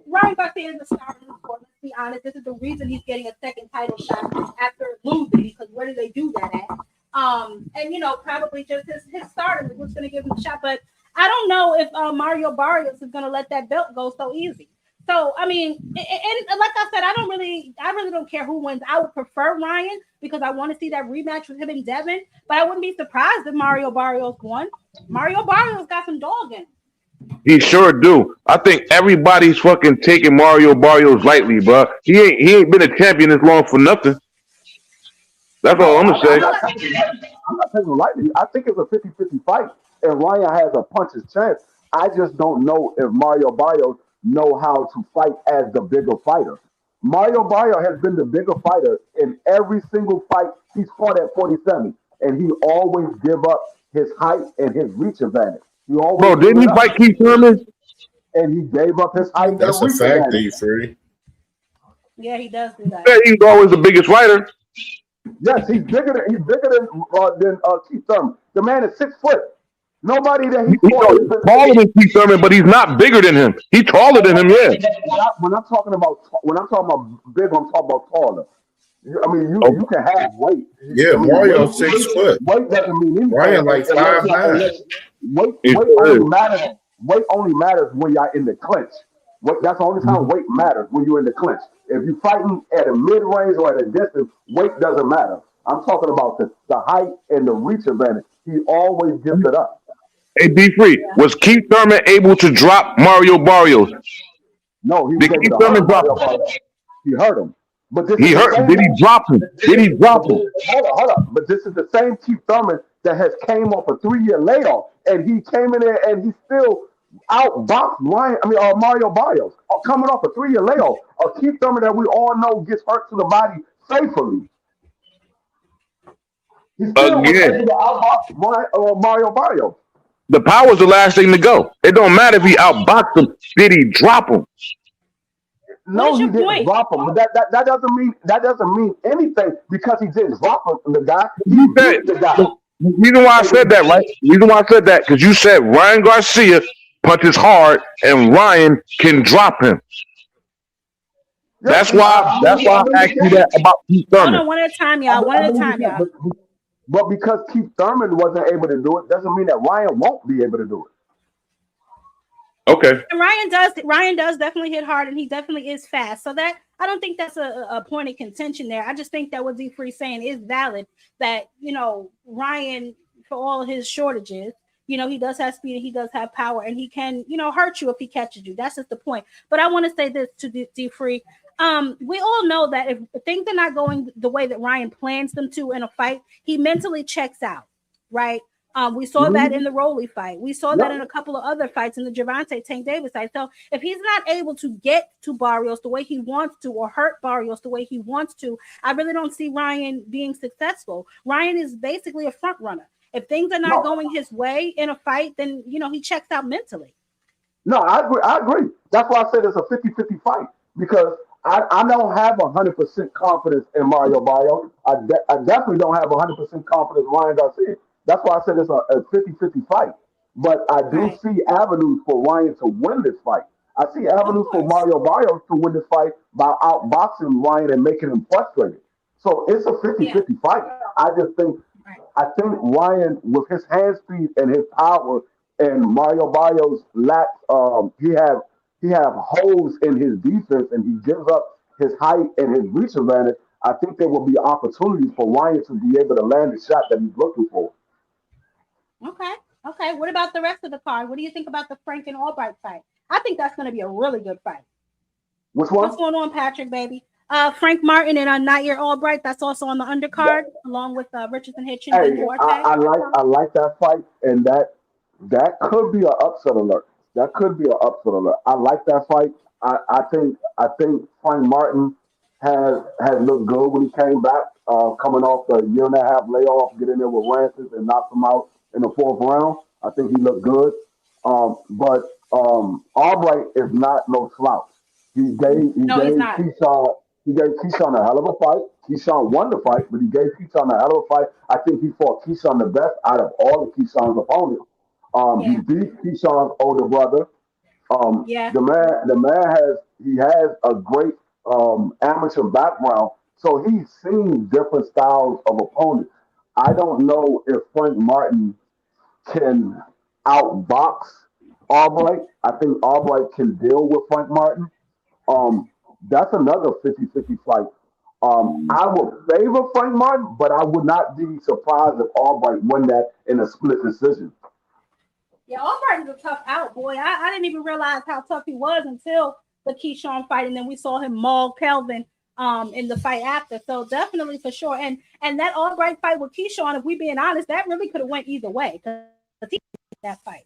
Ryan Garcia is a star in the sport. Let's be honest. This is the reason he's getting a second title shot after losing because where do they do that at? Probably just his stardom is what's going to give him a shot. But I don't know if Mario Barrios is going to let that belt go so easy. So, I mean, and like I said, I really don't care who wins. I would prefer Ryan because I want to see that rematch with him and Devin, but I wouldn't be surprised if Mario Barrios won. Mario Barrios got some dog in him. He sure do. I think everybody's fucking taking Mario Barrios lightly, bro. He ain't been a champion this long for nothing. That's all I'm gonna say. I'm not taking him lightly. I think it's a 50-50 fight, and Ryan has a puncher's chance. I just don't know if Mario Barrios know how to fight as the bigger fighter. Mario Barrio has been the bigger fighter in every single fight he's fought at 47, and he always give up his height and his reach advantage. Bro, didn't he fight Keyshawn? And he gave up his height. That's and a reach fact, advantage. D. Free. Yeah, he does do that. Yeah, he's always the biggest fighter. Yes, he's bigger than Keith Thurman. The man is 6 foot. Nobody that he fought He's taller than Keith Thurman, but he's not bigger than him. He's taller than him, yeah. When I'm talking about big, I'm talking about taller. I mean, you can have weight. Yeah, Mario 6 foot. Weight doesn't mean anything. Ryan like 5'9". Weight only matters when you're in the clinch. That's the only time weight matters, when you're in the clinch. If you're fighting at a mid range or at a distance, weight doesn't matter. I'm talking about the height and the reach advantage. He always gives it up. Hey, B-Free, was Keith Thurman able to drop Mario Barrios? No, he was able to hurt Mario Barrios. He hurt him. But this Did he drop him? Hold up. But this is the same Keith Thurman that has came off a 3-year layoff, and he came in there and he still outboxed Mario Barrios, coming off a 3-year layoff. A Keith Thurman that we all know gets hurt to the body faithfully. He still was able to outbox Mario Barrios. The power's the last thing to go. It don't matter if he outboxed him. Did he drop him? No, he didn't drop him. But that doesn't mean anything because he didn't drop him. The guy, he beat the guy. The reason why I said that, right? The reason why I said that, because you said Ryan Garcia punches hard and Ryan can drop him. That's why I asked you that about Keith Thurman. Hold on, one at a time, y'all. But because Keith Thurman wasn't able to do it, doesn't mean that Ryan won't be able to do it. Okay. And Ryan does definitely hit hard, and he definitely is fast. So that I don't think that's a point of contention there. I just think that what Z-Free saying is valid. That Ryan, for all his shortages, he does have speed and he does have power, and he can hurt you if he catches you. That's just the point. But I want to say this to Z-Free. We all know that if things are not going the way that Ryan plans them to in a fight, he mentally checks out, right? We saw that in the Rolly fight. We saw that in a couple of other fights in the Gervonta Tank Davis fight. So if he's not able to get to Barrios the way he wants to, or hurt Barrios the way he wants to, I really don't see Ryan being successful. Ryan is basically a front runner. If things are not going his way in a fight, then he checks out mentally. No, I agree. That's why I said it's a 50-50 fight, because I don't have 100% confidence in Mario Barrios. I definitely don't have 100% confidence in Ryan Garcia. That's why I said it's a 50-50 fight. But I do see avenues for Ryan to win this fight. I see avenues for Mario Barrios to win this fight by outboxing Ryan and making him frustrated. So it's a 50-50 fight. I think Ryan, with his hand speed and his power, and Mario Barrios lacks he have holes in his defense, and he gives up his height and his reach advantage. I think there will be opportunities for Ryan to be able to land the shot that he's looking for. Okay. What about the rest of the card? What do you think about the Frank and Albright fight? I think that's going to be a really good fight. Which one? What's going on, Patrick, baby? Frank Martin and Nair Albright. That's also on the undercard, along with Richardson Hitchens and Duarte. I like that fight, and that could be an upset alert. That could be an upset alert. I like that fight. I think Frank Martin has looked good when he came back, coming off the 1.5-year layoff, getting there with Rancis and knocked him out in the 4th round. I think he looked good. But Albright is not no slouch. He gave Keyshawn a hell of a fight. Keyshawn won the fight, but he gave Keyshawn a hell of a fight. I think he fought Keyshawn the best out of all of Keyshawn's opponents. He beat Keyshawn's older brother. The man has a great amateur background, so he's seen different styles of opponents. I don't know if Frank Martin can outbox Albright. I think Albright can deal with Frank Martin. That's another 50-50 fight. I would favor Frank Martin, but I would not be surprised if Albright won that in a split decision. Yeah, Albright is a tough out, boy. I didn't even realize how tough he was until the Keyshawn fight, and then we saw him maul Kelvin in the fight after. So definitely, for sure. And that Albright fight with Keyshawn, if we being honest, that really could have went either way. That fight.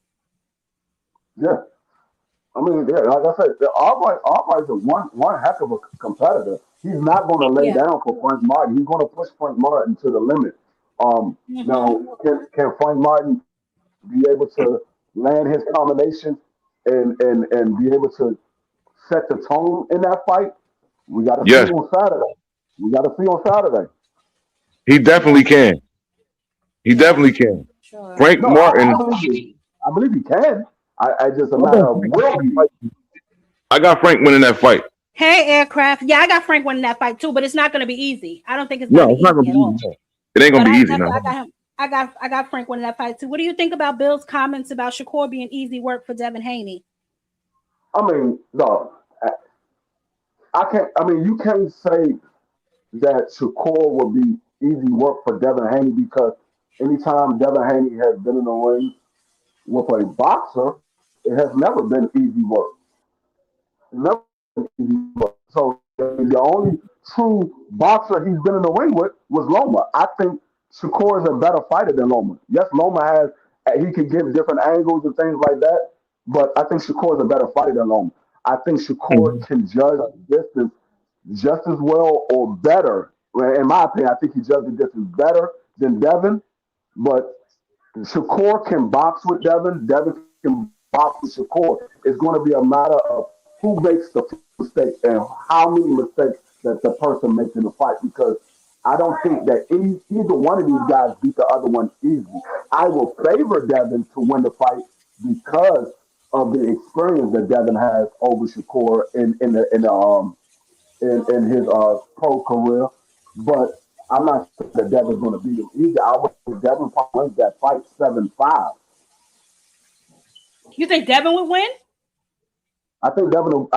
Yeah. I mean, like I said, Albright's one heck of a competitor. He's not going to lay down for Frank Martin. He's going to push Frank Martin to the limit. Now, can Frank Martin be able to land his combination and be able to set the tone in that fight? We got to see on Saturday. He definitely can. He definitely can. Sure. Frank No, Martin. I believe he can. I just a I matter of will he. got Frank winning that fight. Hey, Aircraft. Yeah, I got Frank winning that fight too, but it's not going to be easy. I don't think it's going to No, be it's not easy gonna at be all. easy. It ain't gonna But be easy. I No. got him. I got Frank winning that fight too. What do you think about Bill's comments about Shakur being easy work for Devin Haney? I mean, no, I can't. I mean, you can't say that Shakur will be easy work for Devin Haney because anytime Devin Haney has been in the ring with a boxer, it has never been easy work. Never been easy work. So the only true boxer he's been in the ring with was Loma. I think Shakur is a better fighter than Loma. Yes, Loma has he can give different angles and things like that, but I think Shakur is a better fighter than Loma. I think Shakur can judge distance just as well or better. Well, in my opinion, I think he judged the distance better than Devin, but Shakur can box with Devin. Devin can box with Shakur. It's going to be a matter of who makes the mistake and how many mistakes that the person makes in the fight. Because I don't think that either one of these guys beat the other one easily. I will favor Devin to win the fight because of the experience that Devin has over Shakur in his pro career. But I'm not sure that Devin's going to beat him either. I would think Devin probably wins that fight 7-5. You think Devin would win? I think Devin will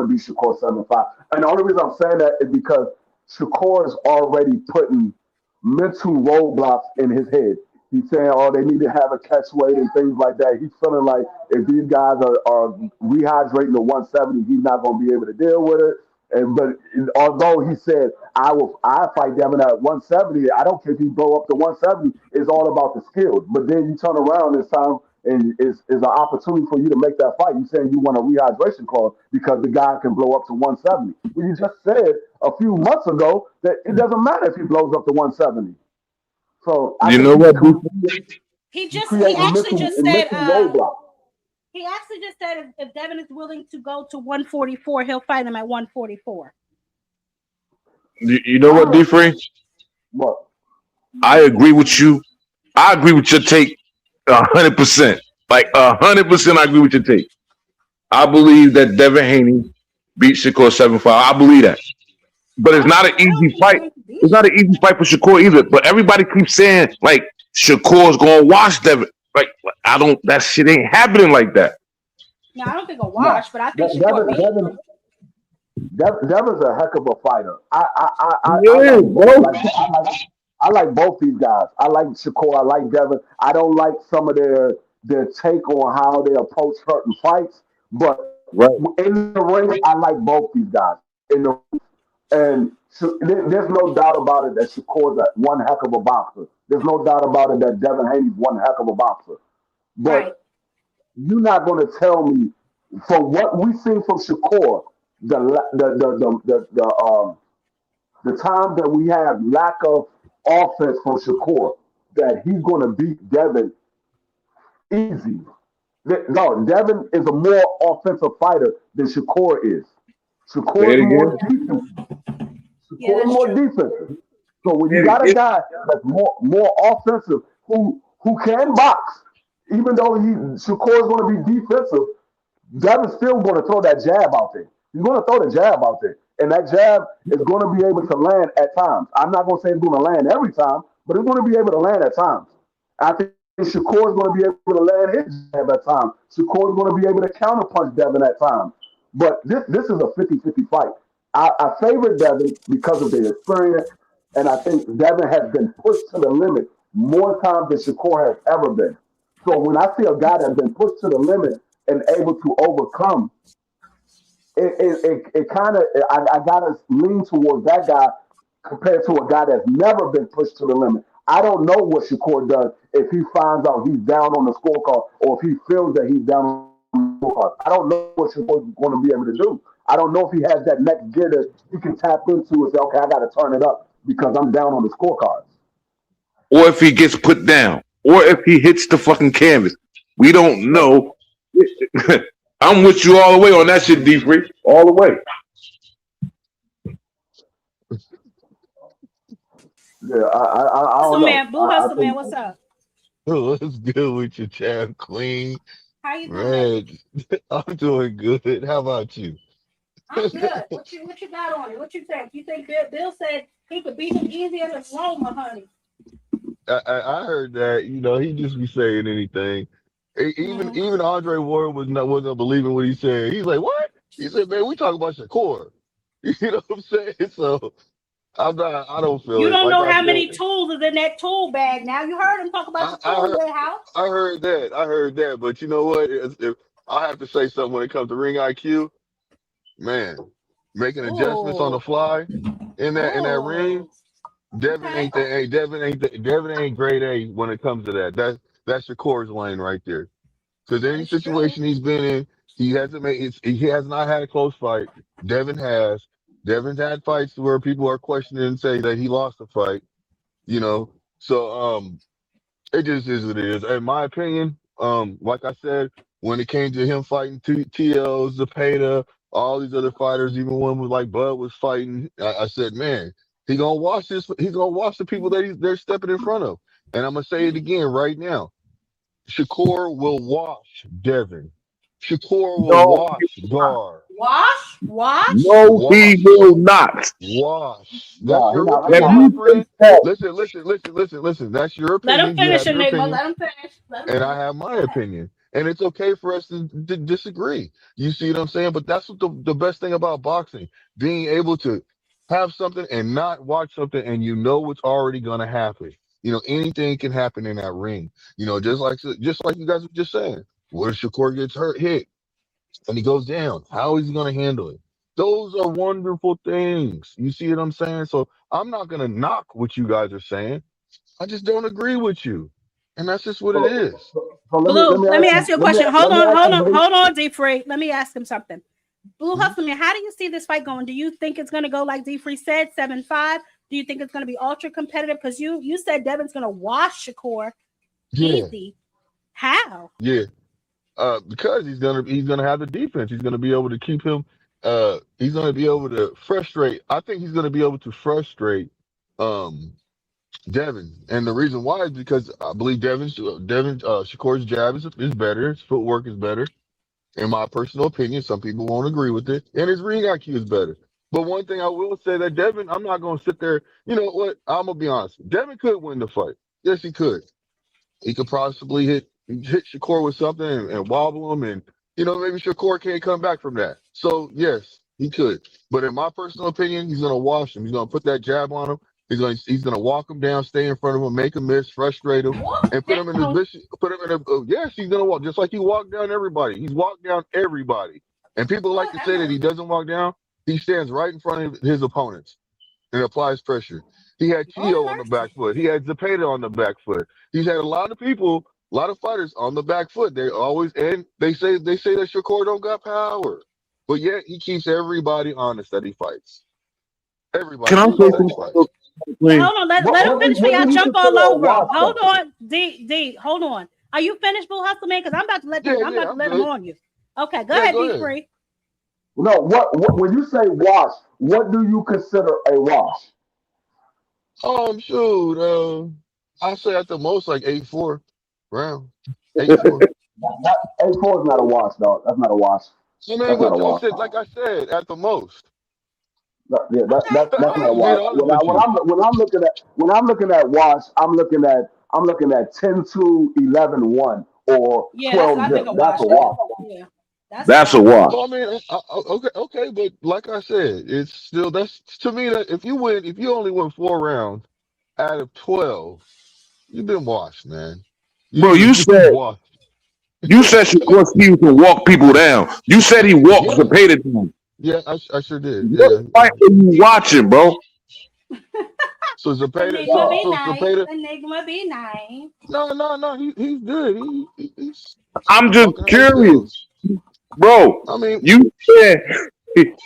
beat Shakur 7-5. And the only reason I'm saying that is because Shakur is already putting mental roadblocks in his head. He's saying, oh, they need to have a catch weight and things like that. He's feeling like if these guys are rehydrating to 170, he's not going to be able to deal with it. But although he said I fight Devin at 170, I don't care if he blow up to 170. It's all about the skills. But then you turn around this time and it's an opportunity for you to make that fight. You saying you want a rehydration clause because the guy can blow up to 170. Well, you just said a few months ago that it doesn't matter if he blows up to 170. So I You think know what? He actually mental, just said mental roadblock. he actually just said if Devin is willing to go to 144, he'll fight him at 144. You know what, D-Free? What? I agree with you. I agree with your take 100%. Like 100%, I agree with your take. I believe that Devin Haney beat Shakur 7-5. I believe that. But it's not an easy fight. It's not an easy fight for Shakur either. But everybody keeps saying, like, Shakur's going to wash Devin. Like, that shit ain't happening like that. No, I don't think a wash, but I think Shakur beat him. Devin's a heck of a fighter. I like both these guys. I like Shakur. I like Devin. I don't like some of their take on how they approach certain fights. But in the ring, I like both these guys. And there's no doubt about it that Shakur's one heck of a boxer. There's no doubt about it that Devin Haney's one heck of a boxer. But you're not going to tell me, from what we've seen from Shakur, the time that we have lack of offense from Shakur, that he's going to beat Devin easy. No, Devin is a more offensive fighter than Shakur is. Shakur is more defensive. Shakur is more defensive. So when you got a guy that's more offensive who can box, even though Shakur is going to be defensive, Devin's still going to throw that jab out there. He's going to throw the jab out there. And that jab is going to be able to land at times. I'm not going to say it's going to land every time, but it's going to be able to land at times. I think Shakur is going to be able to land his jab at times. Shakur is going to be able to counterpunch Devin at times. But this is a 50-50 fight. I favor Devin because of the experience, and I think Devin has been pushed to the limit more times than Shakur has ever been. So when I see a guy that's been pushed to the limit and able to overcome, it kind of, I gotta lean towards that guy compared to a guy that's never been pushed to the limit. I don't know what Shakur does if he finds out he's down on the scorecard or if he feels that he's down on the scorecard. I don't know what Shakur's going to be able to do. I don't know if he has that next gear that he can tap into and say, okay, I got to turn it up because I'm down on the scorecards. Or if he gets put down, or if he hits the fucking canvas. We don't know. I'm with you all the way on that shit, D-Free. All the way. Yeah, I don't Hustle know. man, Blue I Hustle man, think what's up? What's good with you, Champ Queen? How you doing? Man, I'm doing good. How about you? I'm good. What you got on it? What you think? You think Bill said he could beat him easier than Roma, honey? I heard that, he just be saying anything. Mm-hmm. Even Andre Ward wasn't believing what he said. He's like, what? He said, man, we talking about Shakur. You know what I'm saying? So I don't feel You it. don't Like know I how said, many tools is in that tool bag. Now you heard him talk about the I tool heard warehouse. I heard that. But you know what? If I have to say something when it comes to ring IQ, man, making adjustments on the Oh, fly in that ring. oh, okay. Devin ain't grade A when it comes to that. That's Shakur's lane right there. Because That any is true. situation he's been in, he has not had a close fight. Devin has. Devin's had fights where people are questioning and say that he lost the fight. You know, so it just is what it is. In my opinion, like I said, when it came to him fighting TL, Zepeda, all these other fighters, even one with like Bud was fighting, I said, man, he gonna watch this. He's gonna watch the people that they're stepping in front of. And I'm gonna say it again right now. Shakur will wash Devin. Shakur will No, wash Gar. Wash. no, he Wash. will not. Wash. That's no, your If opinion, my you friend. think that, Listen. That's your Let him opinion. You finish, have your Enigma. opinion, Let him finish. Let him and I finish. have my Go ahead. opinion. And it's okay for us to disagree. You see what I'm saying? But that's what the best thing about boxing, being able to have something and not watch something and you know what's already going to happen. Anything can happen in that ring. Just like you guys were just saying. What if Shakur gets hit, and he goes down? How is he going to handle it? Those are wonderful things. You see what I'm saying? So I'm not going to knock what you guys are saying. I just don't agree with you. And that's just what it so, is. so Blue, let me ask you a question. Hold let me on, ask hold you on, this. hold on, D Free. Let me ask him something. Blue Mhm. Hustleman, how do you see this fight going? Do you think it's going to go like D Free said, 7-5? Do you think it's going to be ultra competitive? Because you said Devin's going to wash Shakur Yeah, easy. How? yeah. Because he's gonna have the defense. He's gonna be able to keep him. He's gonna be able to frustrate. I think he's gonna be able to frustrate um Devin. And the reason why is because I believe Shakur's jab is better. His footwork is better. In my personal opinion, some people won't agree with it, and his ring IQ is better. But one thing I will say that Devin, I'm not gonna sit there. You know what? I'm gonna be honest. Devin could win the fight. Yes, he could. He could possibly hit Shakur with something and wobble him, and maybe Shakur can't come back from that. So yes, he could. But in my personal opinion, he's gonna wash him. He's gonna put that jab on him. He's gonna walk him down, stay in front of him, make him miss, frustrate him, and put him in his position. Put him in a yes, he's gonna walk just like he walked down everybody. He's walked down everybody. And people like to say that he doesn't walk down. He stands right in front of his opponents and applies pressure. He had Tio on the back foot. He had Zepeda on the back foot. He's had a lot of people, a lot of fighters on the back foot. They say that Shakur don't got power, but yet he keeps everybody honest that he fights. Everybody can I honest say that he fights. something? Yeah, Please? hold on. Let him finish for What y'all do you jump all consider a over him. wash Hold though? on. D, hold on. Are you finished, Blue Hustleman? Because I'm about to let Yeah, I'm about to I'm let him good. on you. Okay, go Yeah, ahead, go D ahead. Free. No, what when you say wash, what do you consider a wash? Shoot. I say at the most like 8-4 round. 8-4. That A4 is not a wash, dog. That's not a wash. I mean, That's not a but I wash. said, like I said, at the most. Yeah, Okay, that's I'm not a just being wash. honest with you. When I'm looking at wash, I'm looking at 10-2, 11-1, or yeah, that's I 12 think zip. a That's wash a too. wash. Yeah, that's a That's a wash. wash. Well, I mean, okay, but like I said, it's still that's to me that if you only win 4 rounds out of 12, you've been washed, man. Bro, You've been washed. you said Shakur Stevenson walk people down. You said he walked Yeah, Zepeda down. yeah, I sure did. What Yeah, yeah. fight are you watching, bro? So Zepeda, Enigma so be so nice. Zepeda, Enigma be nice. no, he's good. He's I'm just talking how he curious, feels. bro. I mean, You said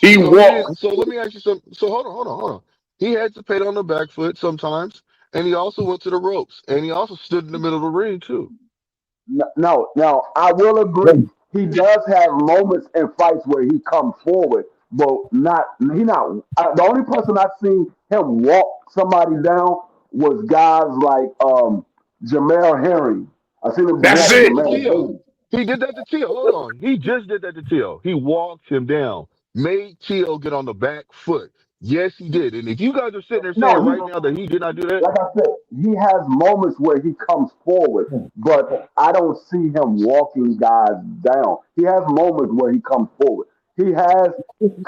he so he walked. didn't. So let me ask you something. So hold on. He had Zepeda on the back foot sometimes, and he also went to the ropes, and he also stood in the middle of the ring too. No, now I will agree. He does have moments in fights where he comes forward, but not he not. The only person I've seen him walk somebody down was guys like Jamel Herring. I seen him That's walk it. Jamel Herring. He did that to Tio. Hold on. He just did that to Tio. He walked him down, made Tio get on the back foot. Yes, he did. And if you guys are sitting there saying No, right now that he did not do that, like I said, he has moments where he comes forward, but I don't see him walking guys down. He has moments where he comes forward. He has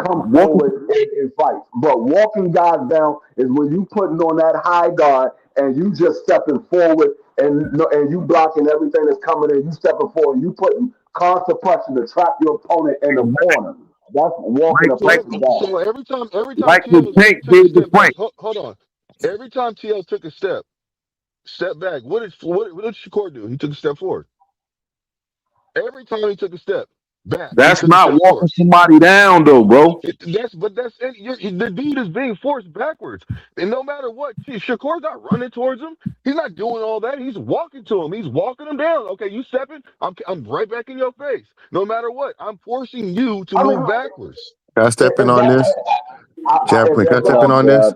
come forward in fights, but walking guys down is when you putting on that high guard and you just stepping forward and you blocking everything that's coming in. You stepping forward, you putting constant pressure to trap your opponent in the corner. That's walking a Like, person down. so every time like Tio the Tank took a did the step back, Frank. hold on. Every time Tio took a step back, what did Shakur do? He took a step forward. Every time he took a step back, he That's took a not step walking forward. somebody down, though, bro. The dude is being forced backwards, and no matter what, Shakur's not running towards him. He's not doing all that. He's walking to him. He's walking him down. Okay, you stepping? I'm right back in your face. No matter what, I'm forcing you to move backwards. Can I step in If on this? Jab, can I step in on this?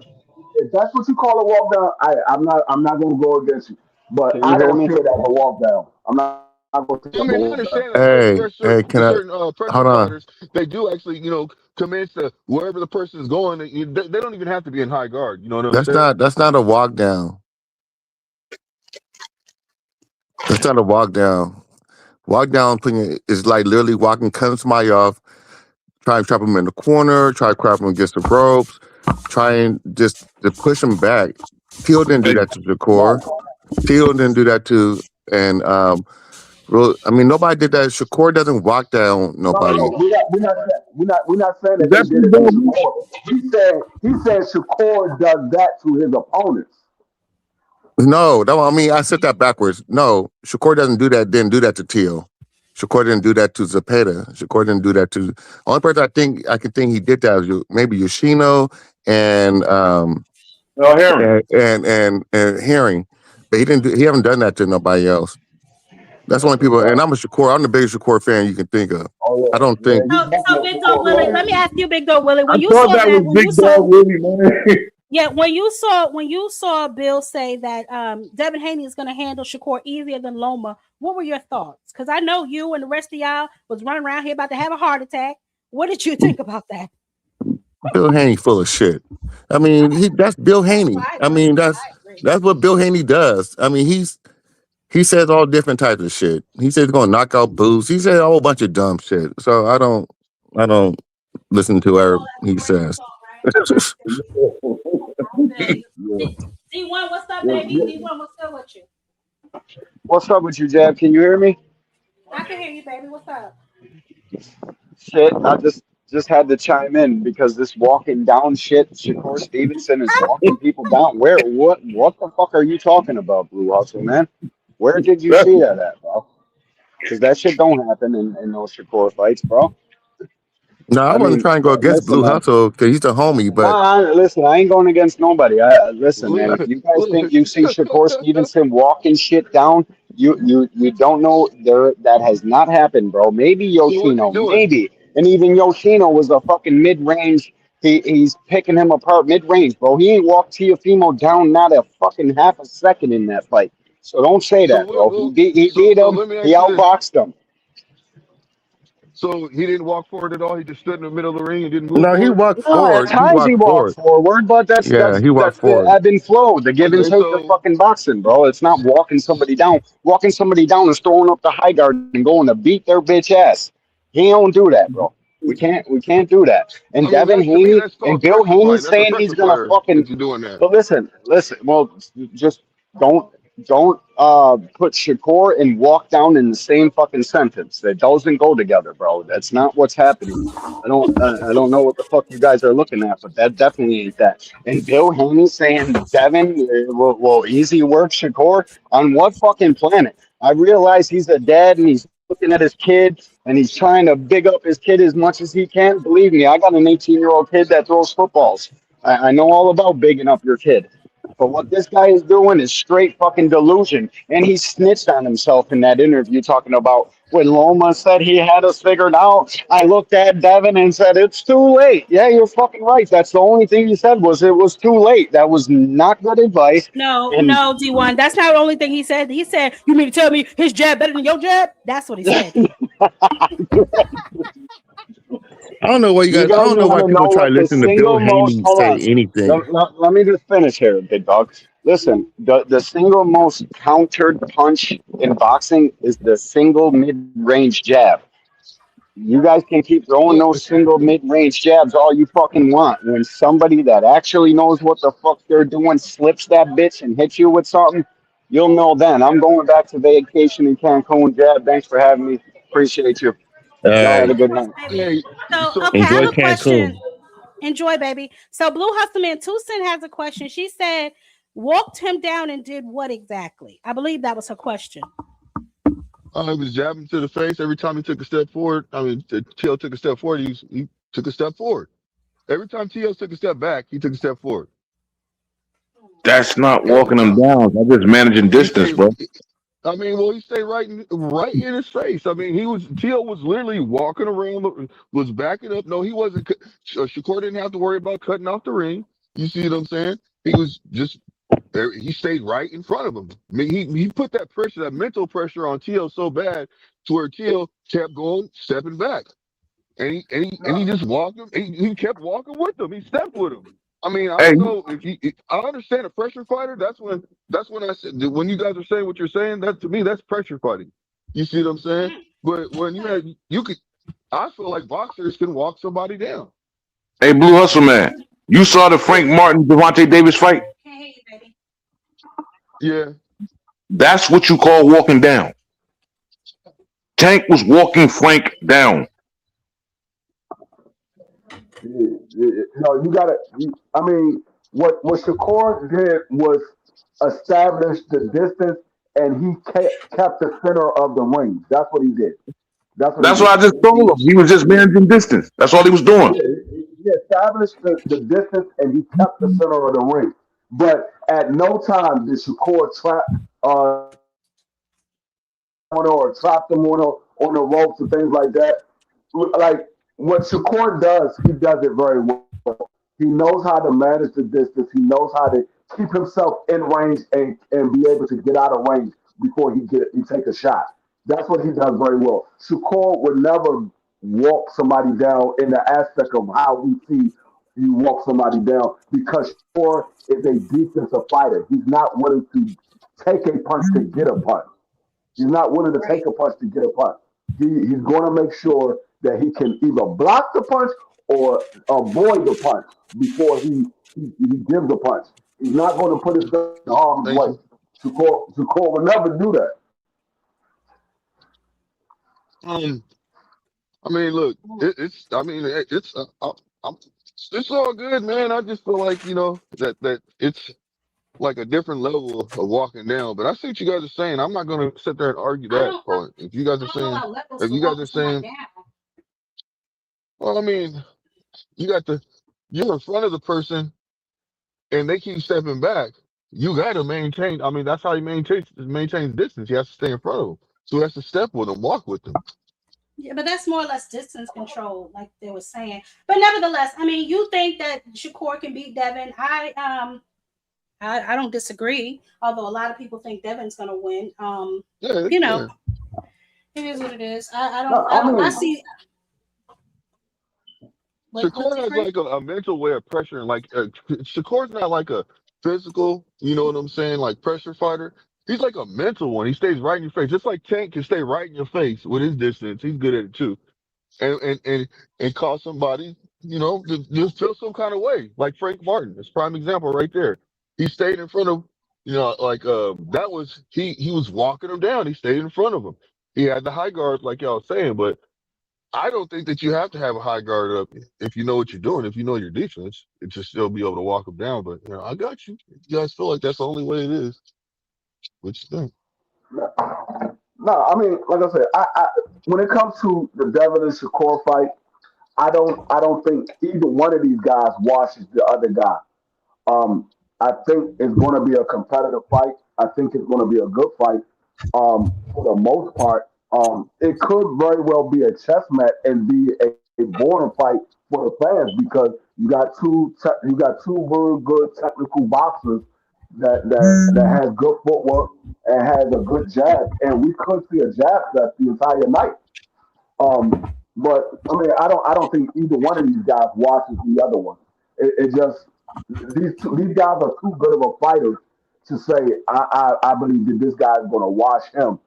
If that's what you call a walk down, I'm not going to go against you, but Can you I hear don't me? see it as a walk down. I'm not going to say I it's a mean, I walk down. understand that Hey, for can I? certain pressure Hold on. fighters, they do actually, commence to wherever the person is going. They don't even have to be in high guard. You know what I'm saying? That's not a walk down. That's not a walk down. Walk down is like literally cutting somebody off, try and trap them in the corner, try to trap them against the ropes, try and just to push them back. Teal didn't do that to Shakur. Teal didn't do that to, and nobody did that. Shakur doesn't walk down nobody. No, we're not saying that they did it to Shakur. He said Shakur does that to his opponents. No, I said that backwards. No, Shakur didn't do that to Teal. Shakur didn't do that to Zepeda. Shakur didn't do that to. Only person I can think he did that is maybe Yoshino and Herring. and Herring, but he haven't done that to nobody else. That's the only people. And I'm the biggest Shakur fan you can think of. I don't think. So Big Dog Willie, let me ask you, Big Dog Willie, when I you thought saw that that, was Big Dog Willie, man. yeah, when you saw Bill say that Devin Haney is going to handle Shakur easier than Loma, what were your thoughts? Because I know you and the rest of y'all was running around here about to have a heart attack. What did you think about that? Bill Haney full of shit. I mean, that's Bill Haney. I mean, that's what Bill Haney does. I mean, he says all different types of shit. He says he's gonna knock out Boots. He said a whole bunch of dumb shit. So I don't listen to whatever he says. D1, what's up, baby? D1, what's up with you? What's up with you, Jab? Can you hear me? I can hear you, baby. What's up? Shit, I just had to chime in because this walking down shit, Shakur Stevenson is walking people down. What the fuck are you talking about, Blue Hustle, man? Where did you see that at, bro? Because that shit don't happen in those Shakur fights, bro. No, I wasn't trying to go against Blue Hustle because he's the homie, but listen, I ain't going against nobody. Listen, man, if you guys think you see Shakur Stevenson walking shit down, you don't know that has not happened, bro. Maybe Yoshino, maybe, and even Yoshino was a fucking mid range. He's picking him apart mid range, bro. He ain't walked Teofimo down not a fucking half a second in that fight. So don't say that, bro. He beat him. He outboxed him. So he didn't walk forward at all. He just stood in the middle of the ring and didn't move. No, he walked forward. At times he walked forward, but that's he walked forward. The ebb and flow, the give and take of fucking boxing, bro. It's not walking somebody down. Walking somebody down is throwing up the high guard and going to beat their bitch ass. He don't do that, bro. We can't do that. And Devin Haney and Bill Haney saying he's gonna fucking. Doing that. But listen. Well, just don't put Shakur and walk down in the same fucking sentence. That doesn't go together, bro. That's not what's happening. I don't know what the fuck you guys are looking at, but that definitely ain't that. And Bill Haney saying Devin will easy work Shakur on what fucking planet? I realize he's a dad and he's looking at his kid and he's trying to big up his kid as much as he can. Believe me, I got an 18-year-old kid that throws footballs. I know all about bigging up your kid. But what this guy is doing is straight fucking delusion. And he snitched on himself in that interview talking about when Loma said he had us figured out. I looked at Devin and said, it's too late. Yeah, you're fucking right. That's the only thing he said was it was too late. That was not good advice. No, And no, D1. That's not the only thing he said. He said, "You mean to tell me his jab better than your jab?" That's what he said. I don't know why you you guys. I guys don't know why want to know people try what to the listen to Bill single most, Haney hold say on. anything. Let me just finish here, big dog. Listen, the single most countered punch in boxing is the single mid-range jab. You guys can keep throwing Well, those single mid-range jabs all you fucking want. When somebody that actually knows what the fuck they're doing slips that bitch and hits you with something, you'll know then. I'm going back to vacation in Cancun. Jab, thanks for having me. Appreciate you. all Y'all have right. a good night. Hey, So, so okay, I have so a question. Enjoy, baby. So, Blue Hustleman Tucson has a question. She said, "Walked him down and did what exactly?" I believe that was her question. I was jabbing to the face every time he took a step forward. I mean, T.O. took a step forward. He took a step forward. Every time T.O. took a step back, he took a step forward. That's not Every walking him time. down. That's just managing He distance, stayed. bro. I mean, well, he stayed right in his face. I mean, T.O. was literally walking around, was backing up. No, he wasn't. Shakur didn't have to worry about cutting off the ring. You see what I'm saying? He was just. He stayed right in front of him. I mean, he put that pressure, that mental pressure on T.O. so bad to where T.O. kept going, stepping back. And he just walked him. He kept walking with him. He stepped with him. I mean, I Hey, don't know if I understand a pressure fighter. That's when I said when you guys are saying what you're saying. That to me, that's pressure fighting. You see what I'm saying? But when you could, I feel like boxers can walk somebody down. hey, Blue Hustle man. You saw the Frank Martin Devontae Davis fight? Yeah. That's what you call walking down. Tank was walking Frank down. No, you gotta. I mean, what Shakur did was establish the distance, and he kept the center of the ring. That's what he did. That's what he That's what did. I just told him. He was just managing distance. That's all he was doing. Yeah, he established the distance, and he kept the center of the ring. But at no time did Shakur trap or trap them on the ropes and things like that. Like what Shakur does, he does it very well. He knows how to manage the distance. He knows how to keep himself in range and be able to get out of range before he take a shot. That's what he does very well. Shakur would never walk somebody down in the aspect of how we see you walk somebody down because Shakur is a defensive fighter. He's not willing to take a punch to get a punch. He's not willing to take a punch to get a punch. He's going to make sure that he can either block the punch or avoid the punch before he gives a punch. He's not going to put his gun in harm's Thank way. you. Shakur will never do that. Um, I mean, look, it's. I mean, I'm, it's all good, man. I just feel like that it's like a different level of walking down. But I see what you guys are saying. I'm not gonna sit there and argue that part. If you guys are saying, well, I mean, you got the, you're in front of the person and they keep stepping back. You got to maintain. I mean, that's how he maintains distance. He has to stay in front of them. So he has to step with them, walk with them. Yeah, but that's more or less distance control, like they were saying. But nevertheless, I mean, you think that Shakur can beat Devin? I don't disagree. Although a lot of people think Devin's gonna win. Yeah, You know, yeah. it is what it is. I No, don't. I I mean, see. What Shakur has different? like a mental way of pressuring. Like Shakur's not like a physical, you know what I'm saying, like pressure fighter. He's like a mental one. He stays right in your face, just like Tank can stay right in your face with his distance. He's good at it too, and cause somebody, to just feel some kind of way, like Frank Martin. It's prime example right there. He stayed in front of, like that was he was walking him down. He stayed in front of him. He had the high guard, like y'all saying, but I don't think that you have to have a high guard up if you know what you're doing, if you know your defense, and to still be able to walk them down. But I got you. If you guys feel like that's the only way it is, what you think? no, I mean, like I said, I when it comes to the Devin and Shakur fight, I don't think either one of these guys washes the other guy. Um, I think it's going to be a competitive fight. I think it's going to be a good fight. For the most part, it could very well be a chess match and be a boring fight for the fans because you got two very good technical boxers that has good footwork and has a good jab, and we could see a jab fest the entire night. But I mean, I don't think either one of these guys watches the other one. It just these guys are too good of a fighters to say I believe that this guy is going to wash him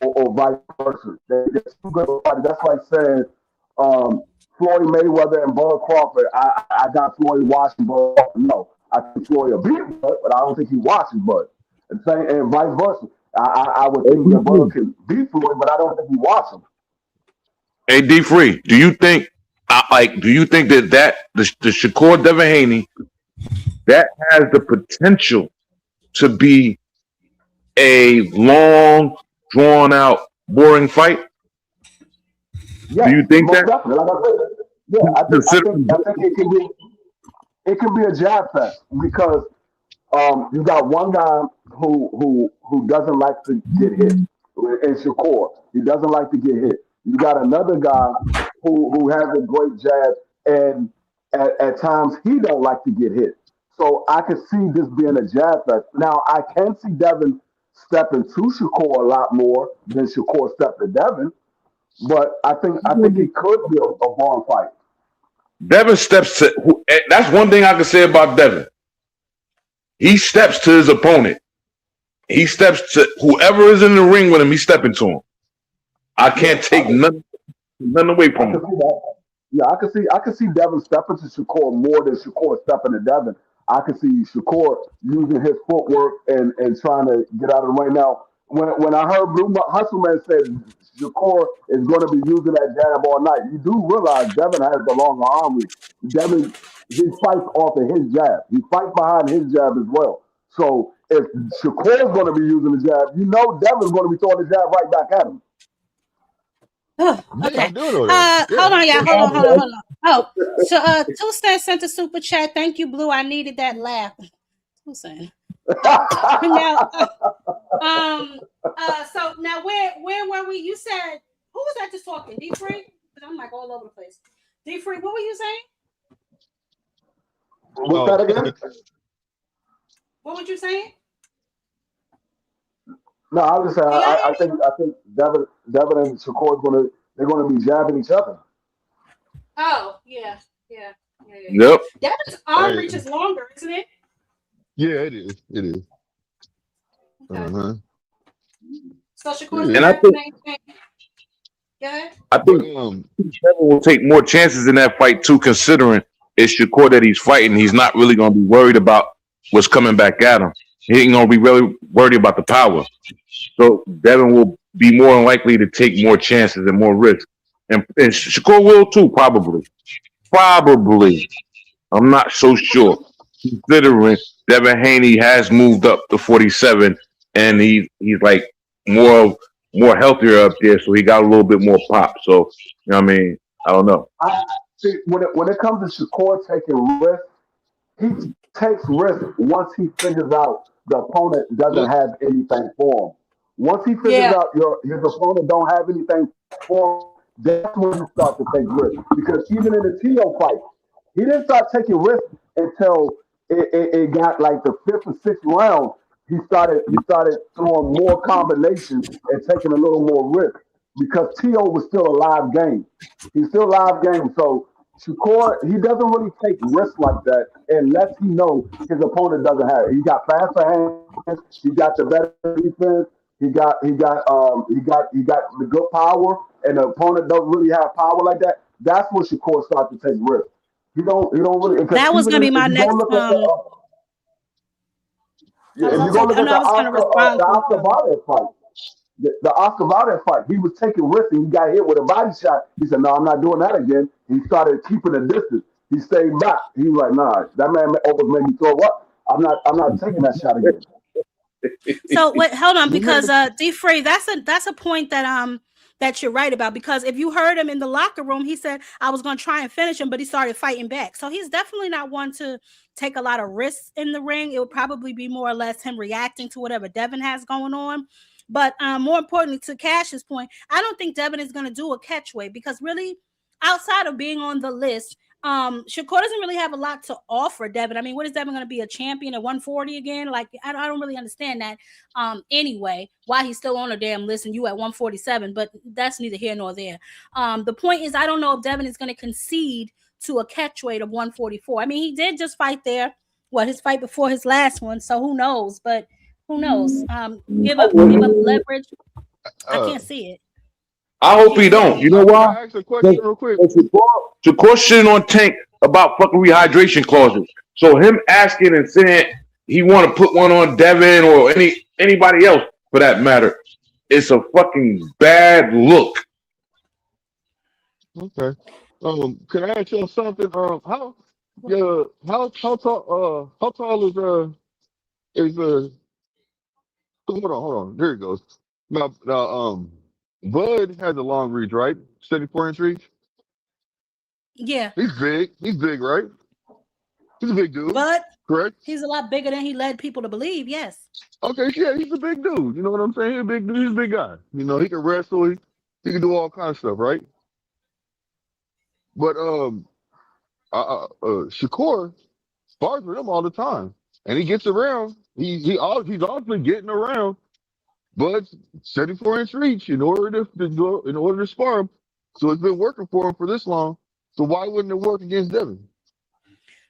or vice versa. They're too good of a fighter. That's like saying Floyd Mayweather and Bud Crawford. I got Floyd washing Bud. No, I think Floyd will beat Bud, but I don't think he washes Bud. And vice versa. I would think that Bud can beat Floyd, but I don't think he washes him. Hey, D Free, do you think that the Shakur Devin Haney that has the potential to be a long, drawn out, boring fight? Yeah, do you think that? Definitely. Like I said, yeah, I think it can be a jab fest because you got one guy who doesn't like to get hit, and Shakur. He doesn't like to get hit. You got another guy who has a great jab, and at times he don't like to get hit. So I could see this being a jab fest. Now I can see Devin stepping to Shakur a lot more than Shakur stepped to Devin, but I think it could be a barn fight. Devin steps to. That's one thing I can say about Devin. He steps to his opponent. He steps to whoever is in the ring with him. He's stepping to him. I can't take nothing away from him. Yeah, I can see Devin stepping to Shakur more than Shakur stepping to Devin. I can see Shakur using his footwork and trying to get out of the way. Now, when I heard Blue Hustleman said Shakur is going to be using that jab all night, you do realize Devin has the longer arm reach. Devin, he fights off of his jab. He fights behind his jab as well. So if Shakur is going to be using the jab, you know Devin's going to be throwing the jab right back at him. Oh, okay. Hold on, y'all. Hold on. Oh, so Two Cents sent a super chat. Thank you, Blue. I needed that laugh. Two Cents. Now, so now where were we? You said who was that just talking? D Free? I'm like all over the place. D Free, what were you saying? What's that again? What were you saying? No, I was just saying. I think Devin and Shakur they're gonna be jabbing each other. Oh yeah. Yep. Devin's arm reach is longer, isn't it? Yeah, it is. It is. Okay. So Shakur's and I think Devin will take more chances in that fight too, considering it's Shakur that he's fighting. He's not really going to be worried about what's coming back at him. He ain't going to be really worried about the power. So Devin will be more likely to take more chances and more risks. And Shakur will too, probably. Probably. I'm not so sure. Considering Devin Haney has moved up to 47 and he's like more healthier up there, so he got a little bit more pop. So, you know what I mean? I don't know. I see when it comes to Shakur taking risks, he takes risks once he figures out the opponent doesn't have anything for him. Once he figures out his opponent don't have anything for him, that's when you start to take risks. Because even in the Tio fight, he didn't start taking risks until it got like the 5th or 6th round. He started throwing more combinations and taking a little more risk because Tio was still a live game. He's still a live game. So Shakur, he doesn't really take risks like that unless he knows his opponent doesn't have it. He got faster hands. He got the better defense. He got the good power, and the opponent don't really have power like that. That's when Shakur starts to take risks. He don't really. That was gonna be my next. If you go look at the Oscar Valdez fight, the Oscar Valdez fight, he was taking risks and he got hit with a body shot. He said, "No, I'm not doing that again." He started keeping a distance. He stayed back. He was like, "Nah, that man almost made me throw up. I'm not taking that shot again." So wait, hold on, because D Free, that's a point that you're right about, because if you heard him in the locker room, he said I was going to try and finish him, but he started fighting back. So he's definitely not one to take a lot of risks in the ring. It would probably be more or less him reacting to whatever Devin has going on. But more importantly, to Cash's point, I don't think Devin is going to do a catchweight because really, outside of being on the list, Shakur doesn't really have a lot to offer Devin. I mean, what is Devin going to be, a champion at 140 again? Like, I don't really understand that. Anyway, why he's still on a damn list and you at 147, but that's neither here nor there. The point is, I don't know if Devin is going to concede to a catchweight of 144. I mean, he did just fight there. His fight before his last one. So who knows? But who knows? Give up leverage. I can't see it. I hope he don't. You know why? Can I ask a question real quick? Shakur shitting on Tank about fucking rehydration clauses. So him asking and saying he want to put one on Devin or anybody else for that matter, it's a fucking bad look. Okay. Can I ask y'all something? How tall is hold on. There it goes. Now, Bud has a long reach, right? 74-inch reach. Yeah. He's big. He's big, right? He's a big dude. But correct? He's a lot bigger than he led people to believe, yes. Okay, yeah, he's a big dude. You know what I'm saying? He's a big dude. He's a big guy. You know, he can wrestle. He can do all kinds of stuff, right? But Shakur spars with him all the time, and he gets around. He's obviously getting around. But 74-inch reach in order to spar him. So it's been working for him for this long. So why wouldn't it work against Devin?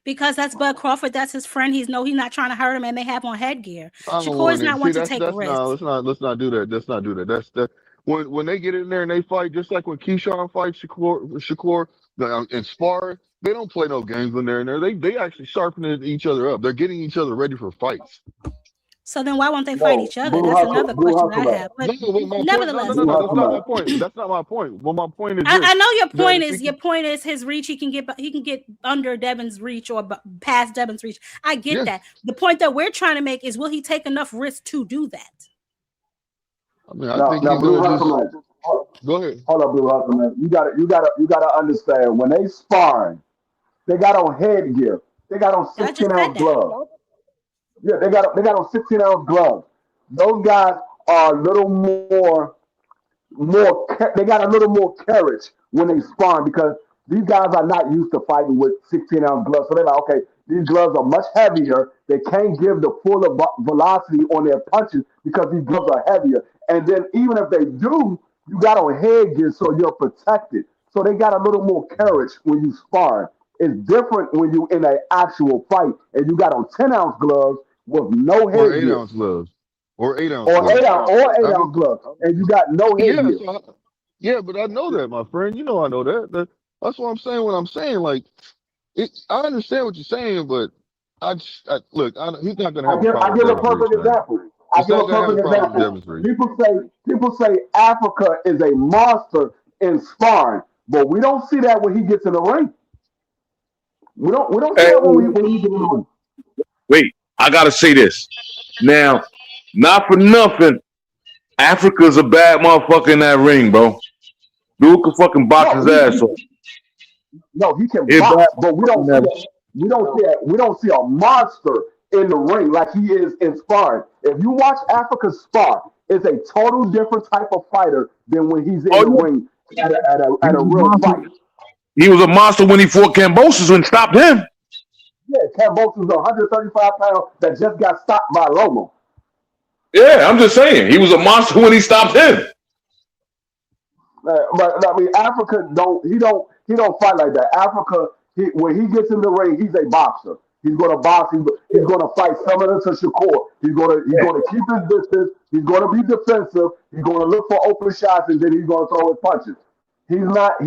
Because that's Bud Crawford. That's his friend. He's not trying to hurt him, and they have on headgear. Shakur is not one to take a risk. No, let's not do that. Let's not do that. That's when they get in there and they fight, just like when Keyshawn fights Shakur and spar, they don't play no games when they're in there. They actually sharpen each other up. They're getting each other ready for fights. So then why won't they fight each other? That's another question I have. But nevertheless, no, that's not my point. That's not my point. Well, my point is I know your point is his reach. He can get under Devin's reach or past Devin's reach. I get that. The point that we're trying to make is, will he take enough risk to do that? I mean, I think he's going to go ahead. Hold up, Blue Hustle, man. You gotta understand, when they sparring, they got on headgear. They got on 16-ounce gloves. Yeah, they got on 16-ounce gloves. Those guys are a little more. They got a little more courage when they sparring because these guys are not used to fighting with 16-ounce gloves. So they're like, okay, these gloves are much heavier. They can't give the full velocity on their punches because these gloves are heavier. And then even if they do, you got on headgear so you're protected. So they got a little more courage when you sparring. It's different when you in an actual fight and you got on 10-ounce gloves with no headgear. Or 8-ounce gloves. Or 8-ounce gloves. And you got no headgear. Yeah, but I know that, my friend. You know I know that. That's what I'm saying when I'm saying, like, I understand what you're saying, but he's not going to have a problem. I give a perfect example. People say Africa is a monster in sparring, but we don't see that when he gets in the ring. We don't see that when he gets in the ring. Wait, I gotta say this. Now, not for nothing, Africa's a bad motherfucker in that ring, bro. Dude can fucking box his ass off. No, he can box, but we don't see a monster in the ring like he is in sparring. If you watch Africa spar, it's a total different type of fighter than when he's in the ring at a real fight. He was a monster when he fought Kambosos and stopped him. Yeah, Kambosos was 135 pounds that just got stopped by Lomo. Yeah, I'm just saying. He was a monster when he stopped him. But I mean, Africa don't fight like that. Africa, when he gets in the ring, he's a boxer. He's going to box. He's going to fight similar to Shakur. He's going to keep his distance. He's going to be defensive. He's going to look for open shots, and then he's going to throw his punches. He's not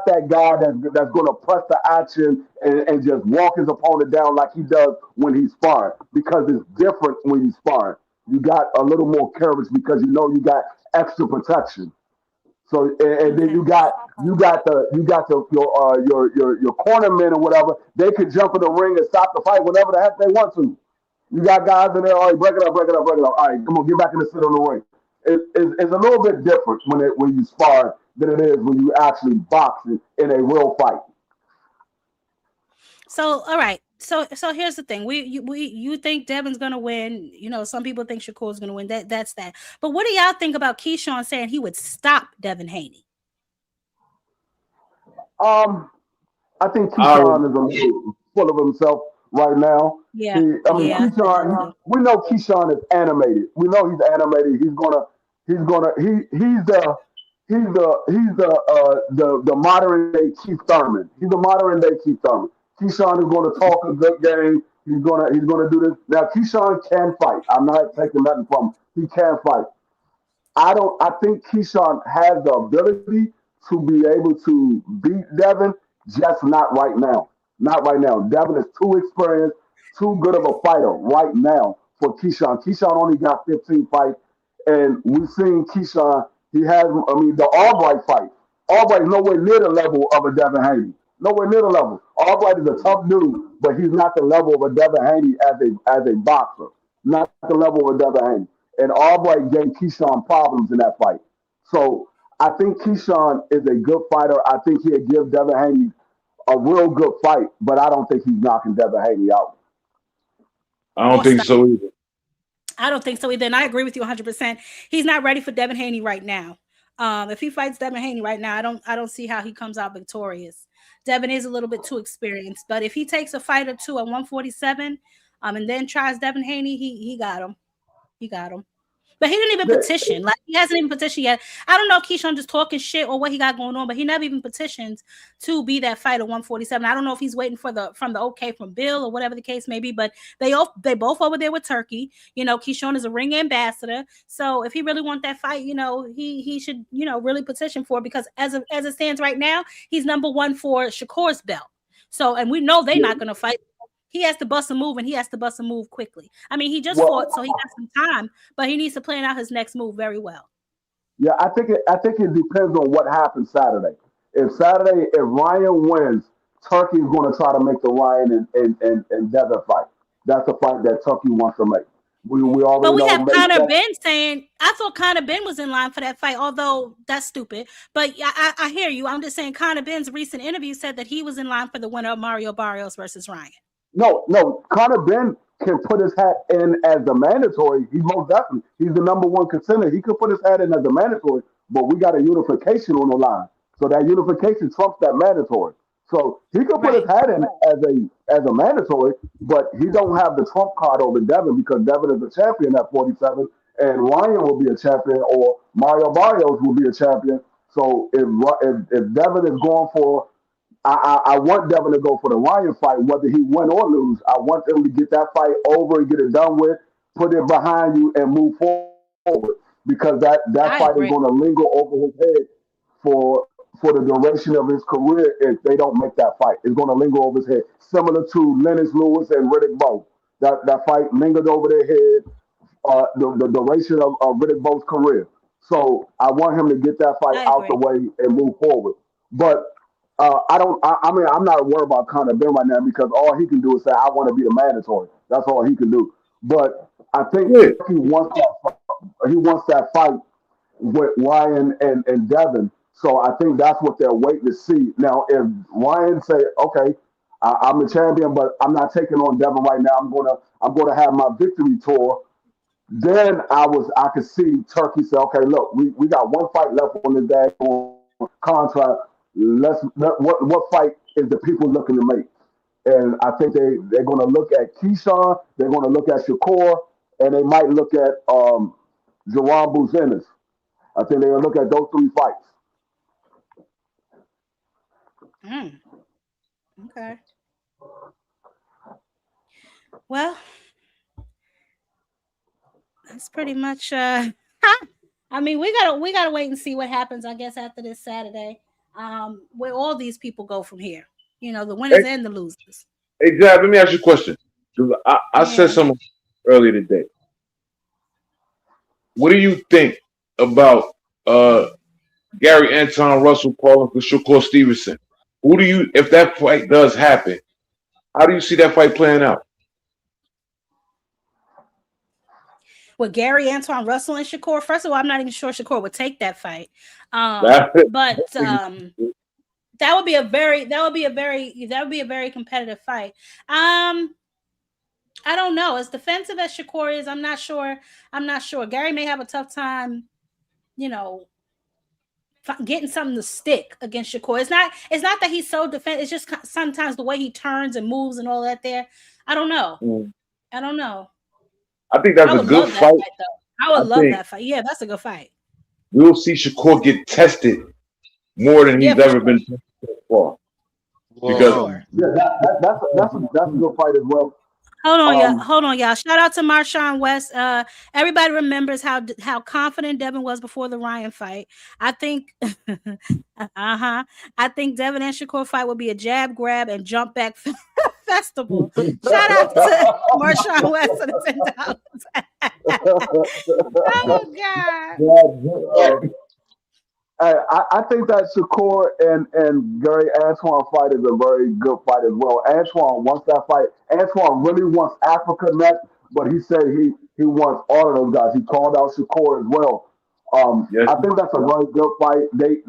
that guy that's going to press the action and just walk his opponent down like he does when he's sparring, because it's different when he's sparring. You got a little more courage because you know you got extra protection. So and then you got your cornermen or whatever. They could jump in the ring and stop the fight whenever the heck they want to. You got guys in there, all right, break it up. All right, come on, get back in the sit on the ring. It's a little bit different when you spar than it is when you actually box in a real fight. So, all right, So here's the thing. You think Devin's gonna win. You know, some people think Shakur's gonna win. That's that. But what do y'all think about Keyshawn saying he would stop Devin Haney? I think Keyshawn is a little full of himself right now. Yeah. Keyshawn. We know Keyshawn is animated. We know he's animated. He's the modern day Keith Thurman. He's the modern day Keith Thurman. Keyshawn is going to talk a good game. He's gonna do this. Now Keyshawn can fight. I'm not taking nothing from him. He can fight. I think Keyshawn has the ability to be able to beat Devin, just not right now. Not right now. Devin is too experienced, too good of a fighter right now for Keyshawn. Keyshawn only got 15 fights, and we've seen Keyshawn. He has, the Albright fight. Albright is nowhere near the level of a Devin Haney. Nowhere near the level. Albright is a tough dude, but he's not the level of a Devin Haney as a boxer. Not the level of a Devin Haney. And Albright gave Keyshawn problems in that fight. So I think Keyshawn is a good fighter. I think he'll give Devin Haney a real good fight, but I don't think he's knocking Devin Haney out. I don't think so either. I don't think so either. And I agree with you 100%. He's not ready for Devin Haney right now. If he fights Devin Haney right now, I don't see how he comes out victorious. Devin is a little bit too experienced, but if he takes a fight or two at 147, and then tries Devin Haney, he got him. He got him. But he didn't even petition. Like, he hasn't even petitioned yet. I don't know if Keyshawn just talking shit or what he got going on, but he never even petitioned to be that fight at 147. I don't know if he's waiting for the okay from Bill or whatever the case may be, but they both over there with Turkey. You know, Keyshawn is a ring ambassador. So if he really wants that fight, you know, he should, you know, really petition for it, because as it stands right now, he's number one for Shakur's belt. So, and we know they're not going to fight. He has to bust a move, and he has to bust a move quickly. I mean, he just fought, so he got some time, but he needs to plan out his next move very well. Yeah, I think it depends on what happens Saturday. If Ryan wins, Turkey is going to try to make the Ryan and Devin fight. That's a fight that Turkey wants to make. We already but we know have Conor Ben saying, I thought Conor Ben was in line for that fight, although that's stupid. But I hear you. I'm just saying Conor Ben's recent interview said that he was in line for the winner of Mario Barrios versus Ryan. No. Conor Ben can put his hat in as the mandatory. He most definitely. He's the number one contender. He could put his hat in as the mandatory, but we got a unification on the line. So that unification trumps that mandatory. So he could put his hat in as a mandatory, but he don't have the trump card over Devin, because Devin is a champion at 47, and Ryan will be a champion, or Mario Barrios will be a champion. So if Devin is going for, I want Devin to go for the Ryan fight, whether he win or lose. I want them to get that fight over and get it done with, put it behind you, and move forward, because that fight is going to linger over his head for the duration of his career if they don't make that fight. It's going to linger over his head, similar to Lennox Lewis and Riddick Bowe. That fight lingered over their head the duration of Riddick Bowe's career. So I want him to get that fight out the way and move forward. But I'm not worried about Conor Ben right now, because all he can do is say, I want to be the mandatory. That's all he can do. But I think he wants that fight with Ryan and Devin. So I think that's what they're waiting to see. Now, if Ryan say, okay, I'm the champion, but I'm not taking on Devin right now, I'm gonna have my victory tour, then I could see Turkey say, okay, look, we got one fight left on the day contract. What fight is the people looking to make? And I think they're going to look at Keyshawn, they're going to look at Shakur, and they might look at Jerome Buzenis. I think they're going to look at those three fights. Okay. Well, that's pretty much. I mean, we gotta wait and see what happens, I guess, after this Saturday. Where all these people go from here. You know, the winners and the losers. Hey, Dad, let me ask you a question. I said something earlier today. What do you think about Gary Anton Russell calling for Shakur Stevenson? If that fight does happen, how do you see that fight playing out? With Gary Anton Russell and Shakur, first of all, I'm not even sure Shakur would take that fight. But That would be a very competitive fight. I don't know. As defensive as Shakur is, I'm not sure. Gary may have a tough time, getting something to stick against Shakur. It's not that he's so defensive. It's just sometimes the way he turns and moves and all that there. I don't know. I don't know. I think that's a good fight. I would love that fight. Yeah, that's a good fight. We'll see Shakur get tested more than he's ever been tested before. Because that's a good fight as well. Hold on, y'all. Shout out to Marshawn West. Everybody remembers how confident Devin was before the Ryan fight. I think, I think Devin and Shakur fight will be a jab, grab, and jump back festival. Shout out to Marshawn West for the $10. Oh God. I think that Shakur and Gary Antoine fight is a very good fight as well. Antoine wants that fight. Antoine really wants Africa next, but he said he wants all of those guys. He called out Shakur as well. I think that's a very good fight. They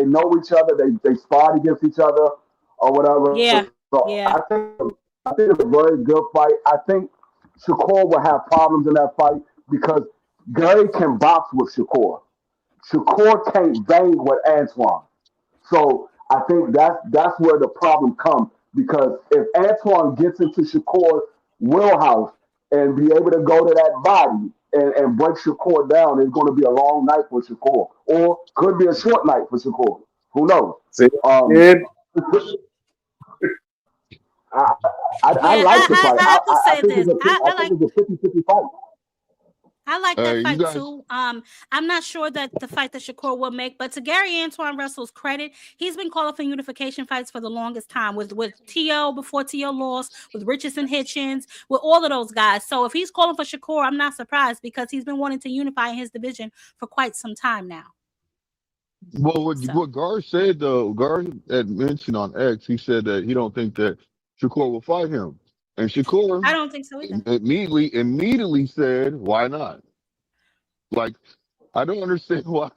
know each other. They sparred against each other or whatever. Yeah. So I think it's a very good fight. I think Shakur will have problems in that fight because Gary can box with Shakur. Shakur can't bang with Antoine. So I think that's where the problem comes, because if Antoine gets into Shakur's wheelhouse and be able to go to that body and break Shakur down, it's going to be a long night for Shakur, or could be a short night for Shakur. Who knows? I like the fight. I think it's a 50-50 fight. I like that fight too. I'm not sure that the fight that Shakur will make, but to Gary Antoine Russell's credit, he's been calling for unification fights for the longest time with T.O. before T.O. lost, with Richardson Hitchens, with all of those guys. So if he's calling for Shakur, I'm not surprised, because he's been wanting to unify in his division for quite some time now. Well, what Gar said though, Gar had mentioned on X, he said that he don't think that Shakur will fight him. And Shakur, I don't think so either. Immediately said, "Why not?" Like, I don't understand why.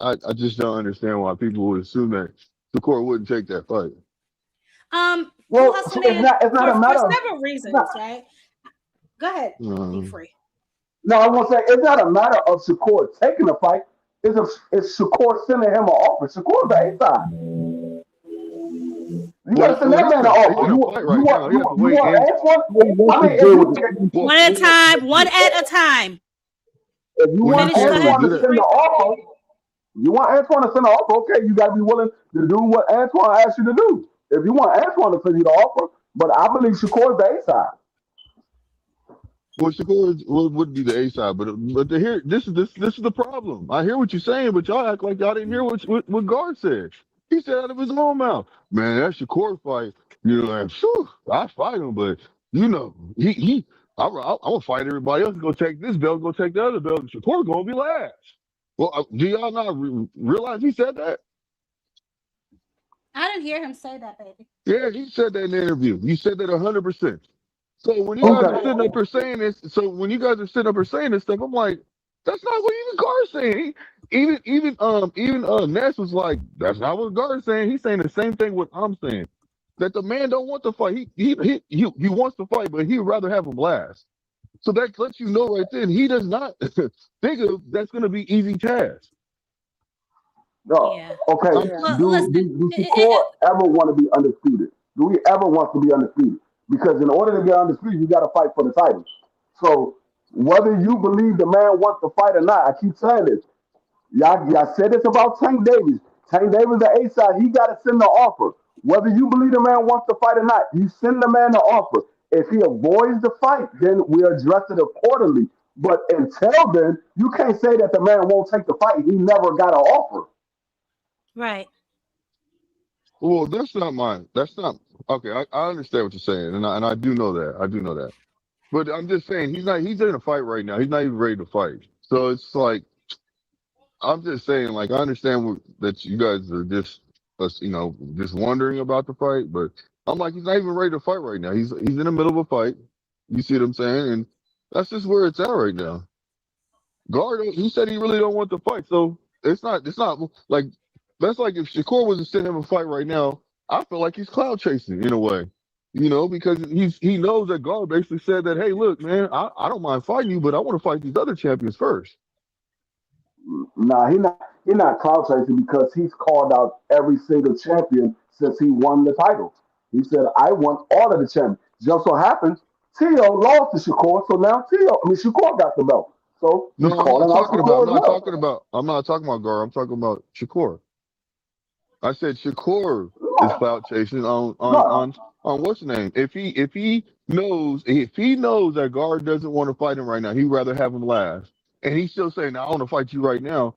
I just don't understand why people would assume that Shakur wouldn't take that fight. Well, it's not a matter for several reasons, right? Go ahead, be free. No, I want to say it's not a matter of Shakur taking the fight. It's Shakur sending him an offer. Shakur's the A-side. You got to send that man an offer. One at a time. One at a time. If you want Antoine to send the offer, okay, you got to be willing to do what Antoine asked you to do. If you want Antoine to send you the offer, but I believe Shakur's the A-side. Well, Shakur would be the A-side, but to hear this is the problem. I hear what you're saying, but y'all act like y'all didn't hear what Gar said. He said out of his own mouth, "Man, that Shakur fight, I fight him, but I'm gonna fight everybody else. Go take this belt, go take the other belt. Shakur gonna be last." Well, do y'all not realize he said that? I didn't hear him say that, baby. Yeah, he said that in the interview. He said that 100%. So when you guys are sitting up here saying this, stuff, I'm like, that's not what even Gar's saying. Even Ness was like, that's not what Gar's saying. He's saying the same thing what I'm saying. That the man don't want to fight. He wants to fight, but he'd rather have him last. So that lets you know right then he does not think of that's going to be easy task. No. Yeah. Okay. Do Shakur ever want to be undisputed? Do we ever want to be undisputed? Because in order to get undisputed, you got to fight for the title. So whether you believe the man wants to fight or not, I keep saying this. Y'all said this about Tank Davis. Tank Davis, the A-side, he got to send the offer. Whether you believe the man wants to fight or not, you send the man the offer. If he avoids the fight, then we address it accordingly. But until then, you can't say that the man won't take the fight. He never got an offer. Right. Well, that's not okay. I understand what you're saying, and I do know that. But I'm just saying he's in a fight right now. He's not even ready to fight. So it's like, I'm just saying, like, I understand that you guys are just wondering about the fight, but I'm like, he's not even ready to fight right now. He's in the middle of a fight. You see what I'm saying? And that's just where it's at right now. Guard, he said he really don't want to fight, so it's not like That's like if Shakur was to send him a fight right now, I feel like he's cloud chasing in a way. Because he knows that Gar basically said that, hey, look, man, I don't mind fighting you, but I want to fight these other champions first. Nah, he not cloud chasing because he's called out every single champion since he won the title. He said, I want all of the champions. Just so happens, Tio lost to Shakur, so now Shakur got the belt. So he's calling out Shakur I'm not talking about Gar. I'm talking about Shakur. I said Shakur is cloud chasing on what's the name? If he knows that Gar doesn't want to fight him right now, he'd rather have him last. And he's still saying, "I want to fight you right now."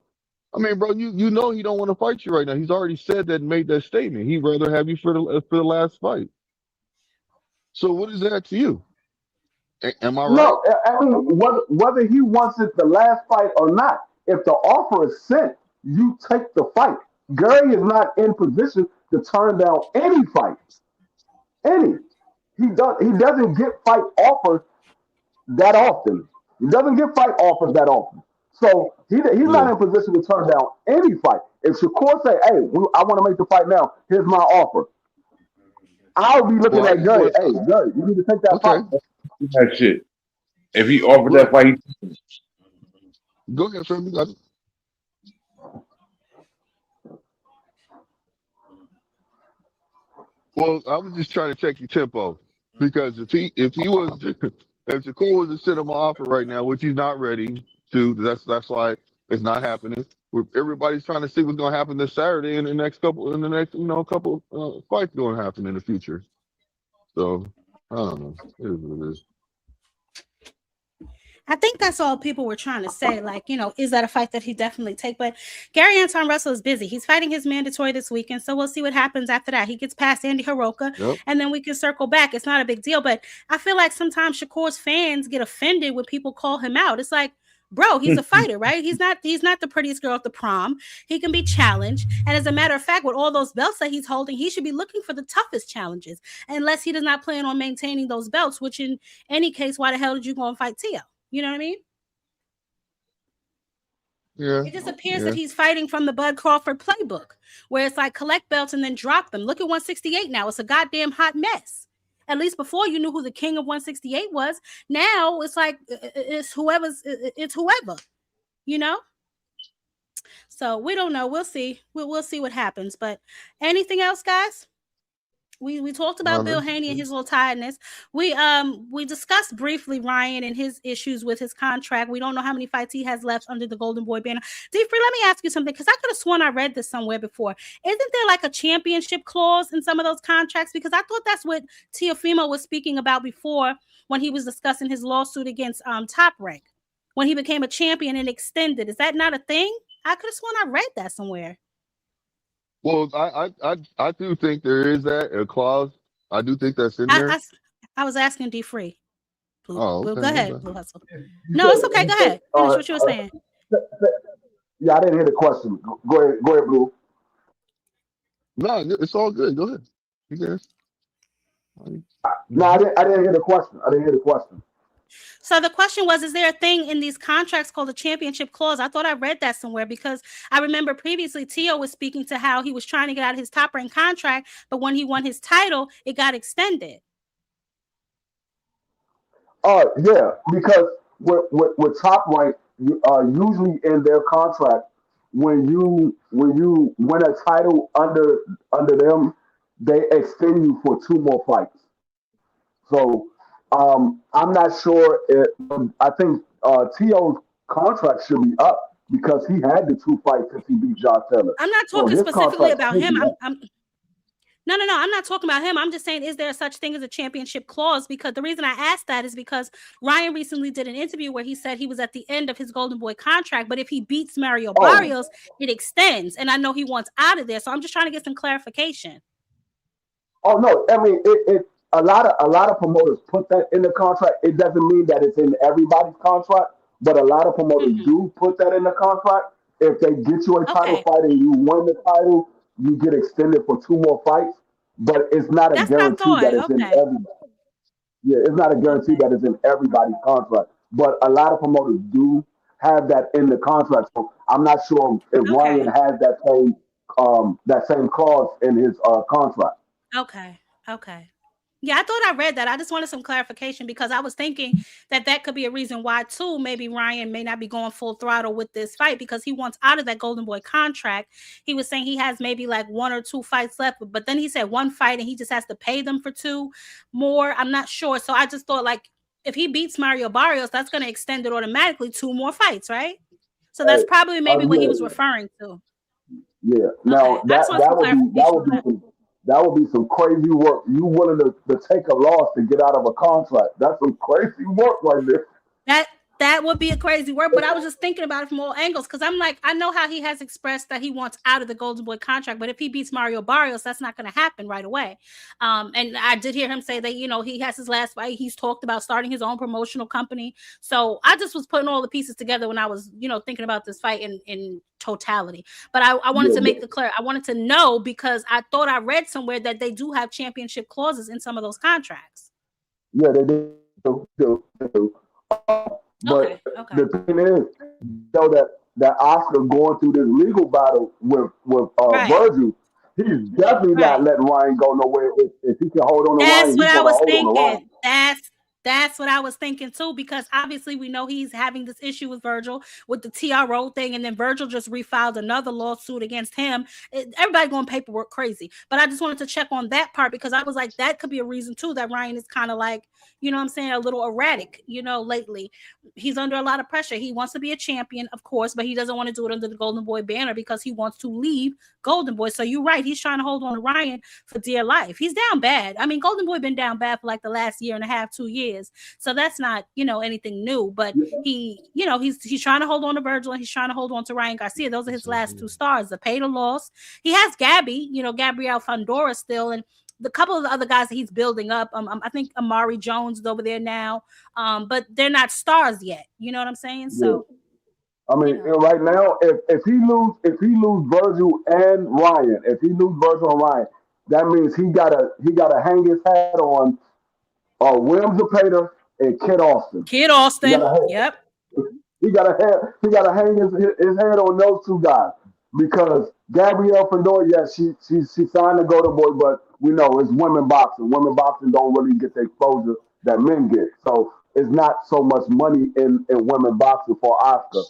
I mean, bro, you know he don't want to fight you right now. He's already said that and made that statement. He'd rather have you for the last fight. So what is that to you? Am I right? No, I mean whether he wants it the last fight or not, if the offer is sent, you take the fight. Gary is not in position to turn down any fight. He doesn't get fight offers that often. He doesn't get fight offers that often. So he's not in position to turn down any fight. If Shakur say, hey, I want to make the fight now, here's my offer. I'll be looking at Gary. Hey, Gary, you need to take that fight. That shit. If he offered that fight, go ahead, sir. Well, I was just trying to check your tempo because if Shakur was to send him an offer right now, which he's not ready to, that's why it's not happening. Everybody's trying to see what's going to happen this Saturday and the next couple fights going to happen in the future. So I don't know. It is what it is. I think that's all people were trying to say. Like, is that a fight that he definitely take? But Gary Anton Russell is busy. He's fighting his mandatory this weekend. So we'll see what happens after that. He gets past Andy Hiroka, and then we can circle back. It's not a big deal. But I feel like sometimes Shakur's fans get offended when people call him out. It's like, bro, he's a fighter, right? He's not the prettiest girl at the prom. He can be challenged. And as a matter of fact, with all those belts that he's holding, he should be looking for the toughest challenges, unless he does not plan on maintaining those belts, which in any case, why the hell did you go and fight Tio? You know what I mean? Yeah. It just appears that he's fighting from the Bud Crawford playbook, where it's like collect belts and then drop them. Look at 168 now. It's a goddamn hot mess. At least before you knew who the king of 168 was. Now it's like it's whoever. So we don't know. We'll see. We'll see what happens. But anything else, guys? We talked about Bill Haney and his little tiredness. We discussed briefly Ryan and his issues with his contract. We don't know how many fights he has left under the Golden Boy banner. D-Free, let me ask you something, because I could have sworn I read this somewhere before. Isn't there like a championship clause in some of those contracts? Because I thought that's what Teofimo was speaking about before when he was discussing his lawsuit against Top Rank, when he became a champion and extended. Is that not a thing? I could have sworn I read that somewhere. Well, I do think there is a clause. I do think that's in there. I was asking D-Free. Oh, okay. Go ahead, Blue Hustle. No, it's okay. Go ahead. Finish what you were saying. Yeah, I didn't hear the question. Go ahead, Blue. No, it's all good. Go ahead. You guys. No, I didn't hear the question. So the question was, is there a thing in these contracts called a championship clause? I thought I read that somewhere, because I remember previously Tio was speaking to how he was trying to get out of his Top Rank contract, but when he won his title, it got extended. Yeah, because with Top Rank, usually in their contract, when you win a title under them, they extend you for 2 more fights. So I'm not sure I think Tio's contract should be up because he had the 2 fights since he beat Josh Taylor. I'm not talking specifically about him. No, I'm not talking about him. I'm just saying, is there such thing as a championship clause? Because the reason I asked that is because Ryan recently did an interview where he said he was at the end of his Golden Boy contract, but if he beats Mario Barrios, it extends. And I know he wants out of there. So I'm just trying to get some clarification. Oh, no. I mean, a lot of promoters put that in the contract. It doesn't mean that it's in everybody's contract, but a lot of promoters do put that in the contract. If they get you a title fight and you win the title, you get extended for 2 more fights. But it's not a guarantee that it's in everybody. Yeah, it's not a guarantee that it's in everybody's contract. But a lot of promoters do have that in the contract. So I'm not sure if Ryan has that same that same clause in his contract. Okay. Okay. Yeah, I thought I read that. I just wanted some clarification because I was thinking that that could be a reason why, too, maybe Ryan may not be going full throttle with this fight because he wants out of that Golden Boy contract. He was saying he has maybe like 1 or 2 fights left, but then he said 1 fight and he just has to pay them for 2 more. I'm not sure. So I just thought, like, if he beats Mario Barrios, that's going to extend it automatically 2 more fights, right? So that's probably maybe what he was referring to. Yeah. Now Okay. that would be some crazy work. You willing to take a loss to get out of a contract? That's some crazy work right there. That would be a crazy word, but I was just thinking about it from all angles because I'm like, I know how he has expressed that he wants out of the Golden Boy contract, but if he beats Mario Barrios, that's not going to happen right away. And I did hear him say that, you know, he has his last fight. He's talked about starting his own promotional company. So I just was putting all the pieces together when I was, you know, thinking about this fight in totality. But I wanted to make it clear. I wanted to know because I thought I read somewhere that they do have championship clauses in some of those contracts. Yeah, they do. But the thing is, so that Oscar going through this legal battle with Vergil, he's definitely not letting Ryan go nowhere. If he can hold on to Ryan, he's what I gonna was hold on to Ryan. thinking. That's what I was thinking too, because obviously we know he's having this issue with Vergil with the TRO thing, and then Vergil just refiled another lawsuit against him. Everybody going paperwork crazy, but I just wanted to check on that part because I was like, that could be a reason too that Ryan is kind of like, you know what I'm saying, a little erratic, you know, lately. He's under a lot of pressure. He wants to be a champion, of course, but he doesn't want to do it under the Golden Boy banner because he wants to leave Golden Boy. So you're right. He's trying to hold on to Ryan for dear life. He's down bad. I mean, Golden Boy been down bad for like the last year and a half, 2 years. So that's not, you know, anything new, but he, you know, he's trying to hold on to Vergil and he's trying to hold on to Ryan Garcia. Those are his last 2 stars, the paid or loss. He has Gabby, you know, Gabrielle Fondora still, and the couple of the other guys that he's building up. I think Amari Jones is over there now, but they're not stars yet. You know what I'm saying? So, I mean, right now, if he lose Vergil and Ryan, that means he gotta hang his hat on Williams Zepeda and Kid Austin. Yep. He gotta hang his head on those 2 guys because Gabrielle Fondora, yes, she signed to go to Boy, but we know it's women boxing. Women boxing don't really get the exposure that men get, so it's not so much money in women boxing for Oscar.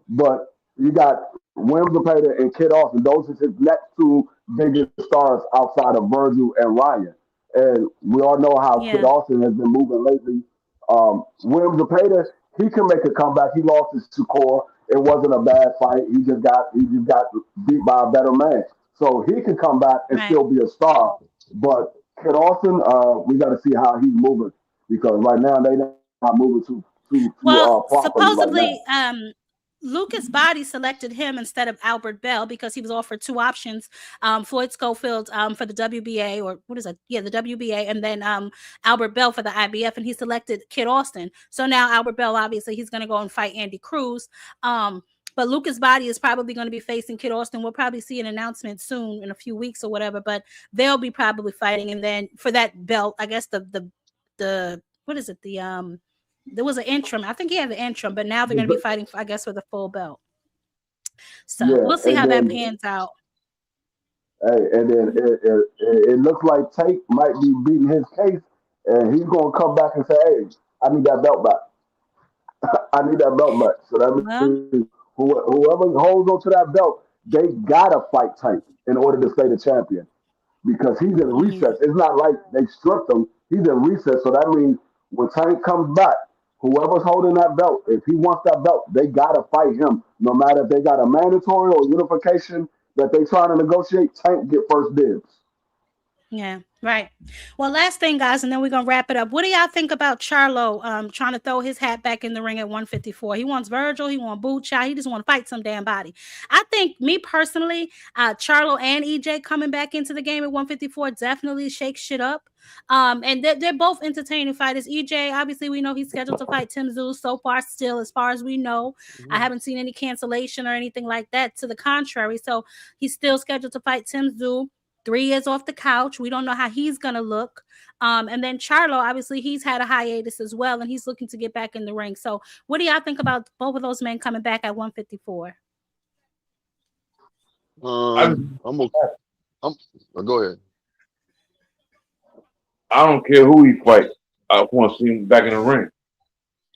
But you got Williams Zepeda and Kid Austin. Those are his next 2 biggest stars outside of Vergil and Ryan. And we all know how Kid Austin has been moving lately. Williams Zepeda, he can make a comeback. He lost his Shakur. It wasn't a bad fight. He just got beat by a better man. So he can come back and still be a star. But Kid Austin, we got to see how he's moving because right now they not moving too supposedly, Lucas Body selected him instead of Albert Bell because he was offered 2 options. Floyd Schofield for the WBA, or what is it? Yeah, the WBA, and then Albert Bell for the IBF, and he selected Kid Austin. So now Albert Bell, obviously, he's going to go and fight Andy Cruz. But Lucas Body is probably going to be facing Kid Austin. We'll probably see an announcement soon in a few weeks or whatever, but they'll be probably fighting. And then for that belt, I guess the what is it? There was an interim. I think he had the interim, but now they're going to be fighting, I guess, with a full belt. So we'll see how that pans out. Hey, and then it looks like Tate might be beating his case, and he's going to come back and say, "Hey, I need that belt back. I need that belt back." So that means whoever holds on to that belt, they gotta fight Tate in order to stay the champion because he's in recess. It's not like they stripped him; he's in recess. So that means when Tate comes back, whoever's holding that belt, if he wants that belt, they gotta fight him. No matter if they got a mandatory or unification that they trying to negotiate, Tank get first dibs. Yeah, right. Well, last thing, guys, and then we're gonna wrap it up. What do y'all think about Charlo trying to throw his hat back in the ring at 154? He wants Vergil, he wants Bucha, he just want to fight some damn body. I think, me personally, Charlo and EJ coming back into the game at 154 definitely shakes shit up. And they're both entertaining fighters. EJ, obviously, we know he's scheduled to fight Tim Tszyu so far still, as far as we know. I haven't seen any cancellation or anything like that. To the contrary, so he's still scheduled to fight Tim Tszyu. 3 years off the couch. We don't know how he's going to look. And then Charlo, obviously, he's had a hiatus as well, and he's looking to get back in the ring. So what do y'all think about both of those men coming back at 154? I'm okay. Go ahead. I don't care who he fights. I want to see him back in the ring.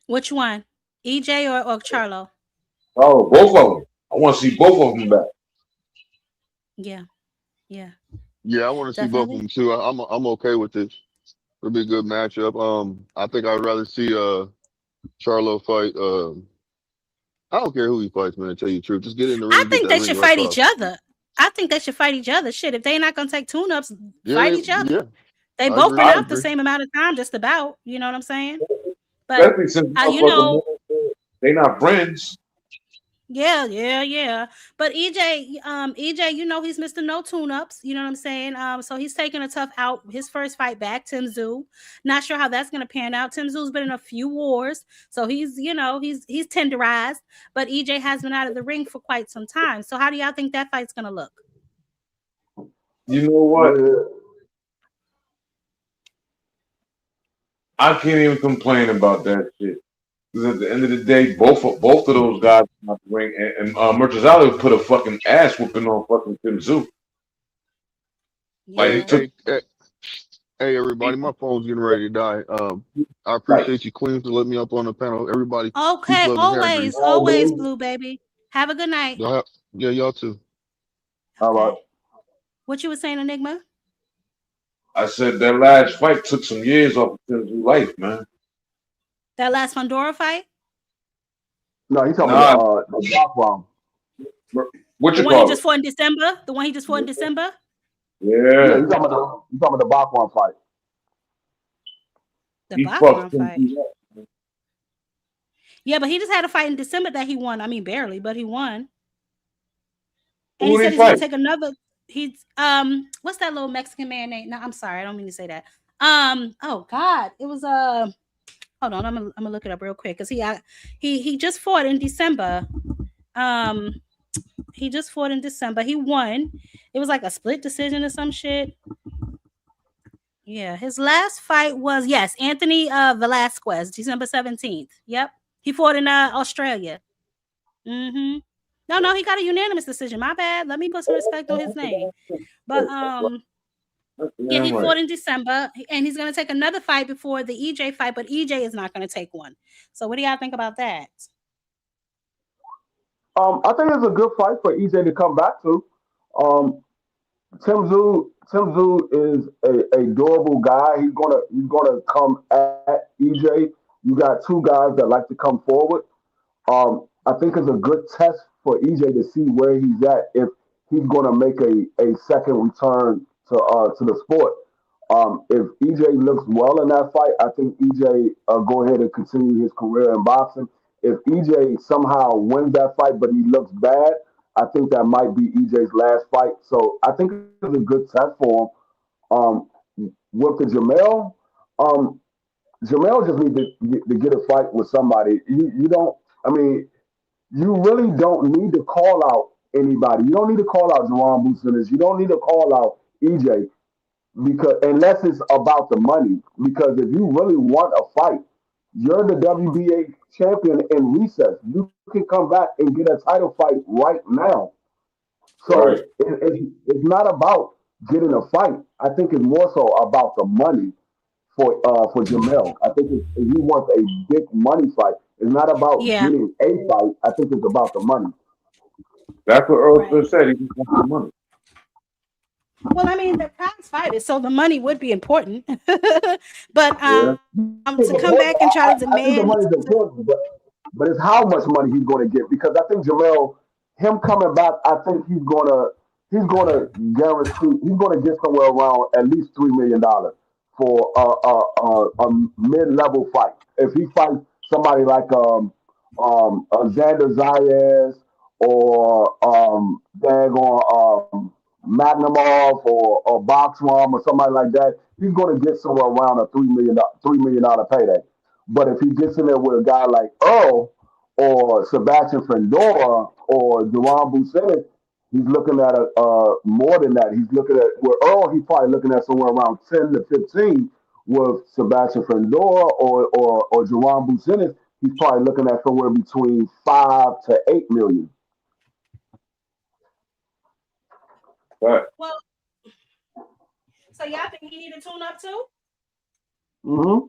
Which one? EJ or Charlo? Oh, both of them. I want to see both of them back. Yeah. Yeah. Yeah, I want to see both of them too. I'm okay with this. It'll be a good matchup. I think I'd rather see Charlo fight. I don't care who he fights, man. To tell you the truth, just get in the ring. I think they should fight each other. I think they should fight each other. Shit, if they're not gonna take tune-ups, fight each other. Yeah, they both been out the same amount of time, just about. You know what I'm saying? But you know, they not friends. Yeah. But EJ, you know he's Mr. No Tune-ups. You know what I'm saying? So he's taking a tough out. His first fight back, Tim Tszyu. Not sure how that's gonna pan out. Tim Tszyu's been in a few wars, so he's tenderized. But EJ has been out of the ring for quite some time. So how do y'all think that fight's gonna look? You know what? I can't even complain about that shit. Because at the end of the day, both of those guys are out the ring, and Merchazali put a fucking ass whooping on fucking Tim Tszyu. Like, hey, everybody, my phone's getting ready to die. I appreciate you, Queens, for letting me up on the panel. Everybody, okay, always, Blue baby. Have a good night. Yeah, y'all too. All right. What you were saying, Enigma? I said that last fight took some years off of Tim Tszyu life, man. That last Fundora fight? No, he's talking about the block round. What you the one he just fought in December? The one he just fought in December? Yeah, he's talking about the block round fight. The block round fight. Yeah, but he just had a fight in December that he won. I mean, barely, but he won. And he said he's gonna take another. He's what's that little Mexican man name? No, I'm sorry, I don't mean to say that. Oh God, it was hold on, I'm gonna look it up real quick because he just fought in December. He just fought in December. He won. It was like a split decision or some shit. Yeah, his last fight was Anthony Velasquez, December 17th. Yep, he fought in Australia. Mm-hmm. No, he got a unanimous decision. My bad. Let me put some respect on his name. But yeah, he fought in December, and he's gonna take another fight before the EJ fight, but EJ is not gonna take one. So what do y'all think about that? I think it's a good fight for EJ to come back to. Tim Tszyu is a durable guy. He's gonna come at EJ. You got two guys that like to come forward. I think it's a good test for EJ to see where he's at if he's gonna make a second return to the sport. If EJ looks well in that fight, I think EJ go ahead and continue his career in boxing. If EJ somehow wins that fight, but he looks bad, I think that might be EJ's last fight. So I think it's a good test for him. With the Jamel just needs to get a fight with somebody. You don't. I mean, you really don't need to call out anybody. You don't need to call out Jerome Businis. You don't need to call out EJ because unless it's about the money. Because if you really want a fight, you're the WBA champion in recess. You can come back and get a title fight right now. So it's not about getting a fight. I think it's more so about the money for Jamel. I think if he wants a big money fight, it's not about getting a fight. I think it's about the money. That's what Earl said. He just wants the money. Well, I mean, the prize fight is so the money would be important, but to come back and try to demand. I think the money is important, but it's how much money he's going to get because I think Jamel, him coming back, I think he's going to guarantee he's going to get somewhere around at least $3 million for a mid-level fight. If he fights somebody like Xander Zayas or Magnumov or Boxrom or somebody like that, he's going to get somewhere around a $3 million payday. But if he gets in there with a guy like Earl or Sebastian Fundora or Duran Businis, he's looking at more than that. He's looking at with Earl, he's probably looking at somewhere around 10 to 15. With Sebastian Fundora or Duran Businis, he's probably looking at somewhere between 5 to 8 million. Right. Well, so y'all think he need to tune up too? Mm-hmm.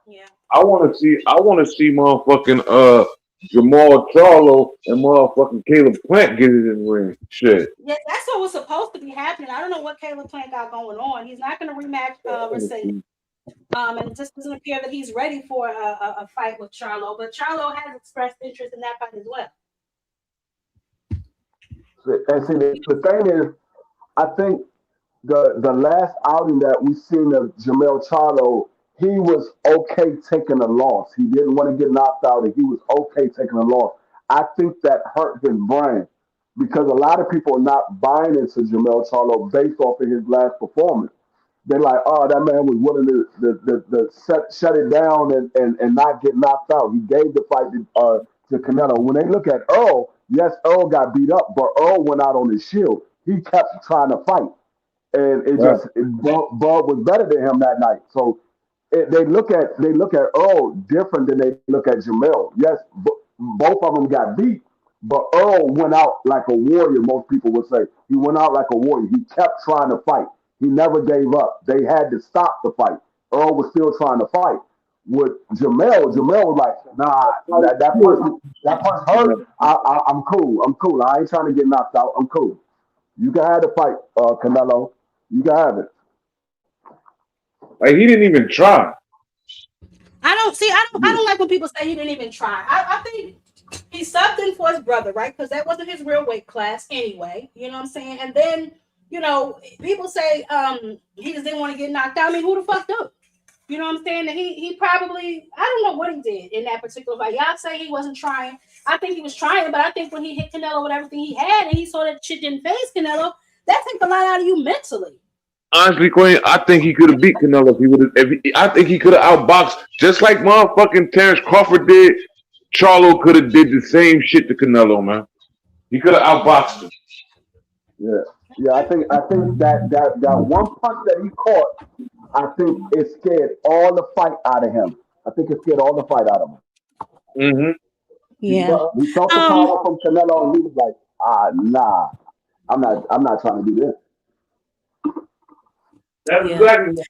Yeah. I want to see motherfucking Jamal Charlo and motherfucking Caleb Plant get it in the ring. Shit. Yeah, that's what was supposed to be happening. I don't know what Caleb Plant got going on. He's not going to rematch Resende. And it just doesn't appear that he's ready for a fight with Charlo. But Charlo has expressed interest in that fight as well. And see, the thing is, I think the last outing that we seen of Jamel Charlo, he was okay taking a loss. He didn't want to get knocked out, and he was okay taking a loss. I think that hurt his brand because a lot of people are not buying into Jamel Charlo based off of his last performance. They're like, oh, that man was willing to shut it down and not get knocked out. He gave the fight to Canelo. When they look at Earl, yes, Earl got beat up, but Earl went out on his shield. He kept trying to fight. And Bud was better than him that night. So they look at Earl different than they look at Jamel. Yes, both of them got beat, but Earl went out like a warrior. Most people would say he went out like a warrior. He kept trying to fight. He never gave up. They had to stop the fight. Earl was still trying to fight. With Jamel was like, nah, that punch hurt. I'm cool. I ain't trying to get knocked out. I'm cool. You can have the fight, Canelo. You can have it. Like he didn't even try. I don't like when people say he didn't even try. I think he subbed in for his brother, right? Because that wasn't his real weight class anyway. You know what I'm saying? And then, people say he just didn't want to get knocked out. I mean, who the fuck do? You know what I'm saying? And he probably, I don't know what he did in that particular fight. Y'all say he wasn't trying. I think he was trying, but I think when he hit Canelo with everything he had and he saw that shit didn't face Canelo, that takes a lot out of you mentally. Honestly, Queen, I think he could have beat Canelo if he would have. I think he could have outboxed just like motherfucking Terrence Crawford did. Charlo could have did the same shit to Canelo, man. He could have outboxed him. Yeah. I think that one punch that he caught, I think it scared all the fight out of him. I think it scared all the fight out of him. Mm-hmm. Yeah. He felt the power from Canelo, and he was like, nah, I'm not trying to do this. That's exactly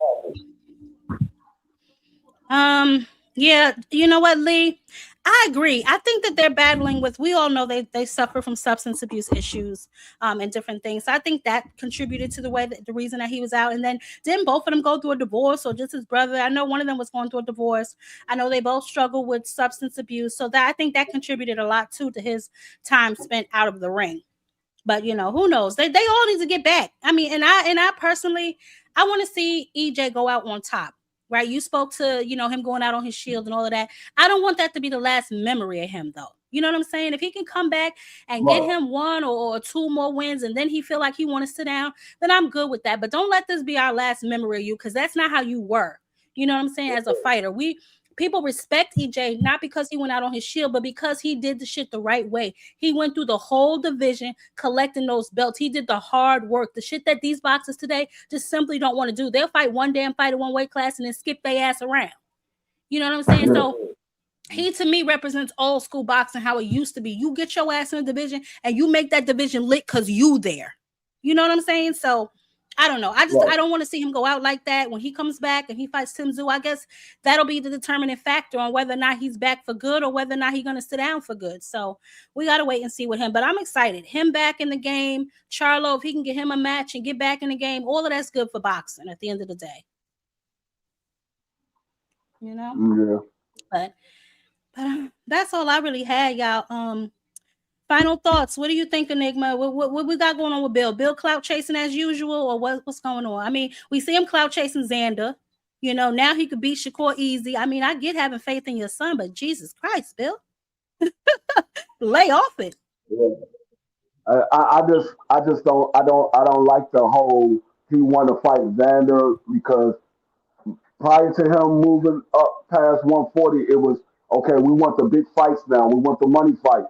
what yeah, you know what, Lee? I agree. I think that they're battling with, we all know they suffer from substance abuse issues and different things. So I think that contributed to the reason that he was out. And then didn't both of them go through a divorce or just his brother? I know one of them was going through a divorce. I know they both struggle with substance abuse. So that I think that contributed a lot too to his time spent out of the ring. But who knows? They all need to get back. I mean, and I personally, I want to see EJ go out on top. Right, you spoke to him going out on his shield and all of that. I don't want that to be the last memory of him, though. You know what I'm saying? If he can come back and get him one or two more wins, and then he feel like he want to sit down, then I'm good with that. But don't let this be our last memory of you, because that's not how you were. You know what I'm saying? As a fighter, people respect EJ not because he went out on his shield, but because he did the shit the right way. He went through the whole division collecting those belts. He did the hard work. The shit that these boxers today just simply don't want to do. They'll fight one damn fight in one weight class and then skip their ass around. You know what I'm saying? So he, to me, represents old school boxing, how it used to be. You get your ass in a division and you make that division lit because you there. You know what I'm saying? So I don't know. I don't want to see him go out like that. When he comes back and he fights Tim Tszyu, I guess that'll be the determining factor on whether or not he's back for good or whether or not he's going to sit down for good. So we got to wait and see with him. But I'm excited. Him back in the game. Charlo, if he can get him a match and get back in the game, all of that's good for boxing at the end of the day. Yeah. But that's all I really had, y'all. Final thoughts. What do you think, Enigma? What we got going on with Bill? Bill clout chasing as usual, or what's going on? I mean, we see him clout chasing Xander. Now he could beat Shakur easy. I mean, I get having faith in your son, but Jesus Christ, Bill, lay off it. Yeah. I just don't like the whole he want to fight Xander, because prior to him moving up past 140, it was okay. We want the big fights now. We want the money fight.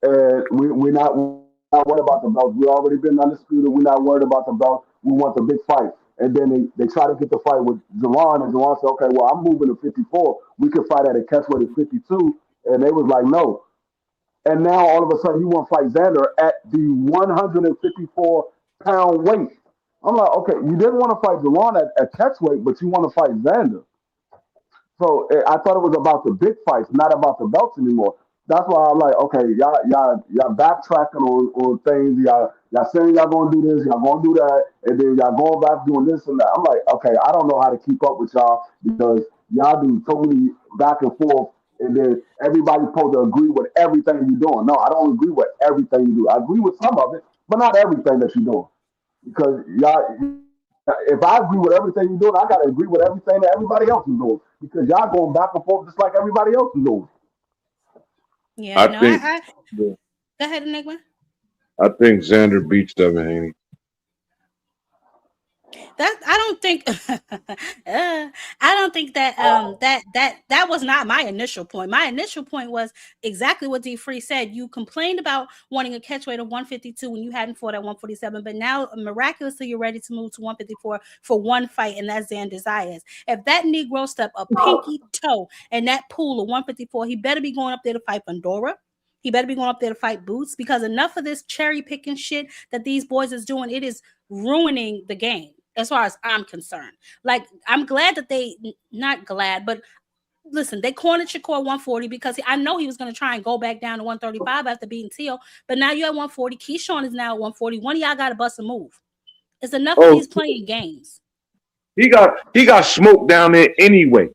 And we're not worried about the belts. We've already been undisputed. We're not worried about the belts. We want the big fight. And then they try to get the fight with Zuffa, and Zuffa said, okay, well, I'm moving to 54. We could fight at a catchweight at 52. And they was like, no. And now all of a sudden he want to fight Xander at the 154 pound weight. I'm like, okay, you didn't want to fight Deron at catch weight, but you want to fight Xander. So I thought it was about the big fights, not about the belts anymore. That's why I'm like, okay, y'all backtracking on things. Y'all saying y'all gonna do this, y'all gonna do that, and then y'all going back doing this and that. I'm like, okay, I don't know how to keep up with y'all because y'all do so many back and forth, and then everybody's supposed to agree with everything you're doing. No, I don't agree with everything you do. I agree with some of it, but not everything that you're doing. Because y'all, if I agree with everything you're doing, I gotta agree with everything that everybody else is doing. Because y'all going back and forth just like everybody else is doing. Yeah, I no, think go ahead, Enigma. I think Xander beats Devin Haney. That I don't think I don't think that was not my initial point. My initial point was exactly what D Free said. You complained about wanting a catchweight of 152 when you hadn't fought at 147, but now miraculously you're ready to move to 154 for one fight, and that's Xander Zayas. If that Negro step a pinky toe in that pool of 154, he better be going up there to fight Pandora. He better be going up there to fight Boots, because enough of this cherry picking shit that these boys is doing, it is ruining the game. As far as I'm concerned, like, I'm glad that not glad, but listen, they cornered Shakur 140 because I know he was going to try and go back down to 135 after beating Teal. But now you're at 140. Keyshawn is now at 140. One of y'all got to bust a move. It's enough of these playing games. He got smoked down there anyway.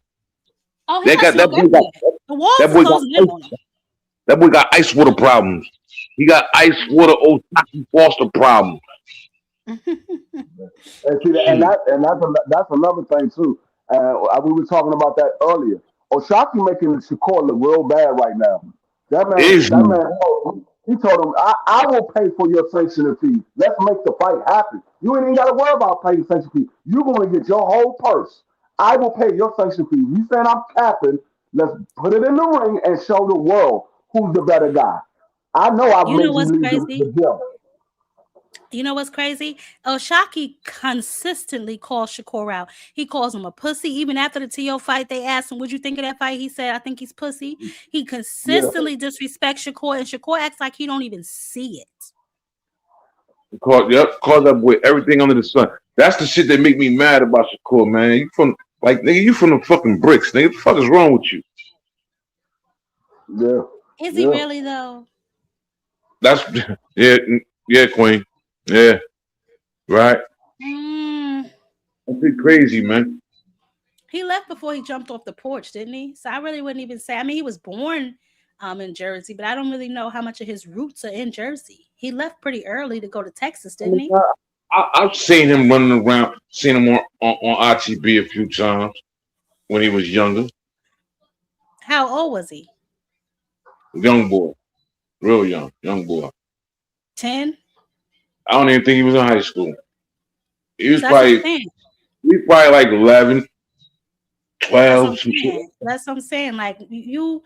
Oh, he got smoke everywhere. The walls are closing in on him. That boy got ice water problems. He got ice water Otaki Foster problems. And see, that's another thing too. We were talking about that earlier. Oshaki making Shakur look real bad right now. That man, he told him, I will pay for your sanctioning fee. Let's make the fight happen. You ain't even got to worry about paying sanction fee. You're going to get your whole purse. I will pay your sanction fee. You saying I'm capping? Let's put it in the ring and show the world who's the better guy. I know I've made you leave the jail. You know what's crazy? Oshaki consistently calls Shakur out. He calls him a pussy. Even after the TO fight, they asked him, what'd you think of that fight? He said, I think he's pussy. He consistently disrespects Shakur, and Shakur acts like he don't even see it. Call that boy everything under the sun. That's the shit that make me mad about Shakur, man. You from the fucking bricks, nigga. What the fuck is wrong with you? Yeah. Is he really though? That's yeah, Queen. Yeah. Right. That's crazy, man. He left before he jumped off the porch, didn't he? So I really wouldn't even say. I mean, he was born in Jersey, but I don't really know how much of his roots are in Jersey. He left pretty early to go to Texas, didn't he? I've seen him running around, seen him on ITB a few times when he was younger. How old was he? Young boy. Real young boy. 10? I don't even think he was in high school. He was probably like 11, 12. That's what I'm saying. Like you,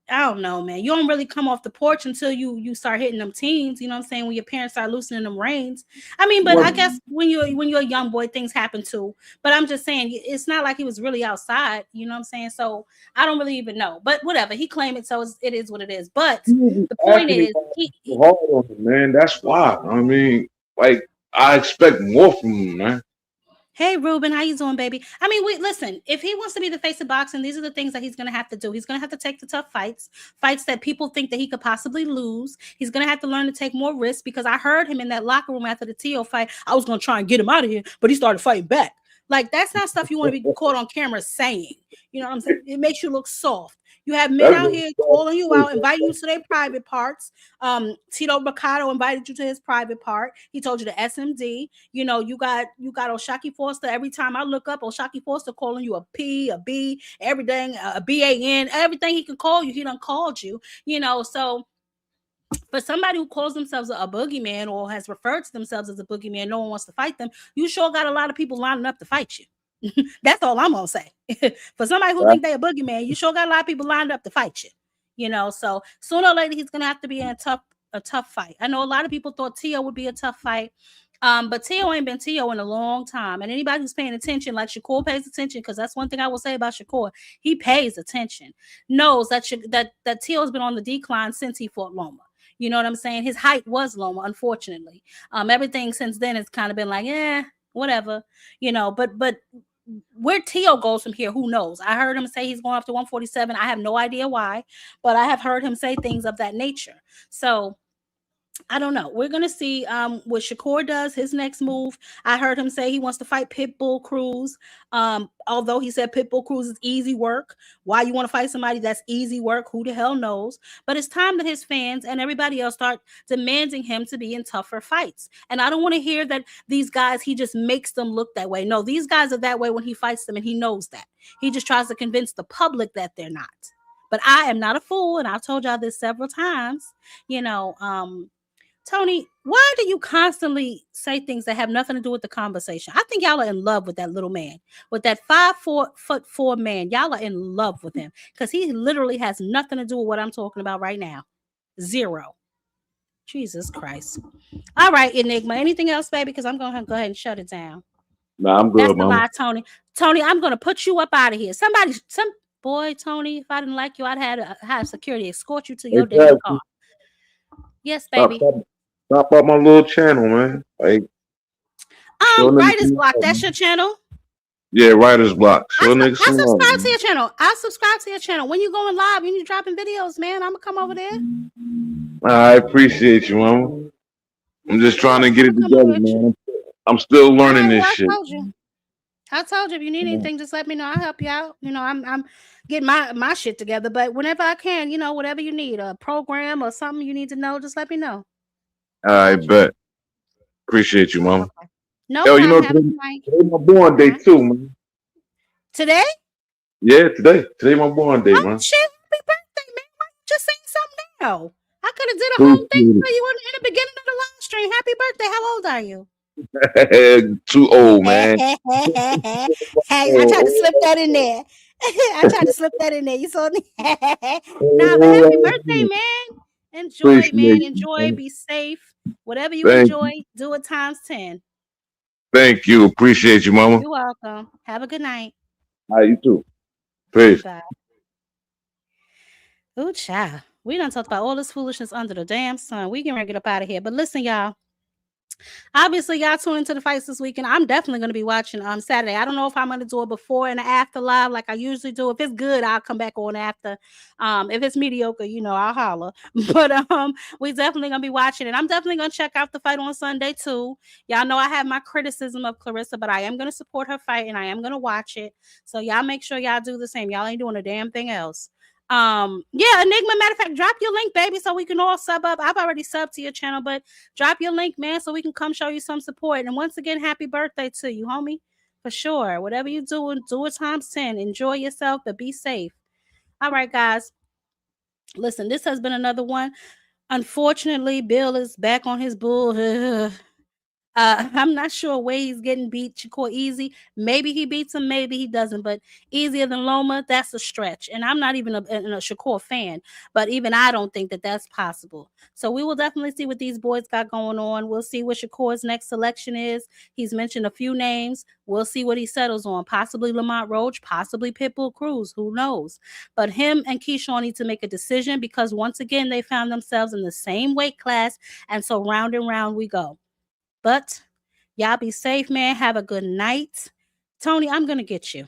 I don't know, man. You don't really come off the porch until you start hitting them teens. You know what I'm saying? When your parents start loosening them reins. I mean, but I guess when you're a young boy, things happen too. But I'm just saying, it's not like he was really outside. You know what I'm saying? So I don't really even know. But whatever, he claimed it, so it is what it is. But the point is, hard on him, man. That's why. I mean, like, I expect more from him, man. Hey, Ruben, how you doing, baby? I mean, listen, if he wants to be the face of boxing, these are the things that he's going to have to do. He's going to have to take the tough fights that people think that he could possibly lose. He's going to have to learn to take more risks, because I heard him in that locker room after the Tio fight. I was going to try and get him out of here, but he started fighting back. Like, that's not stuff you want to be caught on camera saying. You know what I'm saying? It makes you look soft. You have men out here calling you out, inviting you to their private parts. Tito Mercado invited you to his private part. He told you the SMD. You know, you got Oshaki Foster. Every time I look up, Oshaki Foster calling you a P, a B, everything, a BAN, everything he can call you, he done called you. You know, so for somebody who calls themselves a boogeyman or has referred to themselves as a boogeyman, no one wants to fight them. You sure got a lot of people lining up to fight you. That's all I'm gonna say. For somebody who think they a boogeyman, you sure got a lot of people lined up to fight you. You know, so sooner or later he's gonna have to be in a tough fight. I know a lot of people thought Tio would be a tough fight, but Tio ain't been Tio in a long time. And anybody who's paying attention, like Shakur pays attention, because that's one thing I will say about Shakur, he pays attention, knows that Tio's been on the decline since he fought Loma. You know what I'm saying? His height was Loma, unfortunately. Everything since then has kind of been like, whatever, but where Tio goes from here, who knows? I heard him say he's going up to 147. I have no idea why, but I have heard him say things of that nature. So I don't know. We're gonna see what Shakur does, his next move. I heard him say he wants to fight Pitbull Cruz. Although he said Pitbull Cruz is easy work. Why you want to fight somebody that's easy work? Who the hell knows? But it's time that his fans and everybody else start demanding him to be in tougher fights. And I don't want to hear that these guys, he just makes them look that way. No, these guys are that way when he fights them, and he knows that. He just tries to convince the public that they're not. But I am not a fool, and I've told y'all this several times. Tony, why do you constantly say things that have nothing to do with the conversation? I think y'all are in love with that little man, with that 5'4" man. Y'all are in love with him because he literally has nothing to do with what I'm talking about right now. Zero. Jesus Christ. All right, Enigma. Anything else, baby? Because I'm going to go ahead and shut it down. Nah, I'm good, That's Mama. lie, Tony. Tony, I'm going to put you up out of here. Boy, Tony, if I didn't like you, I'd have security escort you to your damn car. Yes, baby. Stop up my little channel, man. Like, Writer's Block. That's your channel? Yeah, Writer's Block. I subscribe to your channel. I subscribe to your channel. When you going live, when you dropping videos, man, I'm gonna come over there. I appreciate you, Mama. I'm just trying to get it together, man. I'm still learning this shit. I told you, if you need anything, just let me know. I'll help you out. I'm getting my shit together, but whenever I can, whatever you need, a program or something you need to know, just let me know. I bet. Appreciate you, Mama. No problem. Today my born day too, man. Today? Yeah, today my born day, man. Shit, happy birthday, man. Why you just saying something now? I could have did a whole thing for you in the beginning of the live stream. Happy birthday. How old are you? Too old, man. Hey, I tried to slip that in there. You saw me? Nah, but happy birthday, man. Enjoy, man. Enjoy. Be safe. Whatever you enjoy, do it times 10. Thank you. Appreciate you, Mama. You're welcome. Have a good night. All right, you too. Peace. Bye. Ooh, child. We done talked about all this foolishness under the damn sun. We can get up out of here. But listen, y'all. Obviously, y'all tune into the fights this weekend. I'm definitely going to be watching Saturday. I don't know if I'm going to do it before and after live like I usually do. If it's good, I'll come back on after. If it's mediocre, I'll holler. But we definitely going to be watching it. I'm definitely going to check out the fight on Sunday too. Y'all know I have my criticism of Clarissa, but I am going to support her fight and I am going to watch it. So y'all make sure y'all do the same. Y'all ain't doing a damn thing else. Enigma, matter of fact, drop your link, baby, so we can all sub up. I've already subbed to your channel, but drop your link, man, so we can come show you some support. And once again, happy birthday to you, homie, for sure. Whatever you do it times 10. Enjoy yourself, but be safe. All right, guys, listen, this has been another one. Unfortunately, Bill is back on his bull. I'm not sure where he's getting beat. Shakur easy. Maybe he beats him, maybe he doesn't. But easier than Loma, that's a stretch. And I'm not even a Shakur fan, but even I don't think that that's possible. So we will definitely see what these boys got going on. We'll see what Shakur's next selection is. He's mentioned a few names. We'll see what he settles on. Possibly Lamont Roach, possibly Pitbull Cruz. Who knows? But him and Keyshawn need to make a decision because once again, they found themselves in the same weight class. And so round and round we go. But y'all be safe, man. Have a good night. Tony, I'm going to get you.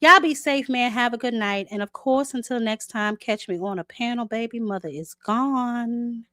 Y'all be safe, man. Have a good night. And of course, until next time, catch me on a panel, baby. Mother is gone.